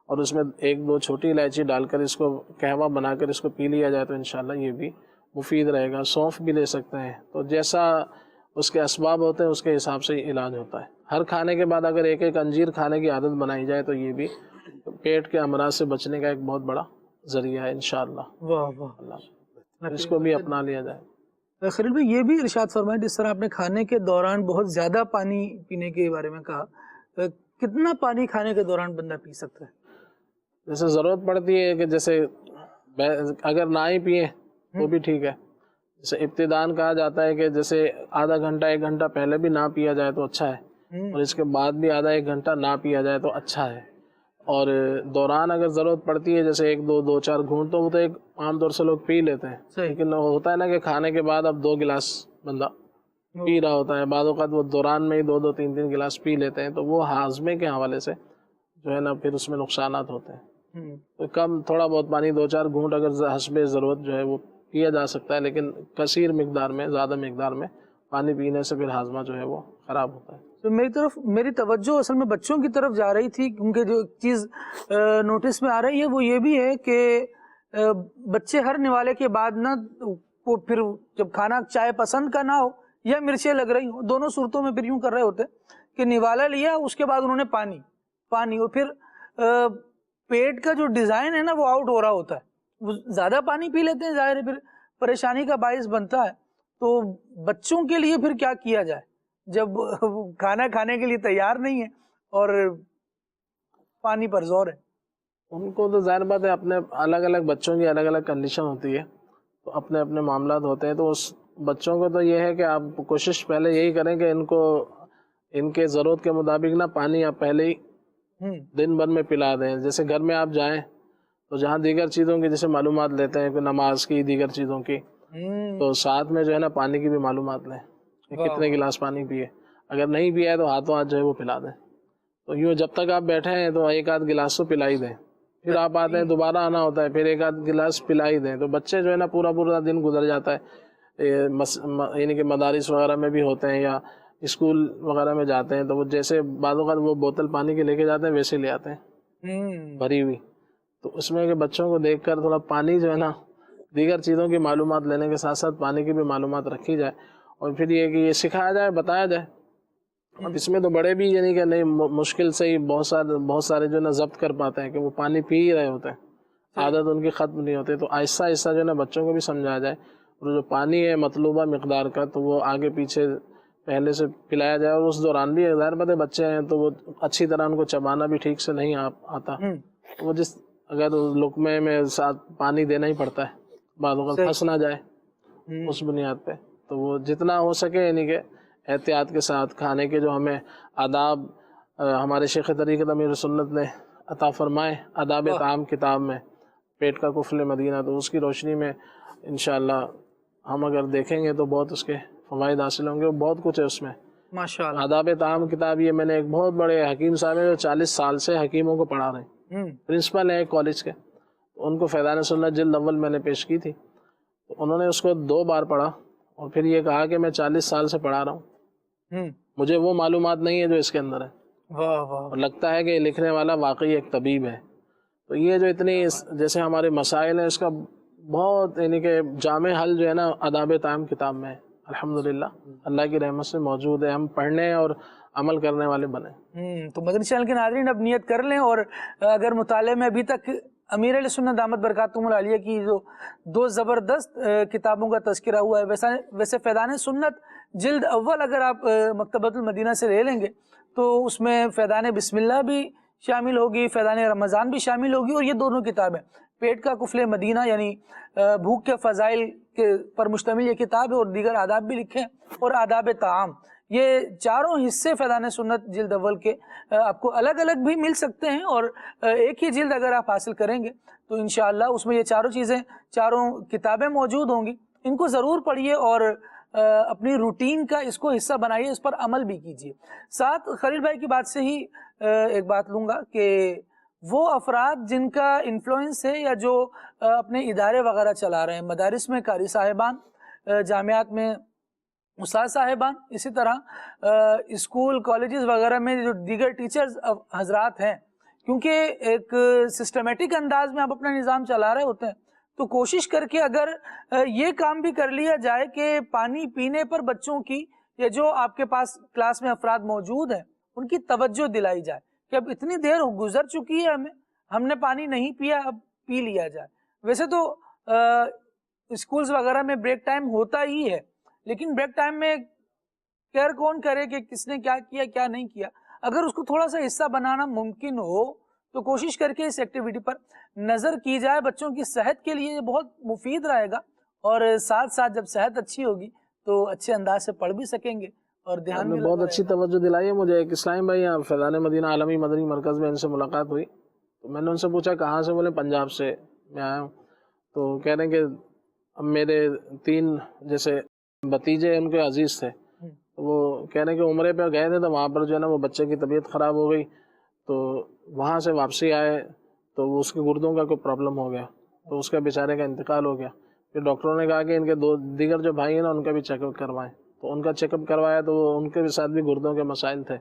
اور اس میں 1-2 چھوٹی الائچی ڈال کر اس کو قہوہ بنا کر اس کو پی لیا جائے تو انشاءاللہ یہ بھی مفید رہے گا. سونف بھی لے سکتے ہیں. تو جیسا اس کے اسباب ہوتے ہیں اس کے حساب سے علاج ہوتا ہے. ہر کھانے کے بعد اگر ایک انجیر کھانے کی عادت بنائی جائے تو یہ بھی پیٹ کے امراض سے بچنے کا ایک بہت بڑا ذریعہ ہے انشاءاللہ. واہ واہ، اللہ اس کو بھی اپنا لیا جائے. خلیل بھائی یہ بھی ارشاد فرمائیں، جس طرح آپ نے کھانے کے دوران بہت زیادہ پانی پینے کے بارے میں کہا، کتنا پانی کھانے کے دوران بندہ پی سکتا ہے؟ جیسے ضرورت پڑتی ہے کہ جیسے اگر نہ ہی پئیں وہ بھی ٹھیک ہے. جیسے ابتداً کہا جاتا ہے کہ جیسے آدھا گھنٹہ 1 گھنٹہ پہلے بھی نہ پیا جائے تو اچھا ہے، اور اس کے بعد بھی آدھا 1 گھنٹہ نہ پیا جائے تو اچھا ہے. اور دوران اگر ضرورت پڑتی ہے جیسے 1-2 4 گھونٹ، تو وہ تو ایک عام طور سے لوگ پی لیتے ہیں. لیکن ہوتا ہے نا کہ کھانے کے بعد اب 2 گلاس بندہ پی رہا ہوتا ہے، بعض اوقات وہ دوران میں ہی 2-2 3-3 گلاس پی لیتے ہیں، تو وہ ہاضمے کے حوالے سے جو ہے نا پھر اس میں نقصانات ہوتے ہیں. تو کم تھوڑا بہت پانی 2-4 گھونٹ اگر حسب ضرورت جو ہے وہ پیا جا سکتا ہے، لیکن کثیر مقدار میں، زیادہ مقدار میں پانی پینے سے پھر ہاضمہ جو ہے وہ خراب ہوتا ہے۔ تو میری توجہ اصل میں بچوں کی طرف جا رہی تھی، کیونکہ جو چیز نوٹس میں آ رہی ہے وہ یہ بھی ہے کہ بچے ہر نوالے کے بعد نا وہ پھر جب کھانا چائے پسند کا نہ ہو یا مرچیں لگ رہی ہوں، دونوں صورتوں میں پھر یوں کر رہے ہوتے کہ نوالا لیا، اس کے بعد انہوں نے پانی اور پھر پیٹ کا جو ڈیزائن ہے نا وہ آؤٹ ہو رہا ہوتا ہے، وہ زیادہ پانی پی لیتے ہیں، ظاہر ہے پھر پریشانی کا باعث بنتا ہے۔ تو بچوں کے لیے پھر کیا کیا جائے جب کھانا کھانے کے لیے تیار نہیں ہے اور پانی پر زور ہے؟ ان کو تو ظاہر بات ہے، اپنے الگ الگ بچوں کی الگ الگ کنڈیشن ہوتی ہے، تو اپنے اپنے معاملات ہوتے ہیں، تو اس بچوں کو تو یہ ہے کہ آپ کوشش پہلے یہی کریں کہ ان کو ان کے ضرورت کے مطابق نا پانی آپ پہلے ہی دن بھر میں پلا دیں۔ جیسے گھر میں آپ جائیں تو جہاں دیگر چیزوں کی جیسے معلومات لیتے ہیں کہ نماز کی، دیگر چیزوں کی، تو ساتھ میں جو ہے نا پانی کی بھی معلومات لیں کہ کتنے گلاس پانی پیے، اگر نہیں پیا ہے تو ہاتھوں ہاتھ جو ہے وہ پلا دیں۔ تو یوں جب تک آپ بیٹھے ہیں تو ایک آدھ گلاس تو پلا ہی دیں، پھر آپ آتے ہیں دوبارہ آنا ہوتا ہے، پھر ایک آدھ گلاس پلا ہی دیں۔ تو بچے جو ہے نا پورا دن گزر جاتا ہے، یعنی کہ مدارس وغیرہ میں بھی ہوتے ہیں یا اسکول وغیرہ میں جاتے ہیں، تو وہ جیسے بعض اوقات وہ بوتل پانی کی لے کے جاتے ہیں ویسے لے آتے ہیں بھری ہوئی۔ تو اس میں کہ بچوں کو دیکھ کر تھوڑا پانی جو ہے نا دیگر چیزوں کی معلومات لینے کے ساتھ ساتھ پانی کی بھی معلومات رکھی جائے، اور پھر یہ کہ یہ سکھایا جائے، بتایا جائے۔ اب اس میں تو بڑے بھی یعنی کہ نہیں مشکل سے ہی بہت سارے جو ہے نا ضبط کر پاتے ہیں کہ وہ پانی پی ہی رہے ہوتے ہیں، عادت ان کی ختم نہیں ہوتی۔ تو آہستہ آہستہ جو ہے نا بچوں کو بھی سمجھایا جائے، اور جو پانی ہے مطلوبہ مقدار کا تو وہ آگے پیچھے پہلے سے پلایا جائے، اور اس دوران بھی ظاہر بات ہے بچے ہیں تو وہ اچھی طرح ان کو چبانا بھی ٹھیک سے نہیں آتا، وہ اگر لقمے میں ساتھ پانی دینا ہی پڑتا ہے، بعض اوقات پھنس نہ جائے اس بنیاد پہ۔ تو وہ جتنا ہو سکے یعنی کہ احتیاط کے ساتھ کھانے کے جو ہمیں آداب ہمارے شیخ طریقت امیر سنت نے عطا فرمائے، آداب طعام کتاب میں پیٹ کا قفل مدینہ، تو اس کی روشنی میں انشاءاللہ ہم اگر دیکھیں گے تو بہت اس کے فوائد حاصل ہوں گے، بہت کچھ ہے اس میں ماشاءاللہ۔ آداب طعام کتاب یہ میں نے ایک بہت بڑے حکیم صاحب ہیں جو 40 سال سے حکیموں کو پڑھا رہے ہیں، پرنسپل ہیں ایک کالج کے، ان کو فیضان سنت جلد اول میں نے پیش کی تھی، تو انہوں نے اس کو 2 بار پڑھا اور پھر یہ کہا کہ میں 40 سال سے پڑھا رہا ہوں، مجھے وہ معلومات نہیں ہے جو اس کے اندر ہے، اور لگتا ہے کہ یہ لکھنے والا واقعی ایک طبیب ہے۔ تو یہ جو اتنی جیسے ہمارے مسائل ہیں اس کا بہت یعنی کہ جامع حل جو ہے نا آداب طعام کتاب میں الحمدللہ اللہ کی رحمت سے موجود ہے، ہم پڑھنے اور عمل کرنے والے بنے۔ تو مدنی چینل کے ناظرین اب نیت کر لیں، اور اگر مطالعے میں ابھی تک امیر علیہ سنت دامت برکاتہم العالیہ کی جو 2 زبردست کتابوں کا تذکرہ ہوا ہے، ویسے فیضان سنت جلد اول اگر آپ مکتبۃ المدینہ سے لے لیں گے تو اس میں فیضان بسم اللہ بھی شامل ہوگی، فیضان رمضان بھی شامل ہوگی، اور یہ دونوں کتابیں پیٹ کا قفل مدینہ یعنی بھوک کے فضائل کے پر مشتمل یہ کتاب ہے، اور دیگر آداب بھی لکھے ہیں، اور آداب طعام، یہ چاروں حصے فیضان سنت جلد اول کے آپ کو الگ الگ بھی مل سکتے ہیں، اور ایک ہی جلد اگر آپ حاصل کریں گے تو انشاءاللہ اس میں یہ چاروں چیزیں، چاروں کتابیں موجود ہوں گی۔ ان کو ضرور پڑھیے اور اپنی روٹین کا اس کو حصہ بنائیے، اس پر عمل بھی کیجیے۔ ساتھ خلیل بھائی کی بات سے ہی ایک بات لوں گا کہ وہ افراد جن کا انفلوئنس ہے یا جو اپنے ادارے وغیرہ چلا رہے ہیں، مدارس میں قاری صاحبان، جامعات میں استاد صاحبان، اسی طرح اسکول کالجز وغیرہ میں جو دیگر ٹیچرز حضرات ہیں، کیونکہ ایک سسٹمیٹک انداز میں آپ اپنا نظام چلا رہے ہوتے ہیں، تو کوشش کر کے اگر یہ کام بھی کر لیا جائے کہ پانی پینے پر بچوں کی یا جو آپ کے پاس کلاس میں افراد موجود ہیں ان کی توجہ دلائی جائے کہ اب اتنی دیر گزر چکی ہے، ہم نے پانی نہیں پیا، اب پی لیا جائے۔ ویسے تو اسکولز وغیرہ میں بریک ٹائم ہوتا ہی ہے، لیکن بریک ٹائم میں کیئر کون کرے کہ کس نے کیا کیا کیا نہیں کیا؟ اگر اس کو تھوڑا سا حصہ بنانا ممکن ہو تو کوشش کر کے اس ایکٹیویٹی پر نظر کی جائے، بچوں کی صحت کے لیے یہ بہت مفید رہے گا، اور ساتھ ساتھ جب صحت اچھی ہوگی تو اچھے انداز سے پڑھ بھی سکیں گے اور دھیان بھی بہت اچھی توجہ دلائی ہے مجھے۔ ایک اسلام بھائی یہاں فیضان مدینہ عالمی مدنی مرکز میں ان سے ملاقات ہوئی، تو میں نے ان سے پوچھا کہاں سے؟ بولے پنجاب سے میں آیا ہوں۔ تو کہہ رہے ہیں کہ اب میرے 3 جیسے بھتیجے ان کے عزیز تھے، وہ کہہ رہے ہیں کہ عمرے پہ گئے تھے تو وہاں پر جو ہے نا وہ بچے کی طبیعت خراب ہو گئی، تو وہاں سے واپسی آئے تو اس کے گردوں کا کوئی پرابلم ہو گیا، تو اس کا بیچارے کا انتقال ہو گیا۔ پھر ڈاکٹروں نے کہا کہ ان کے 2 دیگر جو بھائی ہیں نا ان کا بھی چیک اپ کروائیں، تو ان کا چیک اپ کروایا تو ان کے ساتھ بھی گردوں کے مسائل تھے،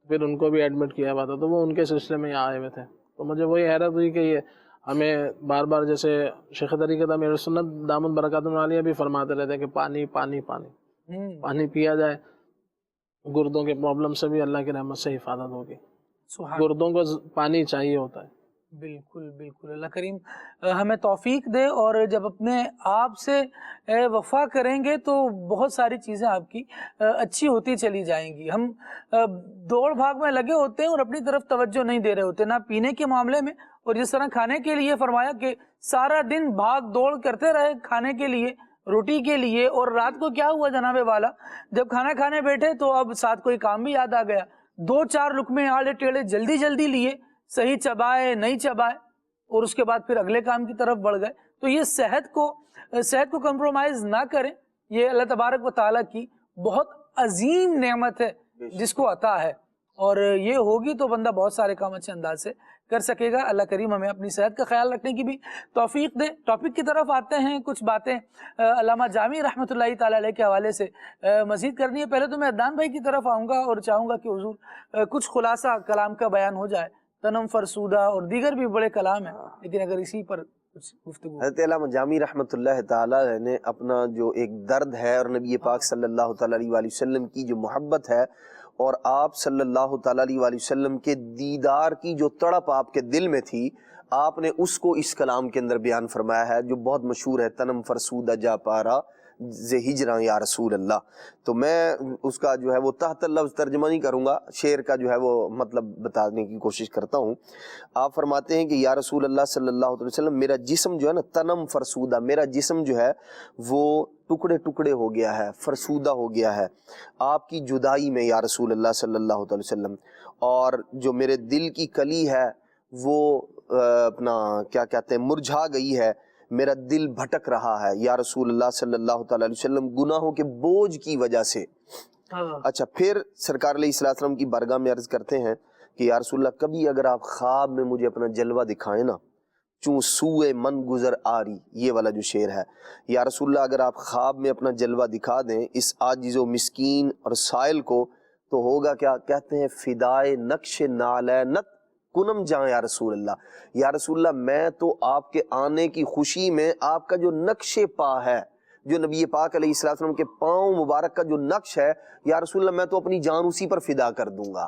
پھر ان کو بھی ایڈمٹ کیا ہوا تھا، تو وہ ان کے سلسلے میں یہاں آئے ہوئے تھے۔ تو مجھے وہی حیرت ہوئی کہ یہ ہمیں بار بار، جیسے شیخ طریقت امیر سنت دامت برکاتہ عالیہ بھی فرماتے رہتے ہیں کہ پانی پانی پانی پانی پیا جائے، گردوں کے پرابلم سے بھی اللہ کی رحمت سے حفاظت ہوگی۔ گردوں کو پانی چاہیے ہوتا ہے۔ بالکل بالکل، اللہ کریم ہمیں توفیق دے، اور جب اپنے آپ سے وفا کریں گے تو بہت ساری چیزیں آپ کی اچھی ہوتی چلی جائیں گی۔ ہم دوڑ بھاگ میں لگے ہوتے ہیں اور اپنی طرف توجہ نہیں دے رہے ہوتے، نہ پینے کے معاملے میں، اور جس طرح کھانے کے لیے فرمایا کہ سارا دن بھاگ دوڑ کرتے رہے کھانے کے لیے، روٹی کے لیے، اور رات کو کیا ہوا جناب والا، جب کھانا کھانے بیٹھے تو اب ساتھ کوئی کام بھی یاد آ گیا، 2-4 لقمے آڑے ٹیڑے جلدی جلدی لیے، صحیح چبائے نہیں چبائے، اور اس کے بعد پھر اگلے کام کی طرف بڑھ گئے۔ تو یہ صحت کو کمپرومائز نہ کریں، یہ اللہ تبارک و تعالیٰ کی بہت عظیم نعمت ہے جس کو عطا ہے، اور یہ ہوگی تو بندہ بہت سارے کام اچھے انداز سے کر سکے گا۔ اللہ کریم ہمیں اپنی صحت کا خیال رکھنے کی بھی توفیق دے۔ ٹاپک کی طرف آتے ہیں، کچھ باتیں علامہ جامی رحمۃ اللہ تعالیٰ علیہ کے حوالے سے مزید کرنی ہے۔ پہلے تو میں عدنان بھائی کی طرف آؤں گا اور چاہوں گا کہ حضور کچھ خلاصہ کلام کا بیان ہو جائے، تنم فرسودہ اور دیگر بھی بڑے کلام ہیں، لیکن اگر اسی پر کچھ گفتگو۔ حضرت علامہ جامی رحمۃ اللہ تعالیٰ نے اپنا جو ایک درد ہے اور نبی پاک صلی اللہ تعالیٰ علیہ وآلہ وسلم کی جو محبت ہے اور آپ صلی اللہ تعالیٰ علیہ وآلہ وسلم کے دیدار کی جو تڑپ آپ کے دل میں تھی، آپ نے اس کو اس کلام کے اندر بیان فرمایا ہے جو بہت مشہور ہے، تنم فرسودہ جا پارا ز ہجراں یا رسول اللہ۔ تو میں اس کا جو ہے وہ تحت لفظ ترجمہ نہیں کروں گا، شعر کا جو ہے وہ مطلب بتانے کی کوشش کرتا ہوں۔ آپ فرماتے ہیں کہ یا رسول اللہ صلی اللہ علیہ وسلم، میرا جسم جو ہے نا تنم فرسودہ، میرا جسم جو ہے وہ ٹکڑے ٹکڑے ہو گیا ہے، فرسودہ ہو گیا ہے آپ کی جدائی میں یا رسول اللہ صلی اللہ علیہ وسلم، اور جو میرے دل کی کلی ہے وہ اپنا کیا کہتے ہیں مرجھا گئی ہے، میرا دل بھٹک رہا ہے یا رسول اللہ صلی اللہ تعالیٰ علیہ وسلم گناہوں کے بوجھ کی وجہ سے۔ اچھا، پھر سرکار علیہ السلام کی بارگاہ میں عرض کرتے ہیں کہ یا رسول اللہ کبھی اگر آپ خواب میں مجھے اپنا جلوہ دکھائیں نا، چوں سوئے من گزر آری، یہ والا جو شعر ہے، یا رسول اللہ اگر آپ خواب میں اپنا جلوہ دکھا دیں اس عاجز و مسکین اور سائل کو، تو ہوگا کیا؟ کہتے ہیں فدائے نقش نالینت کنم جہاں یا رسول اللہ، یا رسول اللہ میں تو آپ کے آنے کی خوشی میں آپ کا جو نقش پا ہے، جو نبی پاک علیہ السلام کے پاؤں مبارک کا جو نقش ہے، یا رسول اللہ میں تو اپنی جان اسی پر فدا کر دوں گا۔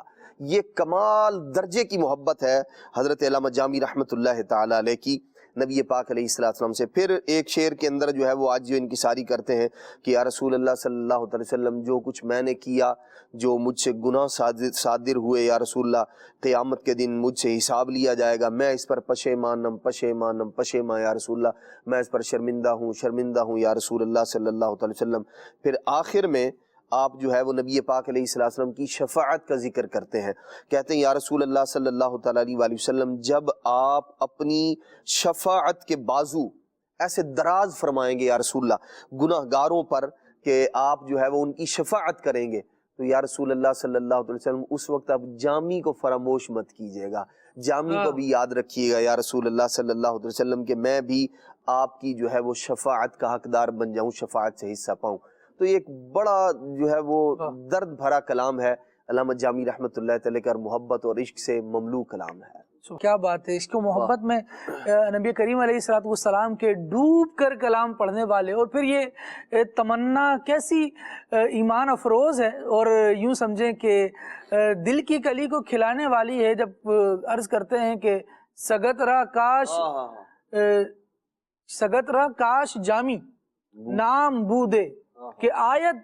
یہ کمال درجے کی محبت ہے حضرت علامہ جامی رحمۃ اللہ تعالیٰ علیہ کی نبی پاک علیہ السلام سے۔ پھر ایک شعر کے اندر جو ہے وہ آج جو انکساری کرتے ہیں کہ یا رسول اللہ صلی اللہ علیہ وسلم جو کچھ میں نے کیا، جو مجھ سے گناہ صادر ہوئے یا رسول اللہ، قیامت کے دن مجھ سے حساب لیا جائے گا، میں اس پر پشیمانم پشیمانم پشیمان یا رسول اللہ، میں اس پر شرمندہ ہوں یا رسول اللہ صلی اللہ علیہ وسلم۔ پھر آخر میں آپ جو ہے وہ نبی پاک علیہ السلام کی شفاعت کا ذکر کرتے ہیں، کہتے ہیں یا رسول اللہ صلی اللہ تعالیٰ علیہ وسلم جب آپ اپنی شفاعت کے بازو ایسے دراز فرمائیں گے یا رسول اللہ گناہ گاروں پر کہ آپ جو ہے وہ ان کی شفاعت کریں گے، تو یا رسول اللہ صلی اللہ علیہ وسلم اس وقت آپ جامی کو فراموش مت کیجیے گا، جامی کو بھی یاد رکھیے گا یا رسول اللہ صلی اللہ علیہ وسلم کہ میں بھی آپ کی جو ہے وہ شفاعت کا حقدار بن جاؤں، شفاعت سے حصہ پاؤں۔ تو یہ ایک بڑا جو ہے وہ درد بھرا کلام ہے علامہ جامی رحمۃ اللہ تعالیٰ کا، محبت اور عشق سے مملو کلام ہے۔ کیا بات ہے، عشق و محبت میں نبی کریم علیہ السلام کے ڈوب کر کلام پڑھنے والے، اور پھر یہ تمنا کیسی ایمان افروز ہے، اور یوں سمجھیں کہ دل کی کلی کو کھلانے والی ہے۔ جب عرض کرتے ہیں کہ سگت را کاش جامی نام بودے کہ آیت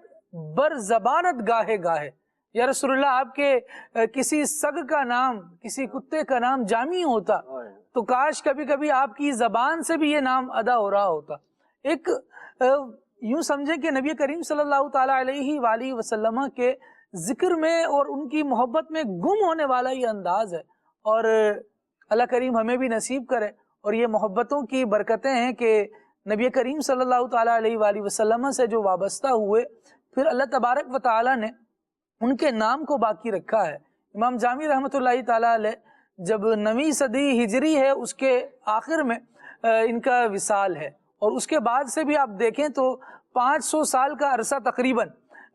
بر زبانت گاہے گاہے، یا رسول اللہ آپ کے کسی سگ کا نام، کسی کتے کا نام جامی ہوتا تو کاش کبھی کبھی آپ کی زبان سے بھی یہ نام ادا ہو رہا ہوتا۔ ایک یوں سمجھیں کہ نبی کریم صلی اللہ تعالیٰ علیہ وآلہ وسلم کے ذکر میں اور ان کی محبت میں گم ہونے والا یہ انداز ہے، اور اللہ کریم ہمیں بھی نصیب کرے۔ اور یہ محبتوں کی برکتیں ہیں کہ نبی کریم صلی اللہ تعالیٰ علیہ وآلہ وسلم سے جو وابستہ ہوئے، پھر اللہ تبارک و تعالیٰ نے ان کے نام کو باقی رکھا ہے۔ امام جامی رحمۃ اللہ تعالیٰ علیہ جب 9ویں صدی ہجری ہے اس کے آخر میں ان کا وصال ہے، اور اس کے بعد سے بھی آپ دیکھیں تو 500 سال کا عرصہ تقریباً